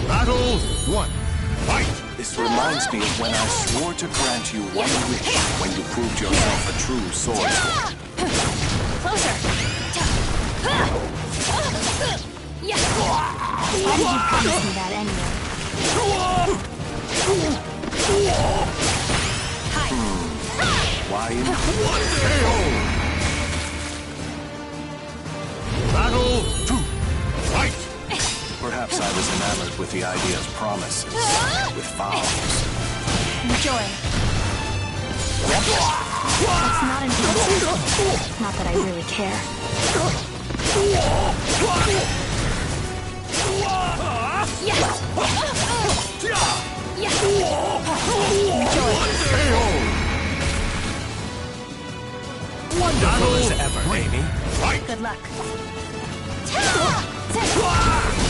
Battle 1. Fight! This reminds me of when I swore to grant you one wish when you proved yourself a true swordsman. Closer! Why did you promise me that anyway? Why? Battle 2. Fight! Perhaps I was enamored with the idea's promises, with vows. Enjoy. That's not intense. Not that I really care. Wonderful as ever, Amy. Good luck.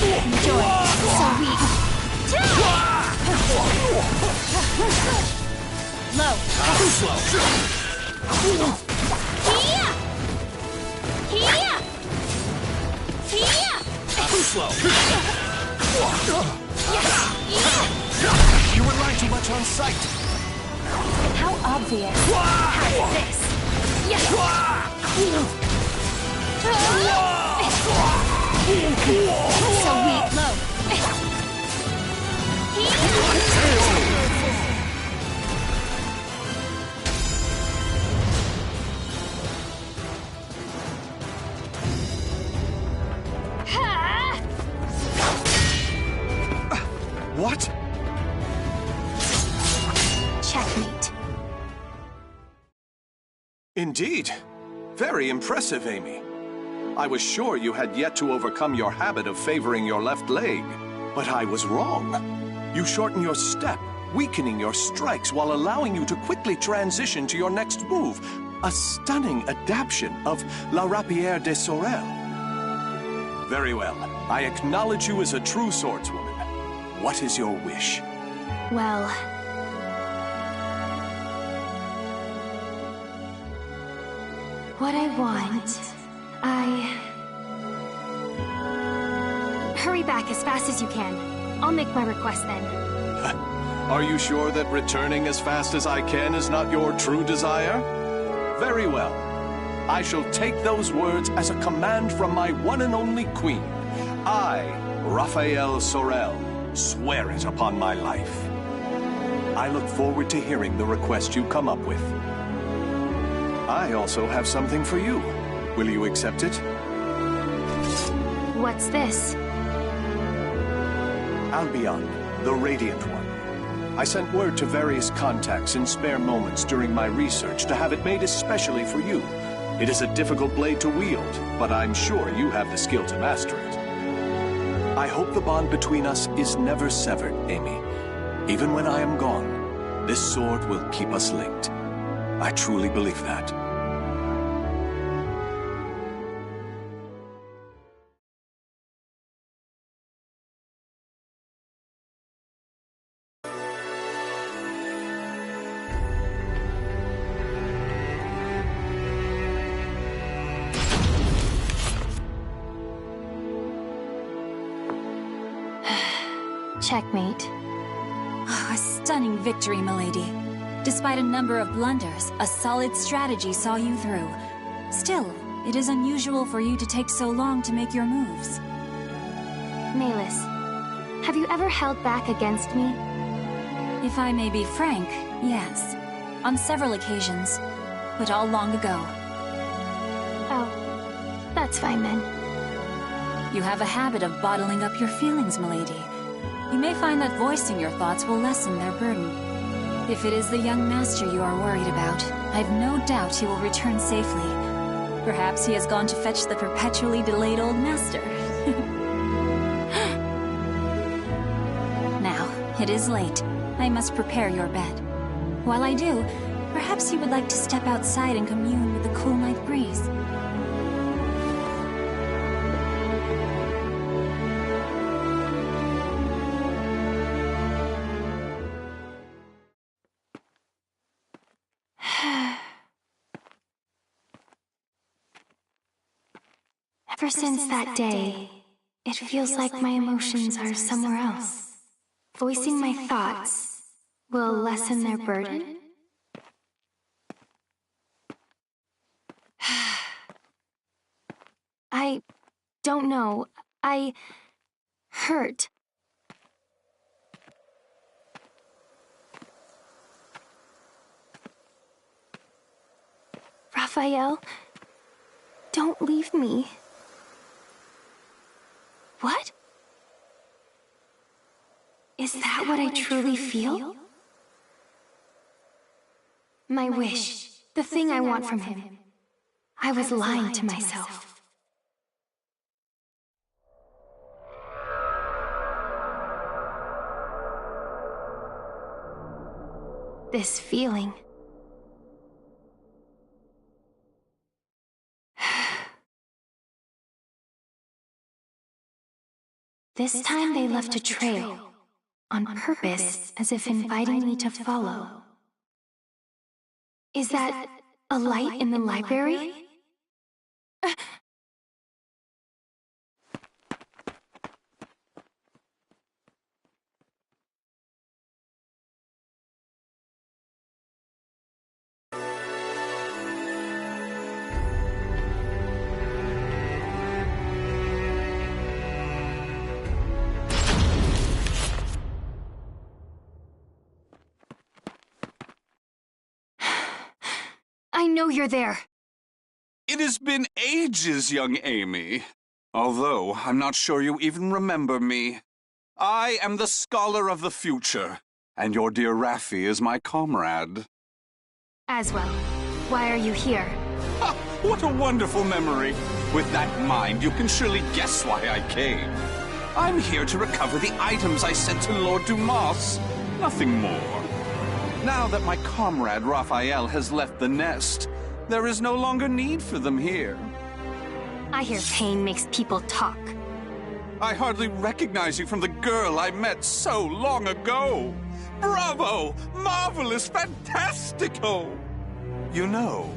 Enjoy. So weak. Low. Too slow. You rely too much on sight. How obvious. How's this? So weak. Low. What? Checkmate. Indeed. Very impressive, Amy. I was sure you had yet to overcome your habit of favoring your left leg. But I was wrong. You shorten your step, weakening your strikes while allowing you to quickly transition to your next move. A stunning adaptation of La Rapière de Sorel. Very well. I acknowledge you as a true swordswoman. What is your wish? Well... what I want... Hurry back as fast as you can. I'll make my request then. Are you sure that returning as fast as I can is not your true desire? Very well. I shall take those words as a command from my one and only queen. I, Raphael Sorel, swear it upon my life. I look forward to hearing the request you come up with. I also have something for you. Will you accept it? What's this? Albion, the Radiant One. I sent word to various contacts in spare moments during my research to have it made especially for you. It is a difficult blade to wield, but I'm sure you have the skill to master it. I hope the bond between us is never severed, Amy. Even when I am gone, this sword will keep us linked. I truly believe that. Checkmate. A stunning victory, milady. Despite a number of blunders, a solid strategy saw you through. Still, it is unusual for you to take so long to make your moves. Malis, have you ever held back against me? If I may be frank, yes. On several occasions, but all long ago. Oh, that's fine then. You have a habit of bottling up your feelings, milady. You may find that voicing your thoughts will lessen their burden. If it is the young master you are worried about, I've no doubt he will return safely. Perhaps he has gone to fetch the perpetually delayed old master. Now, it is late. I must prepare your bed. While I do, perhaps you would like to step outside and commune with the cool night breeze. Ever since that day, it feels like my emotions are somewhere else. Voicing my thoughts will lessen their burden? I don't know. I hurt. Raphael, don't leave me. What? Is that what I truly feel? My wish, the thing I want from him. I was lying to myself. This feeling. This time they left a trail, on purpose, as if inviting me to follow. Is that a light in the library? I know you're there. It has been ages, young Amy. Although, I'm not sure you even remember me. I am the Scholar of the Future, and your dear Raffi is my comrade. Aswell, why are you here? Ha! What a wonderful memory! With that in mind, you can surely guess why I came. I'm here to recover the items I sent to Lord Dumas. Nothing more. Now that my comrade Raphael has left the nest, there is no longer need for them here. I hear pain makes people talk. I hardly recognize you from the girl I met so long ago. Bravo! Marvelous! Fantastico! You know,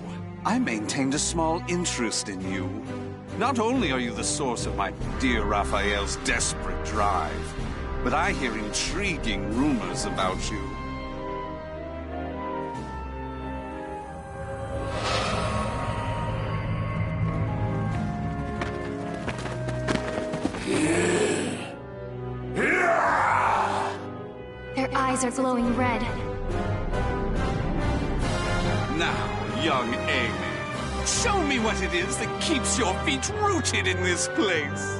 I maintained a small interest in you. Not only are you the source of my dear Raphael's desperate drive, but I hear intriguing rumors about you. Their eyes are glowing red. Now, young Amy, show me what it is that keeps your feet rooted in this place.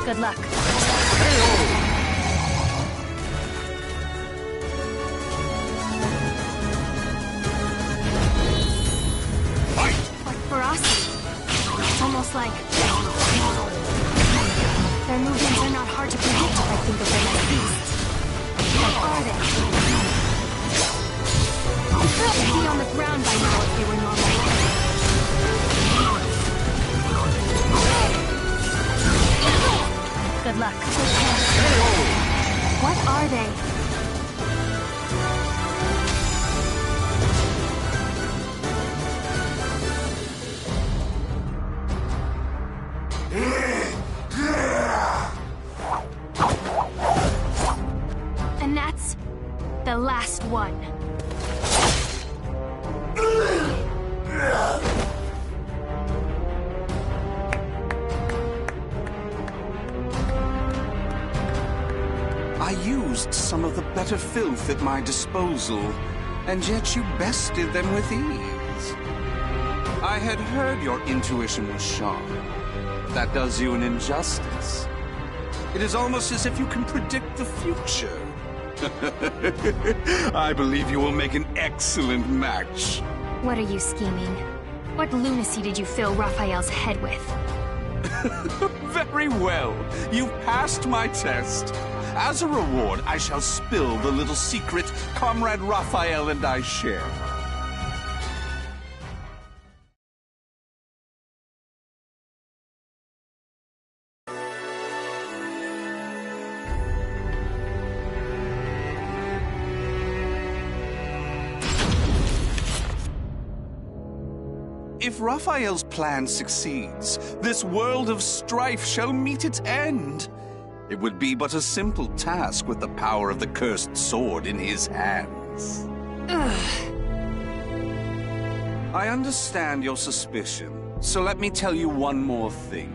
Good luck. What ferocity. It's almost like... Their movements are not hard to predict if I think of them as beasts. What are they? They'd be on the ground by now if they were normal. Good luck. What are they? And that's the last one. I used some of the better filth at my disposal, and yet you bested them with ease. I had heard your intuition was sharp. That does you an injustice. It is almost as if you can predict the future. I believe you will make an excellent match. What are you scheming? What lunacy did you fill Raphael's head with? Very well. You passed my test. As a reward, I shall spill the little secret Comrade Raphael and I share. If Raphael's plan succeeds, this world of strife shall meet its end. It would be but a simple task with the power of the cursed sword in his hands. I understand your suspicion, so let me tell you one more thing.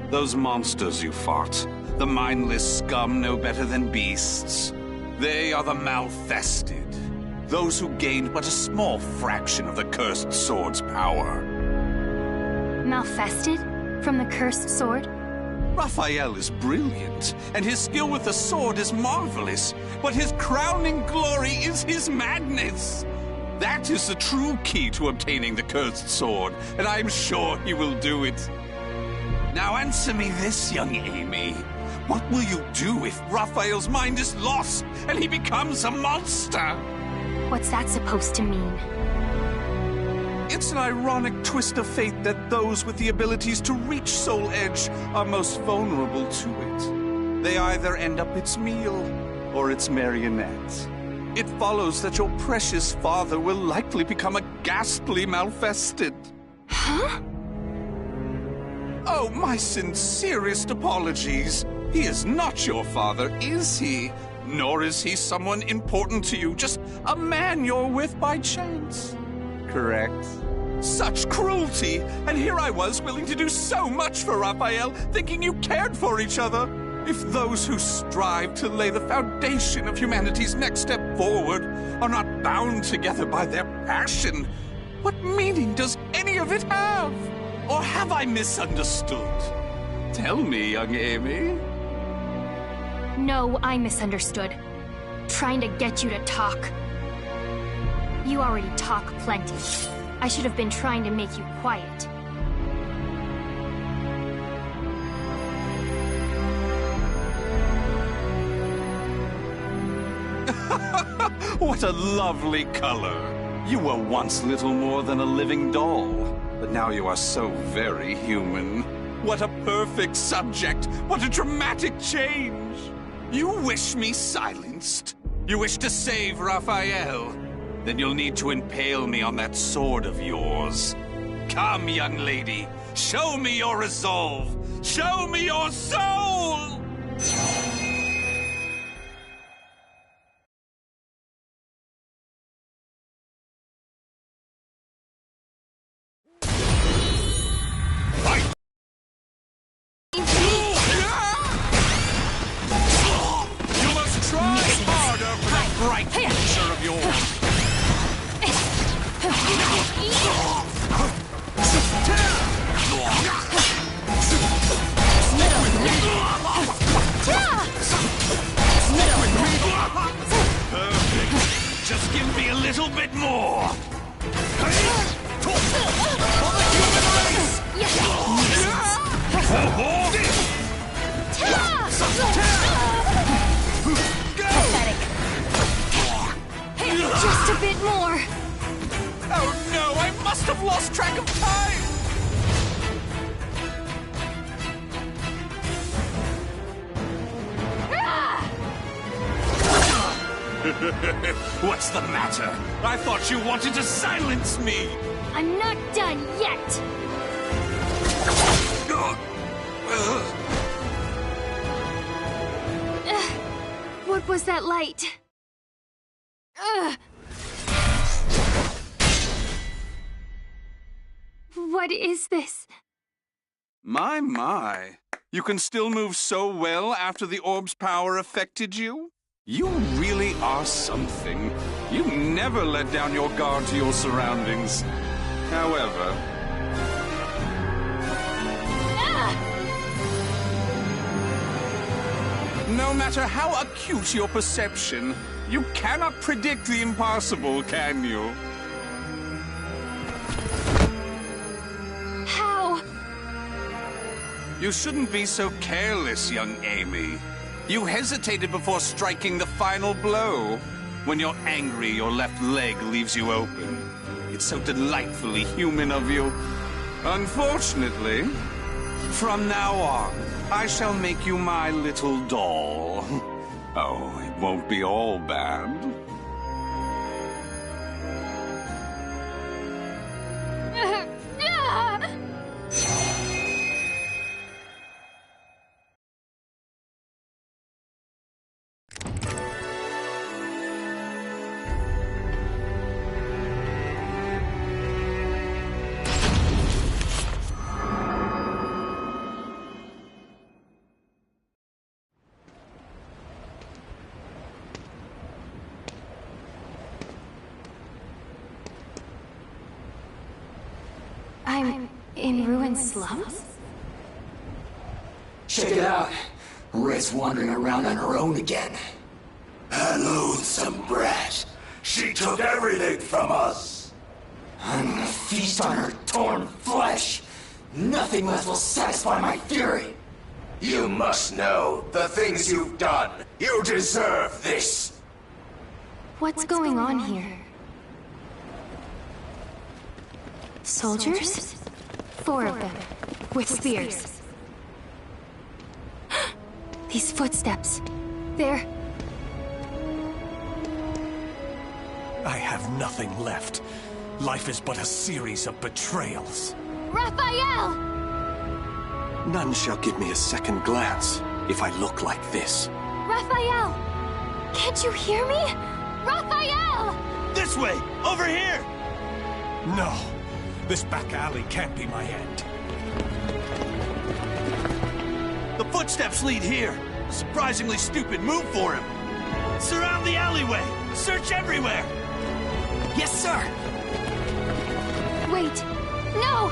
Those monsters you fought, the mindless scum no better than beasts, they are the Malfested. Those who gained but a small fraction of the cursed sword's power. Malfested? From the cursed sword? Raphael is brilliant, and his skill with the sword is marvelous, but his crowning glory is his madness. That is the true key to obtaining the cursed sword, and I am sure he will do it. Now answer me this, young Amy. What will you do if Raphael's mind is lost and he becomes a monster? What's that supposed to mean? It's an ironic twist of fate that those with the abilities to reach Soul Edge are most vulnerable to it. They either end up its meal or its marionette. It follows that your precious father will likely become a ghastly Malfested. Huh? Oh, my sincerest apologies. He is not your father, is he? Nor is he someone important to you, just a man you're with by chance. Correct? Such cruelty! And here I was willing to do so much for Raphael, thinking you cared for each other. If those who strive to lay the foundation of humanity's next step forward are not bound together by their passion, what meaning does any of it have? Or have I misunderstood? Tell me, young Amy. No, I misunderstood. Trying to get you to talk. You already talk plenty. I should have been trying to make you quiet. What a lovely color. You were once little more than a living doll, but now you are so very human. What a perfect subject! What a dramatic change! You wish me silenced? You wish to save Raphael? Then you'll need to impale me on that sword of yours. Come, young lady, show me your resolve! Show me your soul! Just give me a little bit more! For the human race! Pathetic. Just a bit more! Oh no, I must have lost track of time! What's the matter? I thought you wanted to silence me! I'm not done yet! What was that light? What is this? My. You can still move so well after the orb's power affected you? You really are something. You never let down your guard to your surroundings. However... No matter how acute your perception, you cannot predict the impossible, can you? How? You shouldn't be so careless, young Amy. You hesitated before striking the final blow. When you're angry, your left leg leaves you open. It's so delightfully human of you. Unfortunately, from now on, I shall make you my little doll. Oh, it won't be all bad. I'm in ruined slums? Check it out. Red's wandering around on her own again. That loathsome brat. She took everything from us. I'm gonna feast on her torn flesh. Nothing left will satisfy my fury. You must know the things you've done. You deserve this. What's going on here? Soldiers? 4 of them, with spears. These footsteps. They're... I have nothing left. Life is but a series of betrayals. Raphael! None shall give me a second glance if I look like this. Raphael! Can't you hear me? Raphael! This way! Over here! No. This back alley can't be my end. The footsteps lead here. A surprisingly stupid move for him. Surround the alleyway! Search everywhere! Yes, sir! Wait! No!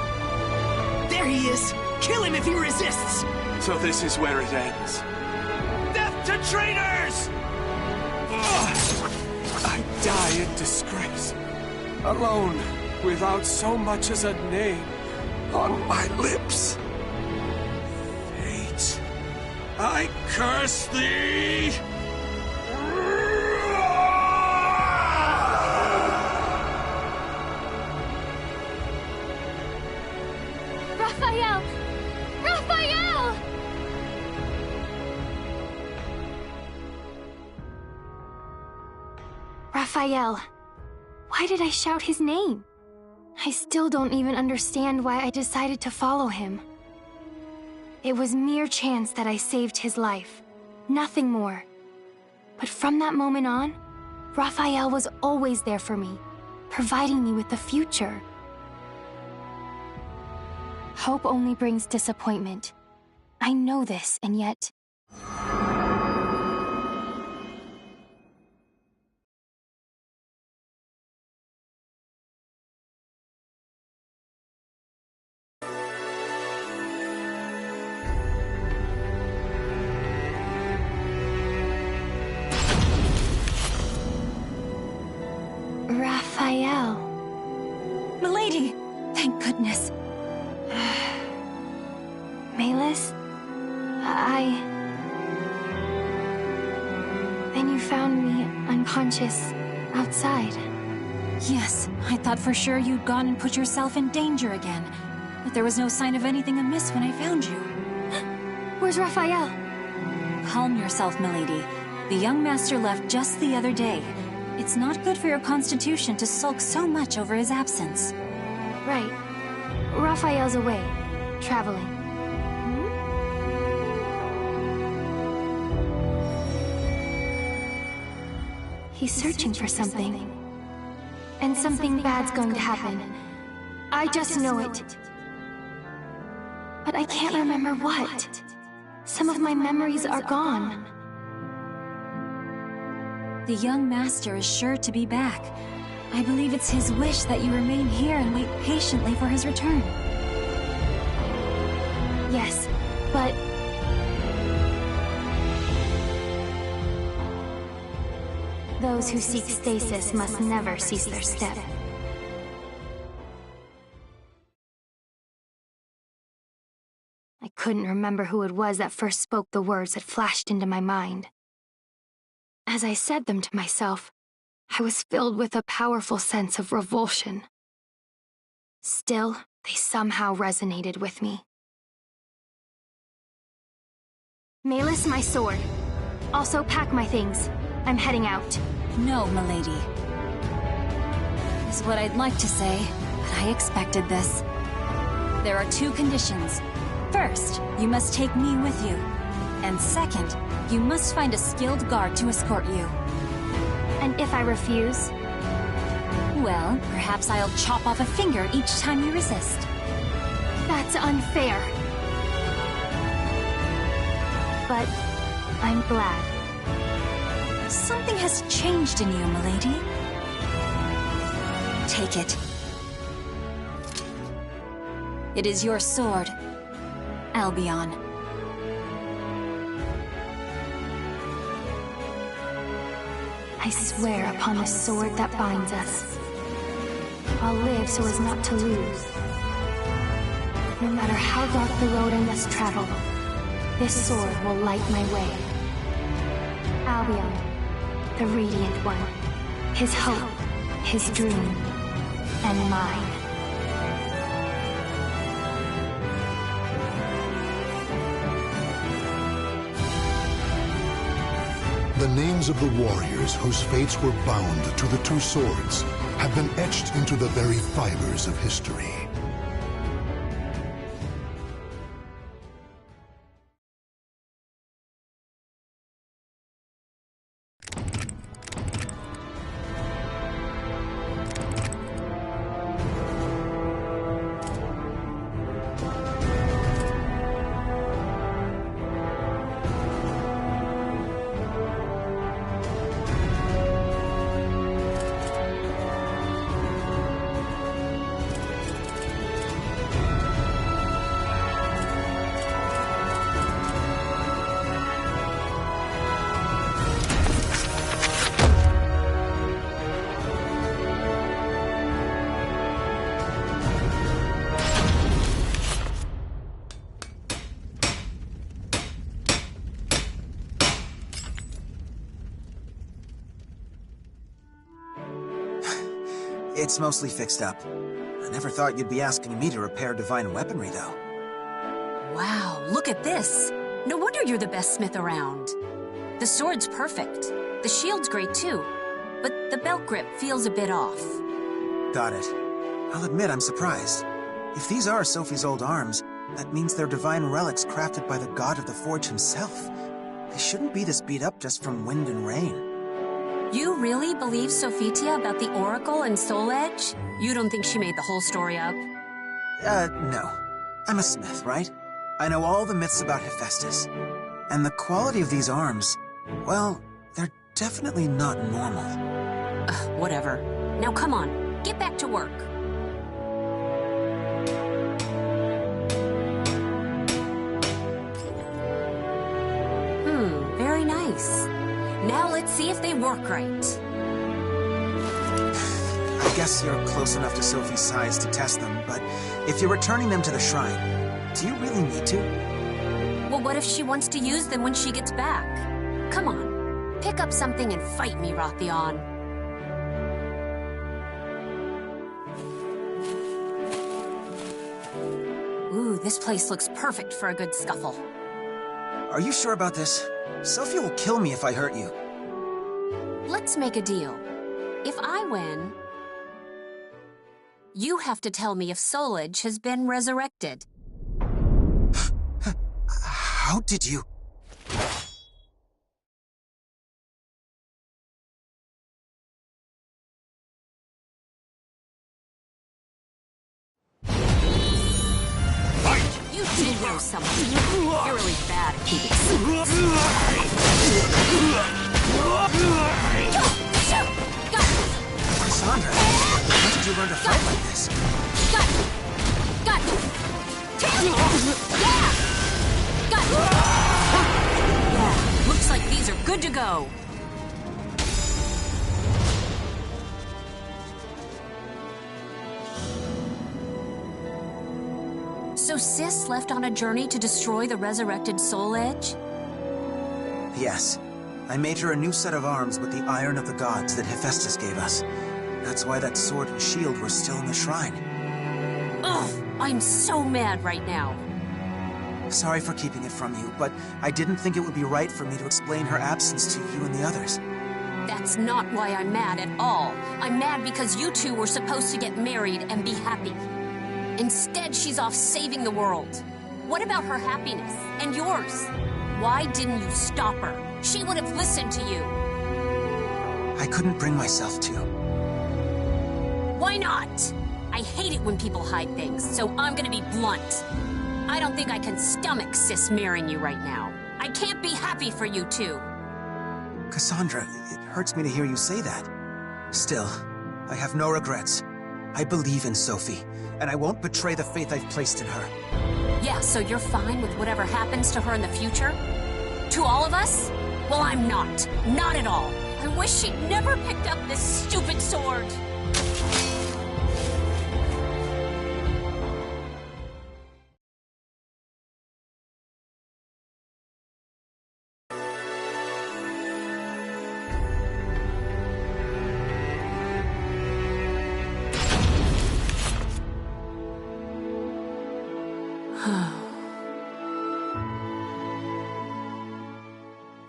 There he is! Kill him if he resists! So this is where it ends. Death to traitors! I die in disgrace. Alone, without so much as a name on my lips. Fate, I curse thee! Raphael! Raphael! Raphael. Why did I shout his name? I still don't even understand why I decided to follow him. It was mere chance that I saved his life. Nothing more. But from that moment on, Raphael was always there for me, providing me with the future. Hope only brings disappointment. I know this, and yet... Raphael. Milady! Thank goodness. Malus? Then you found me unconscious outside. Yes, I thought for sure you'd gone and put yourself in danger again. But there was no sign of anything amiss when I found you. Where's Raphael? Calm yourself, milady. The young master left just the other day. It's not good for your constitution to sulk so much over his absence. Right. Raphael's away, traveling. He's searching for something. And something bad's going to happen. I just know it. But I can't remember what. Some of my memories are gone. The young master is sure to be back. I believe it's his wish that you remain here and wait patiently for his return. Yes, but... those who seek stasis must never cease their step. I couldn't remember who it was that first spoke the words that flashed into my mind. As I said them to myself, I was filled with a powerful sense of revulsion. Still, they somehow resonated with me. Malus, my sword. Also pack my things. I'm heading out. No, milady. Is what I'd like to say, but I expected this. There are 2 conditions. First, you must take me with you. And second, you must find a skilled guard to escort you. And if I refuse? Well, perhaps I'll chop off a finger each time you resist. That's unfair. But I'm glad. Something has changed in you, milady. Take it. It is your sword, Albion. I swear upon the sword that binds us. I'll live so as not to lose. No matter how dark the road I must travel, this sword will light my way. Albion, the radiant one, his hope, his dream, and mine. The names of the warriors whose fates were bound to the 2 swords have been etched into the very fibers of history. It's mostly fixed up. I never thought you'd be asking me to repair divine weaponry, though. Wow, look at this! No wonder you're the best smith around. The sword's perfect. The shield's great too. But the belt grip feels a bit off. Got it. I'll admit I'm surprised. If these are Sophie's old arms, that means they're divine relics crafted by the god of the forge himself. They shouldn't be this beat up just from wind and rain. You really believe Sophitia about the Oracle and Soul Edge? You don't think she made the whole story up? No. I'm a smith, right? I know all the myths about Hephaestus. And the quality of these arms, well, they're definitely not normal. Whatever. Now come on, get back to work. Very nice. Now let's see if they work right. I guess you're close enough to Sophie's size to test them, but if you're returning them to the shrine, do you really need to? Well, what if she wants to use them when she gets back? Come on, pick up something and fight me, Rothion. Ooh, this place looks perfect for a good scuffle. Are you sure about this? Sophie will kill me if I hurt you. Let's make a deal. If I win, you have to tell me if Soul Edge has been resurrected. How did you... You do know something. You're really bad at keeping secrets. Cassandra, when did you learn to fight like this? Got Yeah, looks like these are good to go. So Sis left on a journey to destroy the resurrected Soul Edge? Yes. I made her a new set of arms with the Iron of the Gods that Hephaestus gave us. That's why that sword and shield were still in the shrine. Ugh! I'm so mad right now. Sorry for keeping it from you, but I didn't think it would be right for me to explain her absence to you and the others. That's not why I'm mad at all. I'm mad because you two were supposed to get married and be happy. Instead, she's off saving the world. What about her happiness? And yours? Why didn't you stop her? She would have listened to you. I couldn't bring myself to. Why not? I hate it when people hide things, so I'm gonna be blunt. I don't think I can stomach Sis marrying you right now. I can't be happy for you two. Cassandra, it hurts me to hear you say that. Still, I have no regrets. I believe in Sophie, and I won't betray the faith I've placed in her. Yeah, so you're fine with whatever happens to her in the future? To all of us? Well, I'm not. Not at all. I wish she'd never picked up this stupid sword.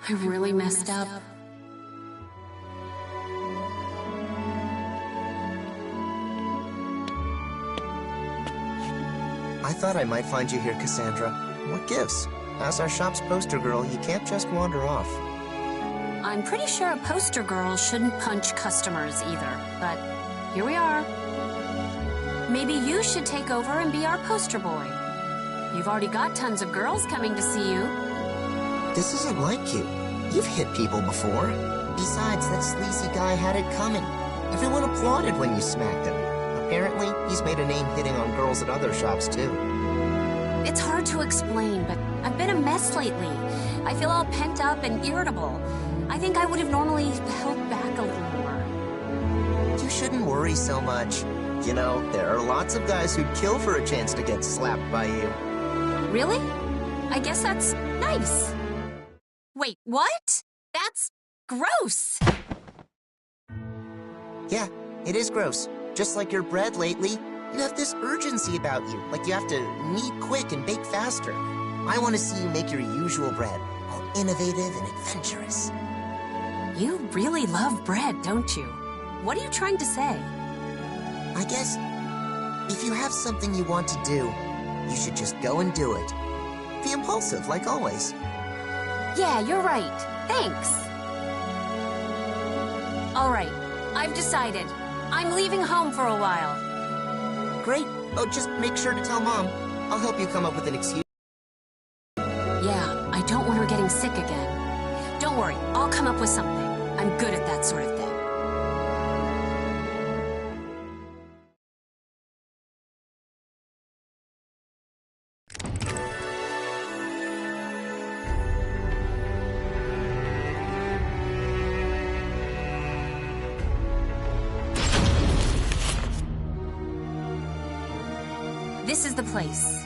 I really messed up. I thought I might find you here, Cassandra. What gives? As our shop's poster girl, you can't just wander off. I'm pretty sure a poster girl shouldn't punch customers either, but here we are. Maybe you should take over and be our poster boy. You've already got tons of girls coming to see you. This isn't like you. You've hit people before. Besides, that sleazy guy had it coming. Everyone applauded when you smacked him. Apparently, he's made a name hitting on girls at other shops, too. It's hard to explain, but I've been a mess lately. I feel all pent up and irritable. I think I would have normally held back a little more. You shouldn't worry so much. You know, there are lots of guys who'd kill for a chance to get slapped by you. Really? I guess that's nice. Wait, what? That's gross. Yeah, it is gross. Just like your bread lately, you have this urgency about you, like you have to knead quick and bake faster. I want to see you make your usual bread, all innovative and adventurous. You really love bread, don't you? What are you trying to say? I guess, if you have something you want to do, you should just go and do it. Be impulsive, like always. Yeah, you're right. Thanks. All right, I've decided. I'm leaving home for a while. Great. Oh, just make sure to tell Mom. I'll help you come up with an excuse. Yeah, I don't want her getting sick again. Don't worry, I'll come up with something. I'm good at that sort of thing. This is the place.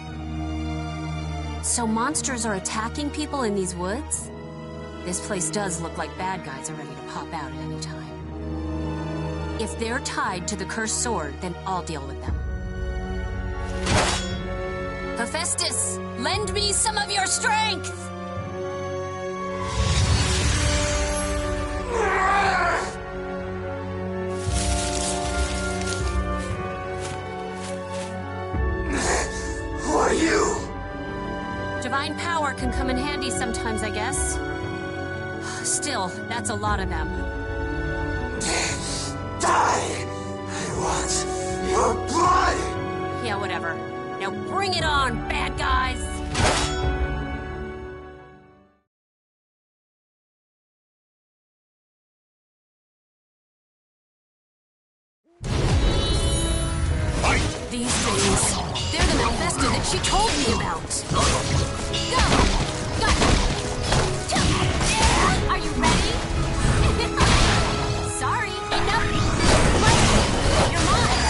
So monsters are attacking people in these woods? This place does look like bad guys are ready to pop out at any time. If they're tied to the cursed sword, then I'll deal with them. Hephaestus, lend me some of your strength! Who are you? Divine power can come in handy sometimes, I guess. Still, that's a lot of them. Die! I want your blood! Yeah, whatever. Now bring it on, bad guys! These things, they're the Malfesta that she told me about. Go! Go! Are you ready? Sorry, enough! You're mine!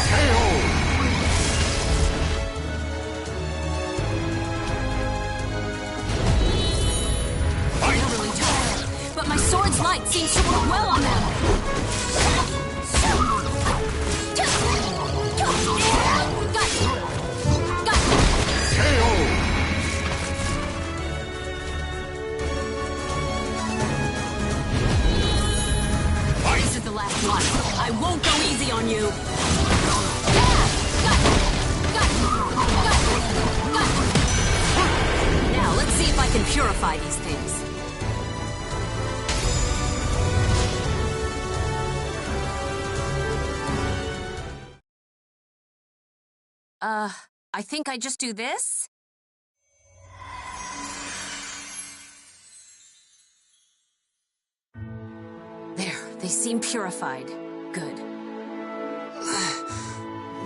I think I just do this? There, they seem purified. Good.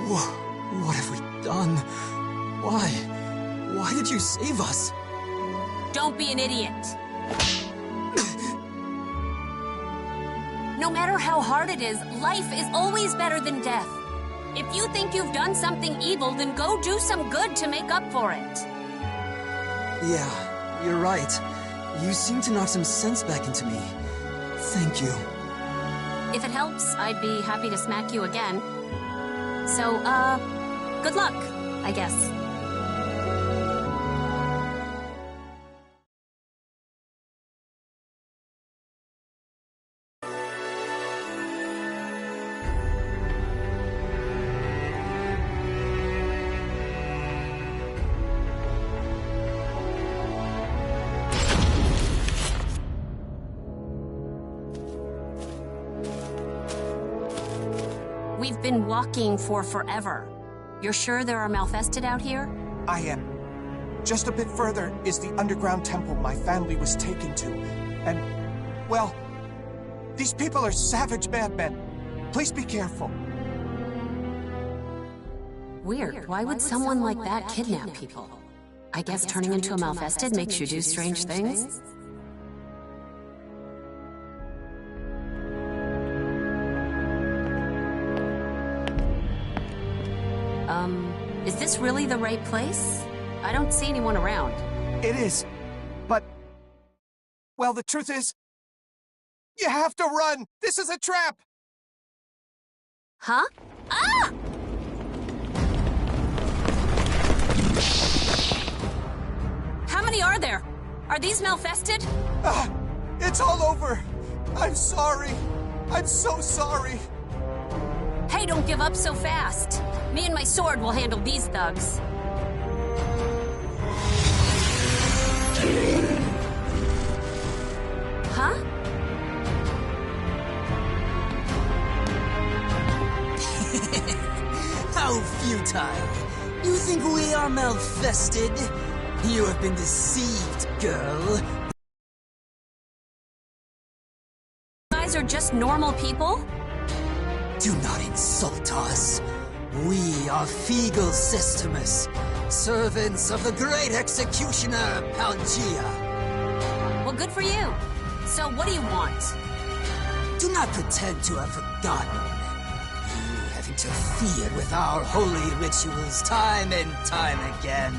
What have we done? Why? Why did you save us? Don't be an idiot. No matter how hard it is, life is always better than death. If you think you've done something evil, then go do some good to make up for it. Yeah, you're right. You seem to knock some sense back into me. Thank you. If it helps, I'd be happy to smack you again. So, good luck, I guess. We've been walking for forever. You're sure there are Malfested out here? I am. Just a bit further is the underground temple my family was taken to. And, well, these people are savage madmen. Please be careful. Weird. Why would someone like that kidnap people? I guess turning into a Malfested makes you do strange things? Is this really the right place? I don't see anyone around. It is. But, well, the truth is, you have to run! This is a trap! Huh? Ah! How many are there? Are these Malfested? It's all over! I'm sorry! I'm so sorry! Hey, don't give up so fast. Me and my sword will handle these thugs. Huh? How futile. You think we are Malfested? You have been deceived, girl. You guys are just normal people? Do not insult us. We are Feegle Systemus, servants of the great executioner, Pangea. Well, good for you. So what do you want? Do not pretend to have forgotten. You have interfered with our holy rituals time and time again.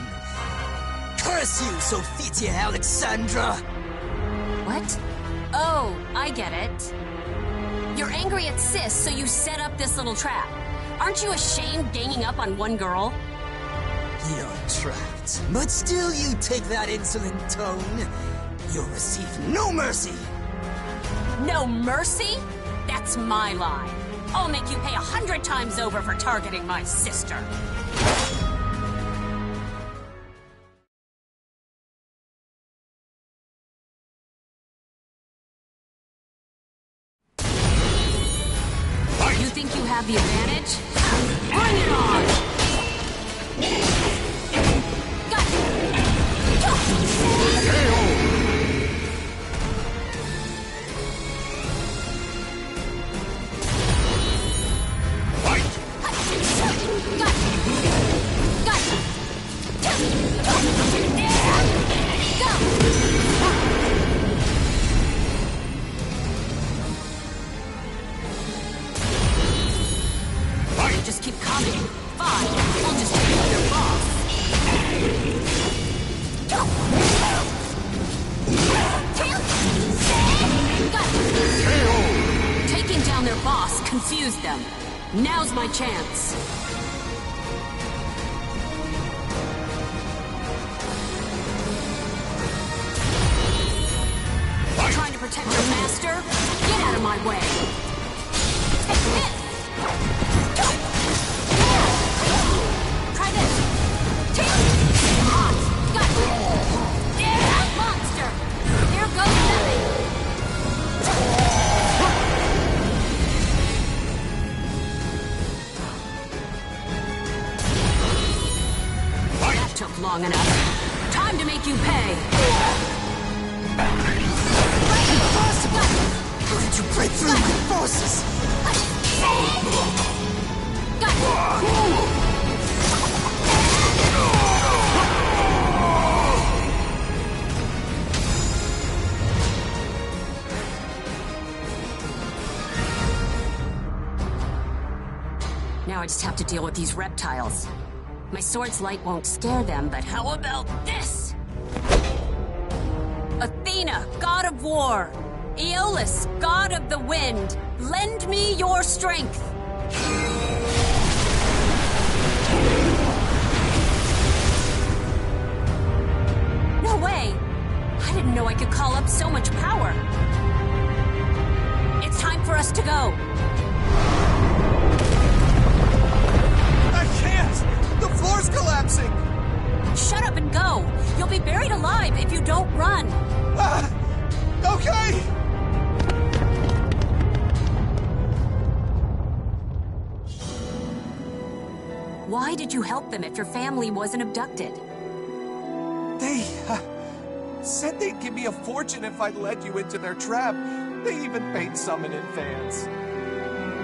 Curse you, Sophitia Alexandra! What? Oh, I get it. You're angry at Sis, so you set up this little trap. Aren't you ashamed ganging up on one girl? You're trapped. But still you take that insolent tone. You'll receive no mercy. No mercy? That's my line. I'll make you pay 100 times over for targeting my sister. You think you have the advantage? Bring it on! Got it! Just keep coming. Fine. We'll just take out their boss. Taking down their boss confused them. Now's my chance. Trying to protect your master? Get out of my way. Take this! Try this! Got it! Yeah, monster! Here goes nothing! long enough. Time to make you pay. How did you break through my forces? Now I just have to deal with these reptiles. My sword's light won't scare them, but how about this? Athena, god of war. Aeolus, god of the wind. Lend me your strength. No way! I didn't know I could call up so much power. It's time for us to go. I can't! The floor's collapsing! Shut up and go! You'll be buried alive if you don't run! Okay! Why did you help them if your family wasn't abducted? They said they'd give me a fortune if I led you into their trap. They even paid some in advance.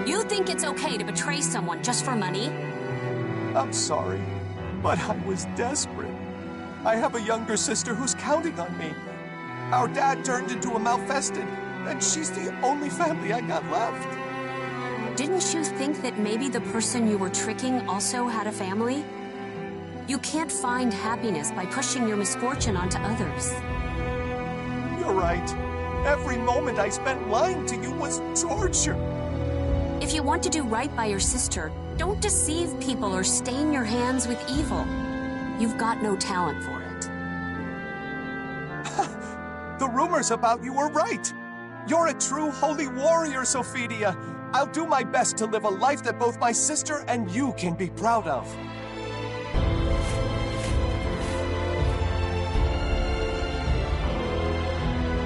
You think it's okay to betray someone just for money? I'm sorry, but I was desperate. I have a younger sister who's counting on me. Our dad turned into a malfested, and she's the only family I got left. Didn't you think that maybe the person you were tricking also had a family? You can't find happiness by pushing your misfortune onto others. You're right. Every moment I spent lying to you was torture. If you want to do right by your sister, don't deceive people or stain your hands with evil. You've got no talent for it. The rumors about you were right. You're a true holy warrior, Sophidia. I'll do my best to live a life that both my sister and you can be proud of.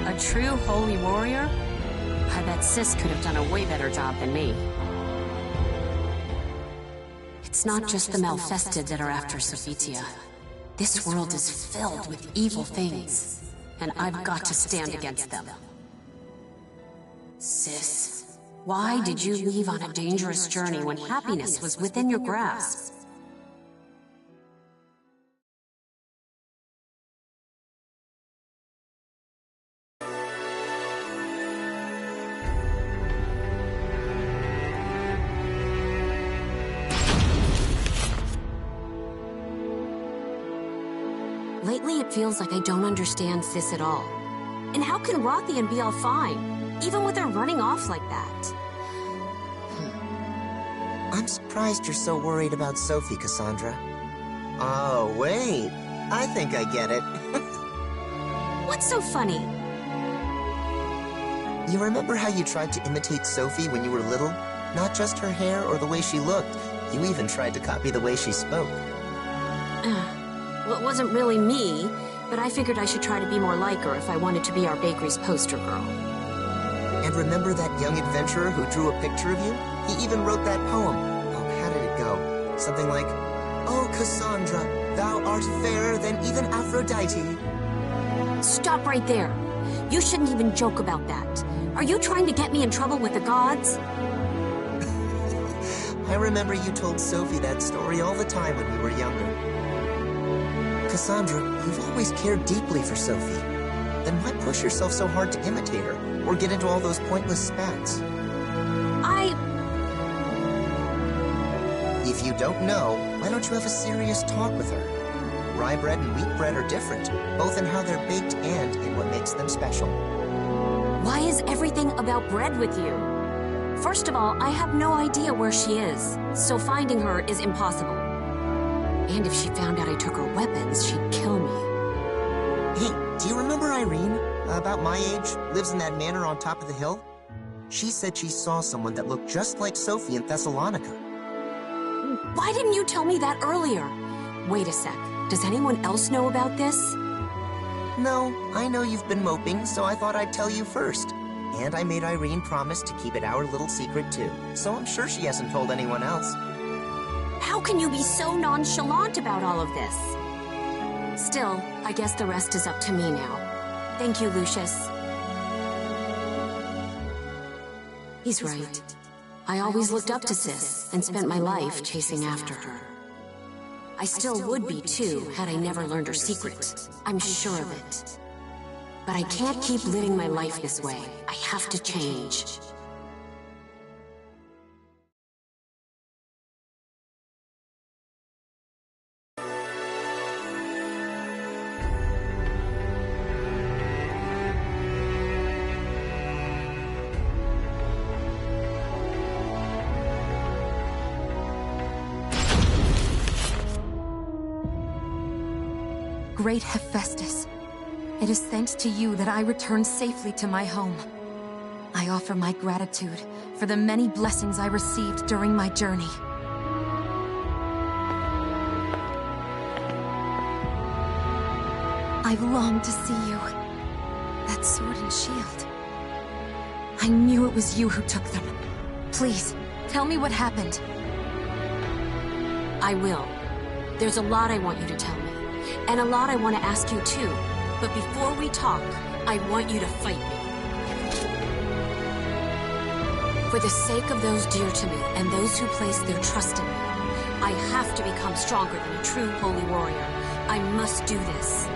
A true holy warrior? I bet Sis could have done a way better job than me. It's not just the malfested that are after Sophitia. This world is filled with evil things, and I've got to stand against them. Sis, why did you leave on a dangerous journey when happiness was within your grasp? Lately, it feels like I don't understand Sis at all. And how can Rothian be all fine, even with her running off like that? I'm surprised you're so worried about Sophie, Cassandra. Oh, wait. I think I get it. What's so funny? You remember how you tried to imitate Sophie when you were little? Not just her hair or the way she looked. You even tried to copy the way she spoke. Well, it wasn't really me, but I figured I should try to be more like her if I wanted to be our bakery's poster girl. And remember that young adventurer who drew a picture of you? He even wrote that poem. Oh, how did it go? Something like, "Oh, Cassandra, thou art fairer than even Aphrodite." Stop right there. You shouldn't even joke about that. Are you trying to get me in trouble with the gods? I remember you told Sophie that story all the time when we were younger. Cassandra, you've always cared deeply for Sophie. Then why push yourself so hard to imitate her, or get into all those pointless spats? If you don't know, why don't you have a serious talk with her? Rye bread and wheat bread are different, both in how they're baked and in what makes them special. Why is everything about bread with you? First of all, I have no idea where she is, so finding her is impossible. And if she found out I took her weapons, she'd kill me. Hey, do you remember Irene? About my age, lives in that manor on top of the hill? She said she saw someone that looked just like Sophie in Thessalonica. Why didn't you tell me that earlier? Wait a sec. Does anyone else know about this? No, I know you've been moping, so I thought I'd tell you first. And I made Irene promise to keep it our little secret too, so I'm sure she hasn't told anyone else. How can you be so nonchalant about all of this? Still, I guess the rest is up to me now. Thank you, Lucius. He's right. I always looked up to Sis and spent my life chasing after her. I still would be too, had I never learned her secret. I'm sure of it. But I can't keep living my life this way. I have to change. Great Hephaestus, it is thanks to you that I returned safely to my home. I offer my gratitude for the many blessings I received during my journey. I've longed to see you. That sword and shield. I knew it was you who took them. Please, tell me what happened. I will. There's a lot I want you to tell me. And a lot I want to ask you too. But before we talk, I want you to fight me. For the sake of those dear to me and those who place their trust in me, I have to become stronger than a true holy warrior. I must do this.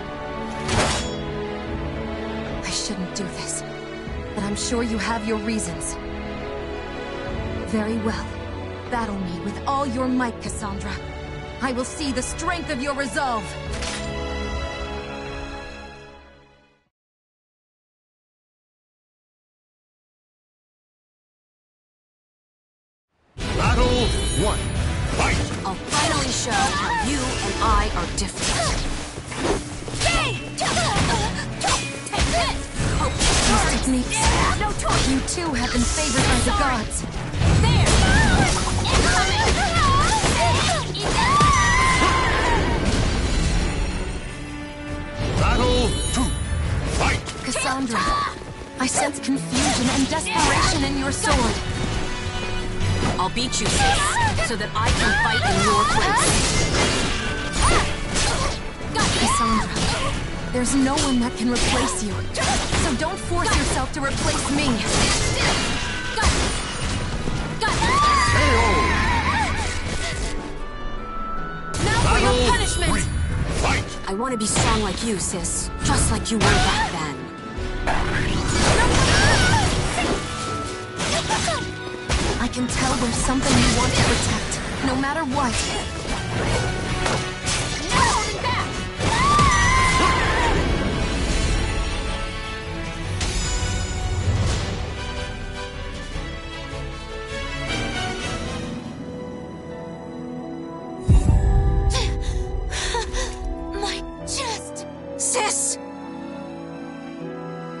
I shouldn't do this, but I'm sure you have your reasons. Very well. Battle me with all your might, Cassandra. I will see the strength of your resolve. Battle 1. Fight! I'll finally show how you and I are different. Take this! These techniques. You too have been favored by the gods. Battle 2. Fight! Cassandra, I sense confusion and desperation in your sword. I'll beat you, sis, so that I can fight in your place. Cassandra, there's no one that can replace you. So don't force yourself to replace me. Now for your punishment! Fight! I want to be strong like you, sis. Just like you were back then. I can tell there's something you want to protect, no matter what. No holding back! My chest! Sis!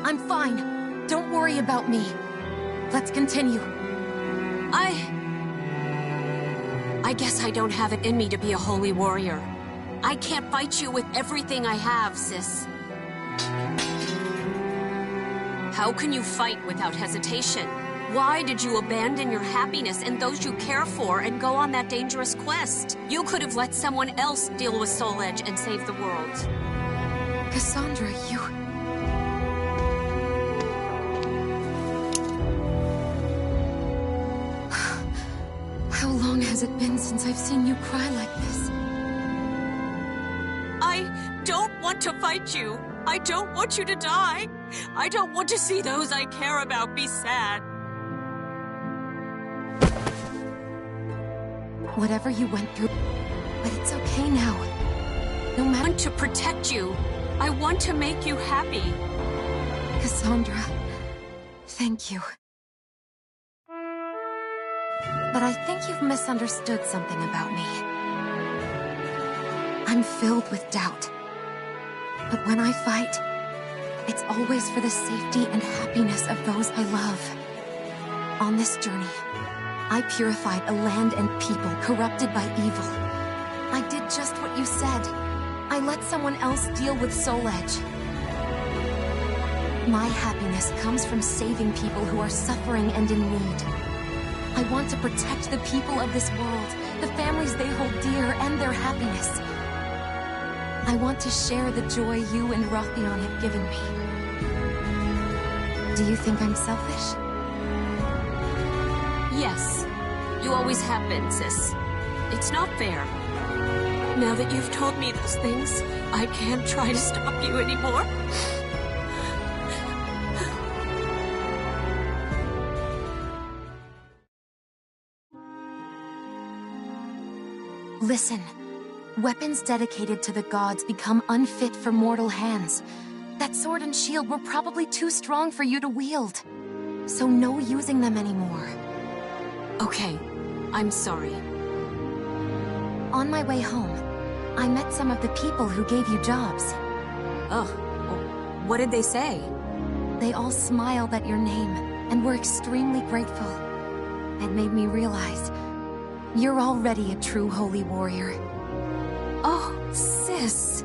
I'm fine. Don't worry about me. Let's continue. I guess I don't have it in me to be a holy warrior. I can't fight you with everything I have, sis. How can you fight without hesitation? Why did you abandon your happiness and those you care for and go on that dangerous quest? You could have let someone else deal with Soul Edge and save the world. Cassandra, you... How long has it been since I've seen you cry like this? I don't want to fight you. I don't want you to die. I don't want to see those I care about be sad. Whatever you went through, but it's okay now. No matter... I want to protect you. I want to make you happy. Cassandra, thank you. But I think you've misunderstood something about me. I'm filled with doubt. But when I fight, it's always for the safety and happiness of those I love. On this journey, I purified a land and people corrupted by evil. I did just what you said. I let someone else deal with Soul Edge. My happiness comes from saving people who are suffering and in need. I want to protect the people of this world, the families they hold dear, and their happiness. I want to share the joy you and Rothion have given me. Do you think I'm selfish? Yes. You always have been, sis. It's not fair. Now that you've told me those things, I can't try to stop you anymore. Listen. Weapons dedicated to the gods become unfit for mortal hands. That sword and shield were probably too strong for you to wield. So no using them anymore. Okay, I'm sorry. On my way home, I met some of the people who gave you jobs. Oh, what did they say? They all smiled at your name and were extremely grateful. It made me realize you're already a true holy warrior. Oh, sis.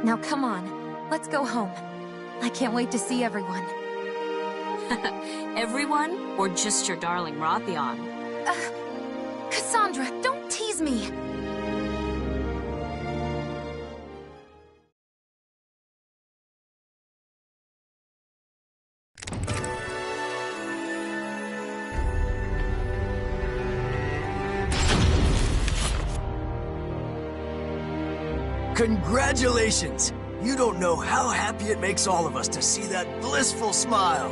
Now come on, let's go home. I can't wait to see everyone. Everyone? Or just your darling Rothion? Cassandra, don't tease me! Congratulations! You don't know how happy it makes all of us to see that blissful smile.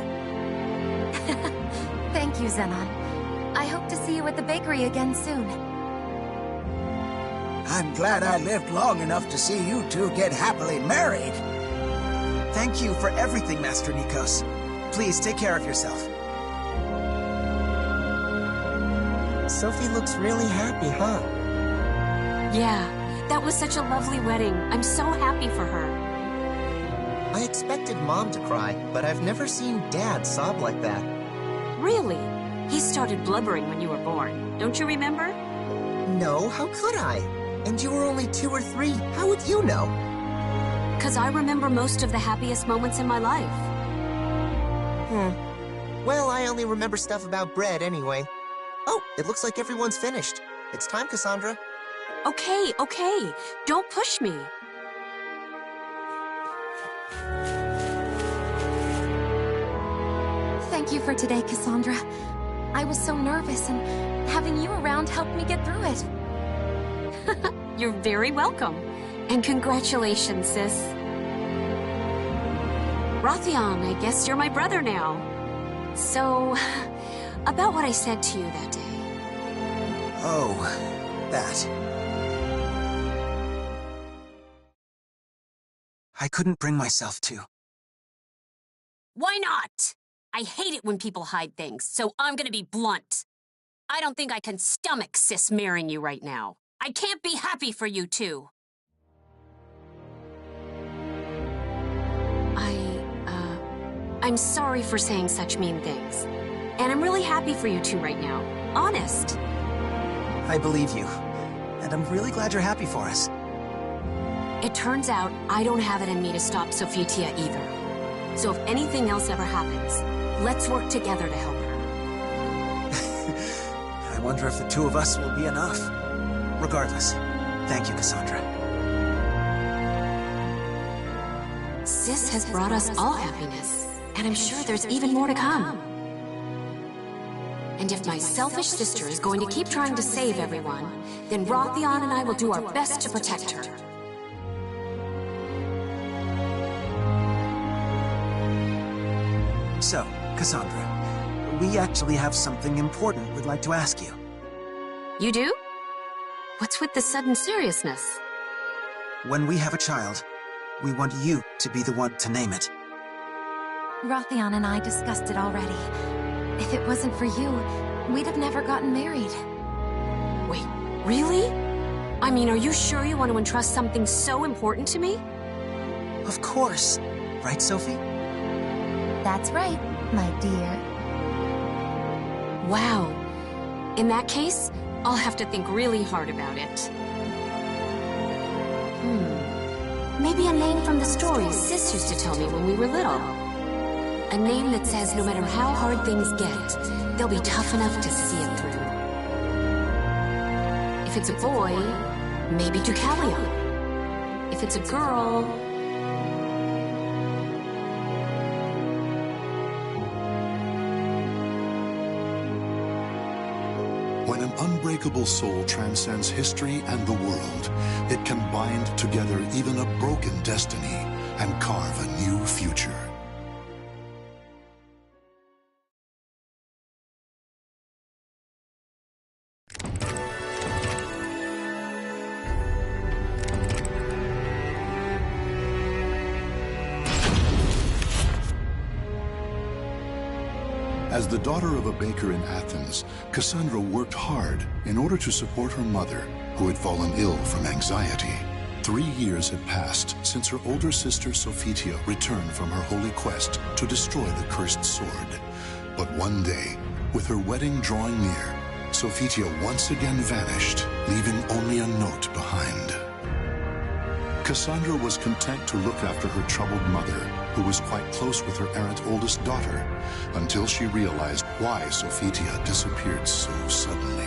Thank you, Zenon. I hope to see you at the bakery again soon. I'm glad I lived long enough to see you two get happily married. Thank you for everything, Master Nikos. Please take care of yourself. Sophie looks really happy, huh? Yeah, that was such a lovely wedding. I'm so happy for her. I expected Mom to cry, but I've never seen Dad sob like that. Really? He started blubbering when you were born. Don't you remember? No, how could I? And you were only 2 or 3. How would you know? 'Cause I remember most of the happiest moments in my life. Well, I only remember stuff about bread anyway. Oh, it looks like everyone's finished. It's time, Cassandra. Okay, okay. Don't push me. Thank you for today, Cassandra. I was so nervous, and having you around helped me get through it. You're very welcome. And congratulations, sis. Rothion, I guess you're my brother now. So, about what I said to you that day. Oh, that. I couldn't bring myself to. Why not? I hate it when people hide things, so I'm gonna be blunt. I don't think I can stomach Sis marrying you right now. I can't be happy for you two. I'm sorry for saying such mean things. And I'm really happy for you two right now. Honest. I believe you. And I'm really glad you're happy for us. It turns out I don't have it in me to stop Sophitia either. So if anything else ever happens, let's work together to help her. I wonder if the 2 of us will be enough. Regardless, thank you, Cassandra. Sis has brought us all happiness, and I'm sure there's even more to come. And if my selfish sister is going to keep trying to save everyone, then Rothion and I will do our best to protect her. So, Cassandra, we actually have something important we'd like to ask you. You do? What's with the sudden seriousness? When we have a child, we want you to be the one to name it. Rothion and I discussed it already. If it wasn't for you, we'd have never gotten married. Wait, really? I mean, are you sure you want to entrust something so important to me? Of course. Right, Sophie? That's right, my dear. Wow. In that case, I'll have to think really hard about it. Maybe a name from the stories Sis used to tell me when we were little. A name that says no matter how hard things get, they'll be tough enough to see it through. If it's a boy, maybe Deucalion. If it's a girl... When an unbreakable soul transcends history and the world, it can bind together even a broken destiny and carve a new future. As the daughter of a baker in Athens, Cassandra worked hard in order to support her mother, who had fallen ill from anxiety. 3 years had passed since her older sister Sophitia returned from her holy quest to destroy the cursed sword. But one day, with her wedding drawing near, Sophitia once again vanished, leaving only a note behind. Cassandra was content to look after her troubled mother, who was quite close with her errant oldest daughter, until she realized why Sophitia disappeared so suddenly.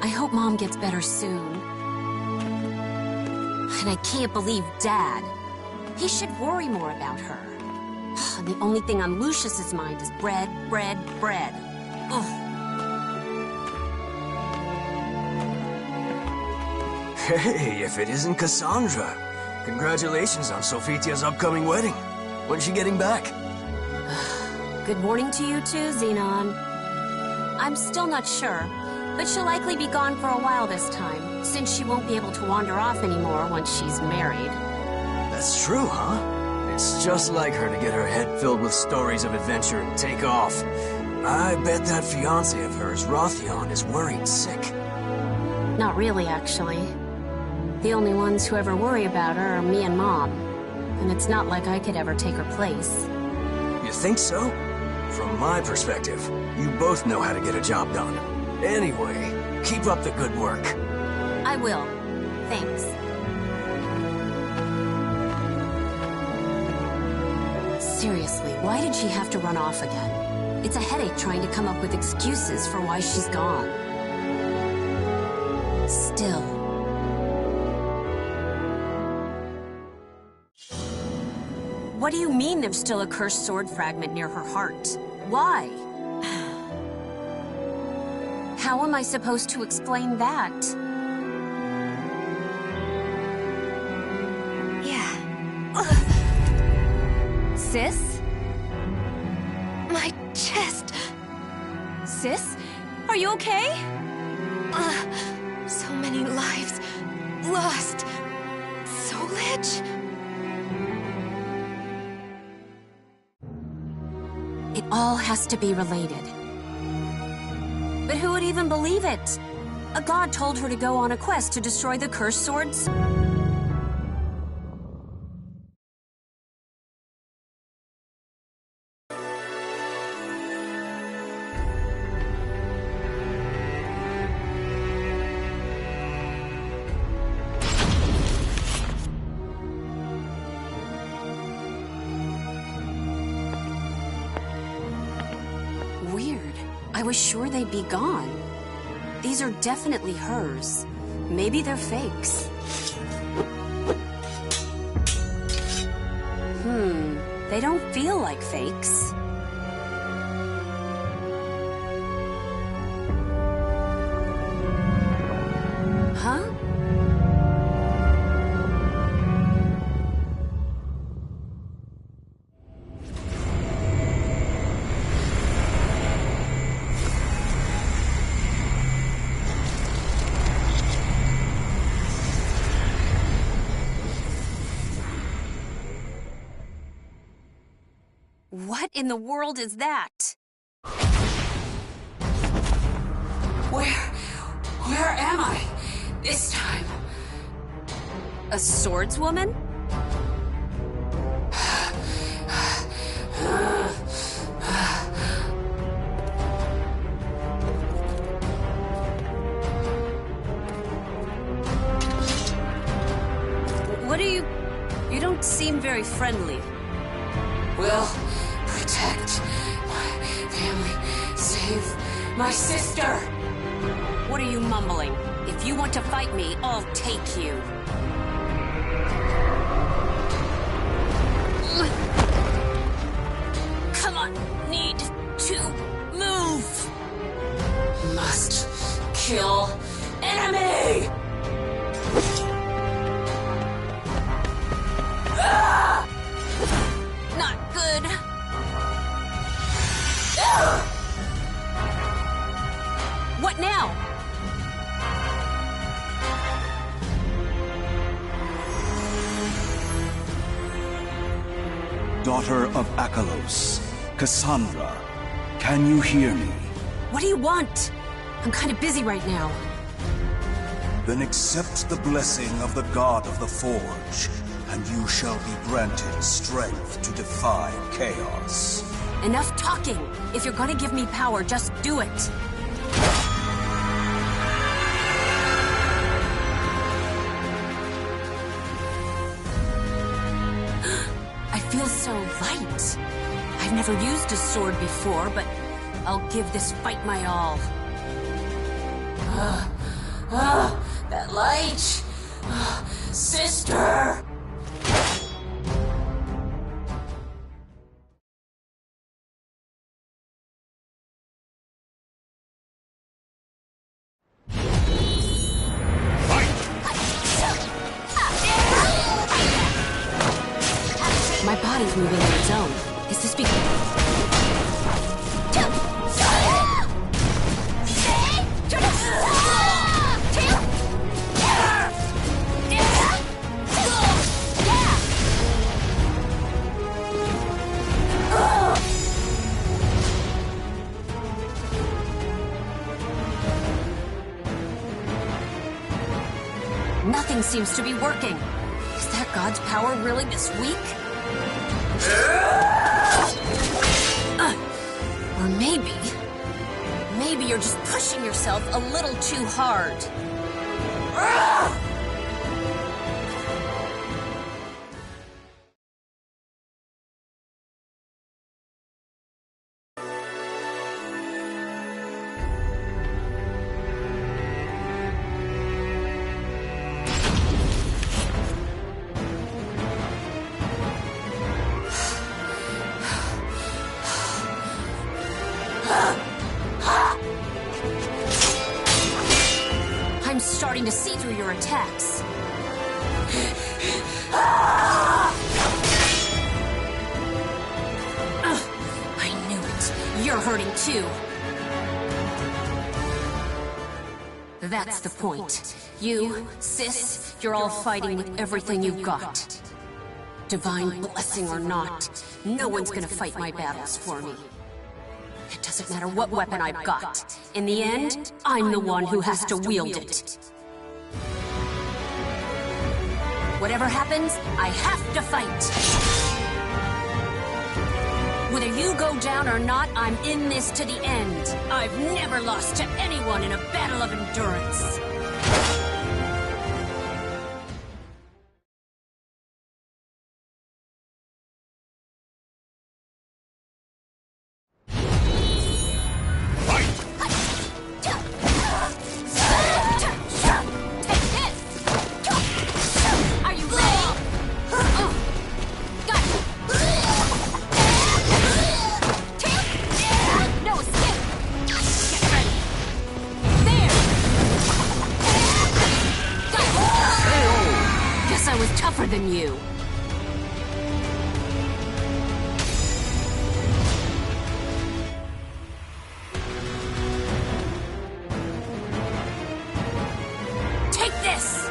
I hope Mom gets better soon. And I can't believe Dad. He should worry more about her. The only thing on Lucius's mind is bread, bread, bread. Ugh. Hey, if it isn't Cassandra. Congratulations on Sophitia's upcoming wedding. When's she getting back? Good morning to you too, Xenon. I'm still not sure, but she'll likely be gone for a while this time, since she won't be able to wander off anymore once she's married. That's true, huh? It's just like her to get her head filled with stories of adventure and take off. I bet that fiancé of hers, Rothion, is worried sick. Not really, actually. The only ones who ever worry about her are me and Mom. And it's not like I could ever take her place. You think so? From my perspective, you both know how to get a job done. Anyway, keep up the good work. I will. Thanks. Seriously, why did she have to run off again? It's a headache trying to come up with excuses for why she's gone. Still. What do you mean there's still a cursed sword fragment near her heart? Why? How am I supposed to explain that? Yeah. Sis? My chest. Sis? Are you okay? So many lives lost. Soulage? It all has to be related. But who would even believe it? A god told her to go on a quest to destroy the cursed swords? Weird. I was sure they'd be gone. These are definitely hers. Maybe they're fakes. They don't feel like fakes. Huh? What in the world is that? Where am I this time? A swordswoman? What are you... You don't seem very friendly. Will protect my family Save my sister! What are you mumbling? If you want to fight me, I'll take you. Come on, need to move. Must kill enemy! Ah! Not good. Ah! What now? Daughter of Akalos, Cassandra, can you hear me? What do you want? I'm kind of busy right now. Then accept the blessing of the God of the Forge, and you shall be granted strength to defy chaos. Enough talking. If you're gonna give me power, just do it. I feel so light. I've never used a sword before, but I'll give this fight my all. That light! Sister! My body's moving on its own. Is this because... Nothing seems to be working. Is that God's power really this weak? Or maybe you're just pushing yourself a little too hard. I'm starting to see through your attacks. I knew it. You're hurting too. That's the point. You, sis, you're all fighting with everything you've got. Divine blessing or not, no one's gonna fight my battles for me. It doesn't matter what weapon I've got. In the end, I'm the one who has to wield it. Whatever happens, I have to fight. Whether you go down or not, I'm in this to the end. I've never lost to anyone in a battle of endurance. Tougher than you. Take this!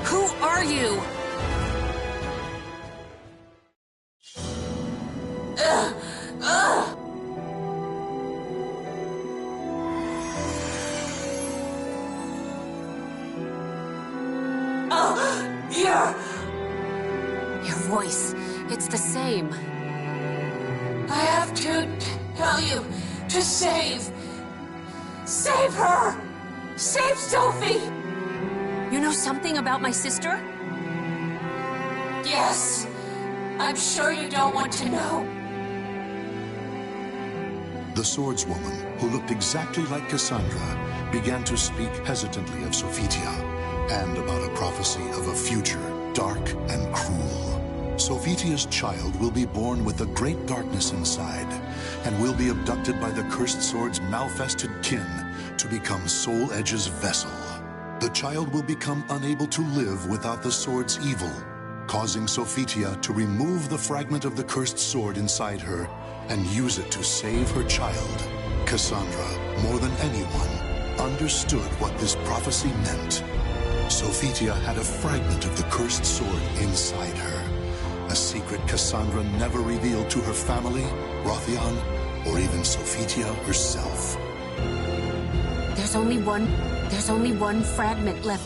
Who are you? Your voice, it's the same. I have to tell you to save her! Save Sophie! You know something about my sister? Yes. I'm sure you don't want to know. The swordswoman, who looked exactly like Cassandra, began to speak hesitantly of Sophitia, and about a prophecy of a future dark and cruel. Sophitia's child will be born with a great darkness inside, and will be abducted by the cursed sword's malfested kin to become Soul Edge's vessel. The child will become unable to live without the sword's evil, causing Sophitia to remove the fragment of the cursed sword inside her and use it to save her child. Cassandra, more than anyone, understood what this prophecy meant. Sophitia had a fragment of the cursed sword inside her, a secret Cassandra never revealed to her family, Rothion, or even Sophitia herself. There's only one fragment left.